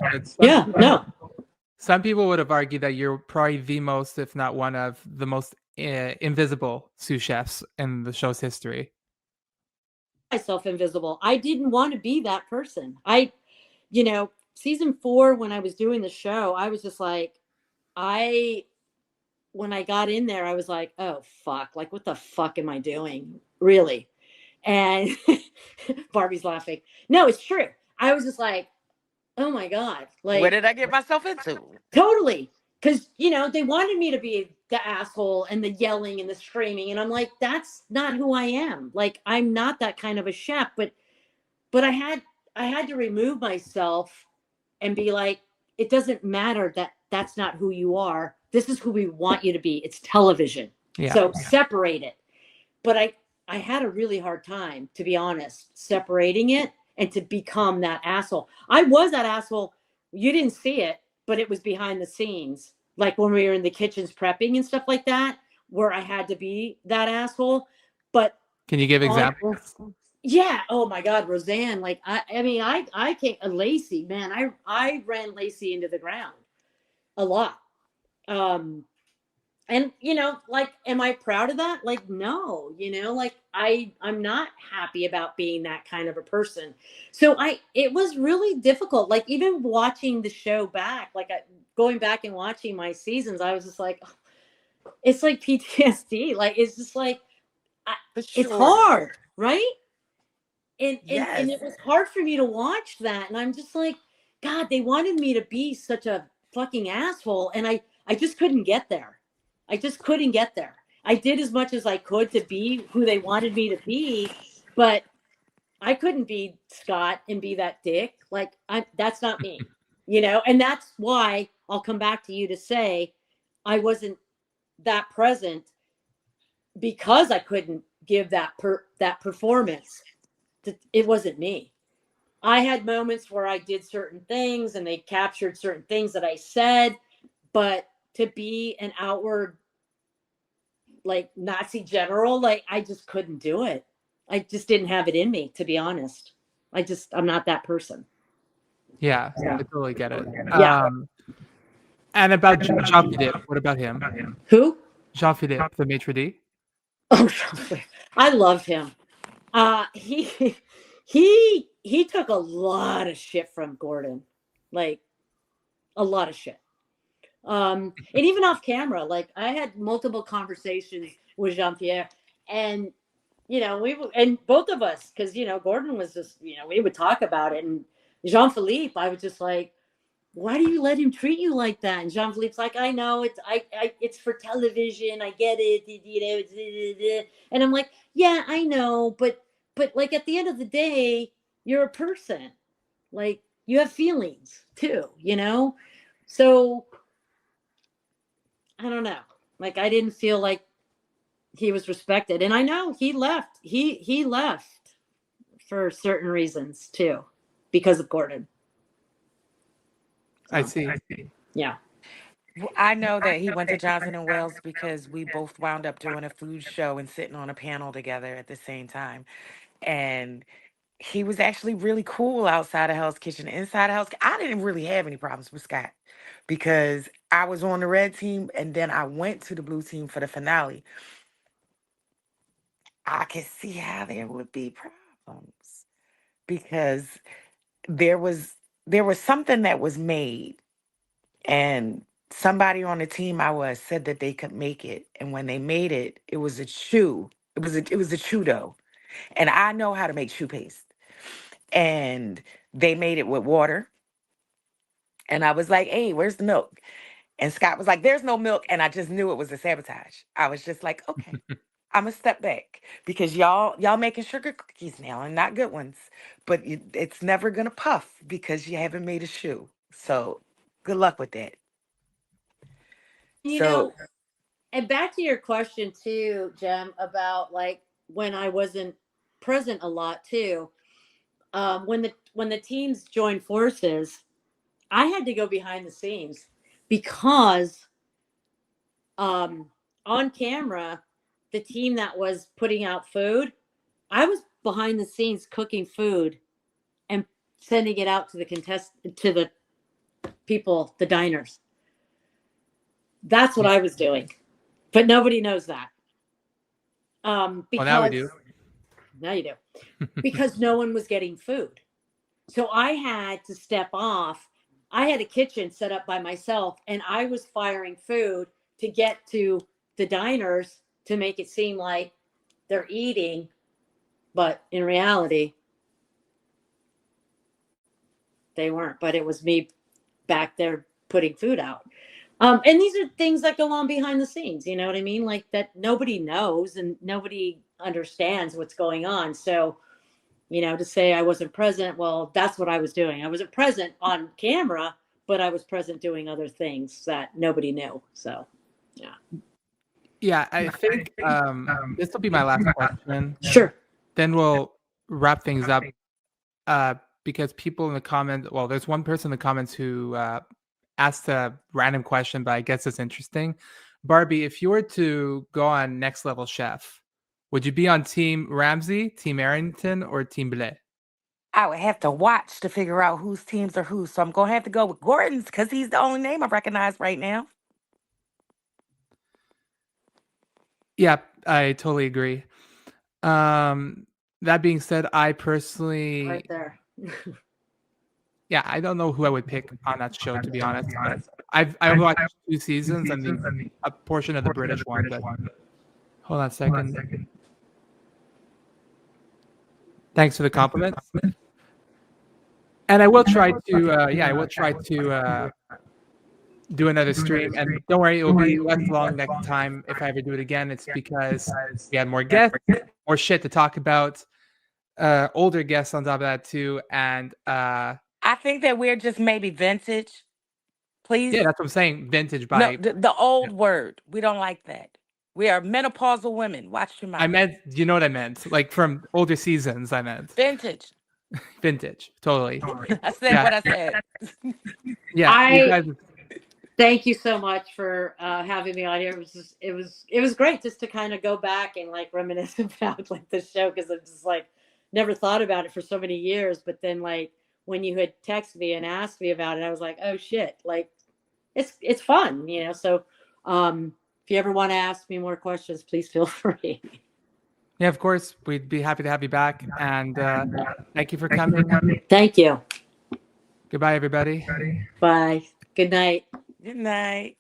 A: Some people would have argued that you're probably the most, if not one of the most invisible sous chefs in the show's history.
C: Myself invisible. I didn't want to be that person. Season 4, when I was doing the show, I was just like, when I got in there, I was like, oh, fuck. Like, what the fuck am I doing? Really? And Barbie's laughing. No, it's true. I was just like, oh my God. Like,
H: what did I get myself into?
C: Totally. Because, they wanted me to be the asshole and the yelling and the screaming. And I'm like, that's not who I am. Like, I'm not that kind of a chef. But I had to remove myself and be like, it doesn't matter that that's not who you are. This is who we want you to be. It's television. So separate it. But I had a really hard time, to be honest, separating it and to become that asshole. I was that asshole. You didn't see it, but it was behind the scenes. Like when we were in the kitchens prepping and stuff like that, where I had to be that asshole. But
A: can you give examples?
C: Yeah. Oh my God, Roseanne. Like, I can't, Lacey, man, I ran Lacey into the ground a lot. And like, am I proud of that? Like, no, like I'm not happy about being that kind of a person. So it was really difficult. Like even watching the show back, like going back and watching my seasons, I was just like, it's like PTSD. Like, it's just like, it's hard. Right. And it was hard for me to watch that. And I'm just like, God, they wanted me to be such a fucking asshole. And I just couldn't get there. I did as much as I could to be who they wanted me to be, but I couldn't be Scott and be that dick. Like that's not me, and that's why I'll come back to you to say I wasn't that present because I couldn't give that performance. It wasn't me. I had moments where I did certain things and they captured certain things that I said, but to be an outward like Nazi general, like I just couldn't do it. I just didn't have it in me, to be honest. I'm not that person.
A: Yeah, I totally get it.
C: Yeah.
A: And about Jean-Philippe, what about him?
C: Who?
A: Jean-Philippe, the maitre d'.
C: Oh, I love him. He took a lot of shit from Gordon, like a lot of shit. And even off camera, like I had multiple conversations with Jean-Pierre, and and both of us, because Gordon was just, we would talk about it, and Jean-Philippe, I was just like, why do you let him treat you like that? And Jean-Philippe's like, I know it's for television, I get it, and I'm like, yeah, I know, but like at the end of the day, you're a person, like you have feelings too, so I don't know, like I didn't feel like he was respected, and I know he left. He left for certain reasons too, because of Gordon.
A: I see.
C: Yeah.
H: I know that he went to Johnson and Wales because we both wound up doing a food show and sitting on a panel together at the same time. And he was actually really cool outside of Hell's Kitchen. Inside of Hell's Kitchen, I didn't really have any problems with Scott because I was on the red team and then I went to the blue team for the finale. I could see how there would be problems because there was something that was made, and somebody on the team I was said that they could make it, and when they made it, it was a chew. It was a chew dough, and I know how to make chew paste, and they made it with water, and I was like, "Hey, where's the milk?" And Scott was like, "There's no milk," and I just knew it was a sabotage. I was just like, "Okay." I'm gonna step back because y'all making sugar cookies now and not good ones, but it's never gonna puff because you haven't made a shoe. So good luck with that.
C: And back to your question too, Jem, about like when I wasn't present a lot too. When the teams joined forces, I had to go behind the scenes because on camera, the team that was putting out food, I was behind the scenes cooking food and sending it out to the people, the diners. That's what I was doing, but nobody knows that. Because
A: well, now we do.
C: Now you do, because no one was getting food, so I had to step off. I had a kitchen set up by myself, and I was firing food to get to the diners to make it seem like they're eating, but in reality, they weren't. But it was me back there putting food out. And these are things that go on behind the scenes, you know what I mean? Like that nobody knows and nobody understands what's going on. So, to say I wasn't present, well, that's what I was doing. I wasn't present on camera, but I was present doing other things that nobody knew. So, yeah.
A: Yeah, I think this will be my last question.
C: Sure.
A: Then we'll wrap things up because people in the comments, well, there's one person in the comments who asked a random question, but I guess it's interesting. Barbie, if you were to go on Next Level Chef, would you be on Team Ramsay, Team Arrington, or Team Blais?
H: I would have to watch to figure out whose teams are whose. So I'm going to have to go with Gordon's because he's the only name I recognize right now.
A: Yeah, I totally agree. That being said, I personally...
C: Right there.
A: Yeah, I don't know who I would pick on that show, to be honest. I've watched 2 seasons and a portion of the British one, but hold on a second. Thanks for the compliment. And I will try to do another stream. And don't worry, it will be less long next time if I ever do it again. It's because we had more guests, more shit to talk about, older guests on top of that too, and
H: I think that we're just maybe vintage. Please.
A: Yeah, that's what I'm saying. Vintage by
H: the old word. We don't like that. We are menopausal women. Watch your mouth.
A: I meant, you know what I meant? Like from older seasons, I meant.
H: Vintage.
A: Vintage. Totally.
H: I said what I said.
A: Yeah. You guys,
C: Thank you so much for having me on here. It was great just to kind of go back and like reminisce about like the show, because I'm just like never thought about it for so many years. But then like when you had texted me and asked me about it, I was like, oh shit, like it's fun, you know. So if you ever want to ask me more questions, please feel free.
A: yeah, of course. We'd be happy to have you back. And thank you for coming.
C: Thank you.
A: Goodbye, everybody.
C: Bye. Good night.
H: Good night.